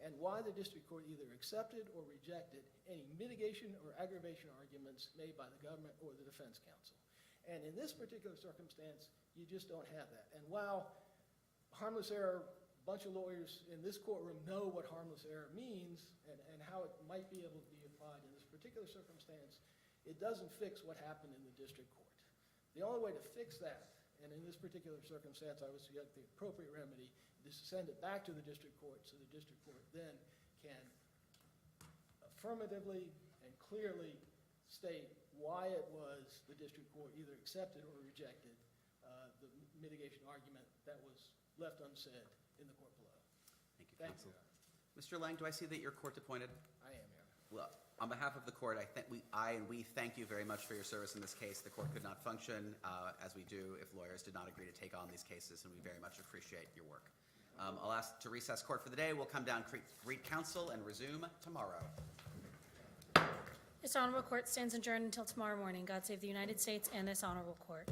and why the district court either accepted or rejected any mitigation or aggravation arguments made by the government or the defense counsel. And in this particular circumstance, you just don't have that. And while harmless error, a bunch of lawyers in this courtroom know what harmless error means and how it might be able to be applied in this particular circumstance, it doesn't fix what happened in the district court. The only way to fix that, and in this particular circumstance, I would suggest the appropriate remedy is to send it back to the district court so the district court then can affirmatively and clearly state why it was the district court either accepted or rejected the mitigation argument that was left unsaid in the court below. Thank you, Thank counsel. you. Mr. Lang, do I see that you're court appointed? I am, Your Honor. Well, on behalf of the court, we thank you very much for your service in this case. The court could not function as we do if lawyers did not agree to take on these cases, and we very much appreciate your work. I'll ask to recess court for the day. We'll come down, greet counsel, and resume tomorrow. This honorable court stands adjourned until tomorrow morning. God save the United States and this honorable court.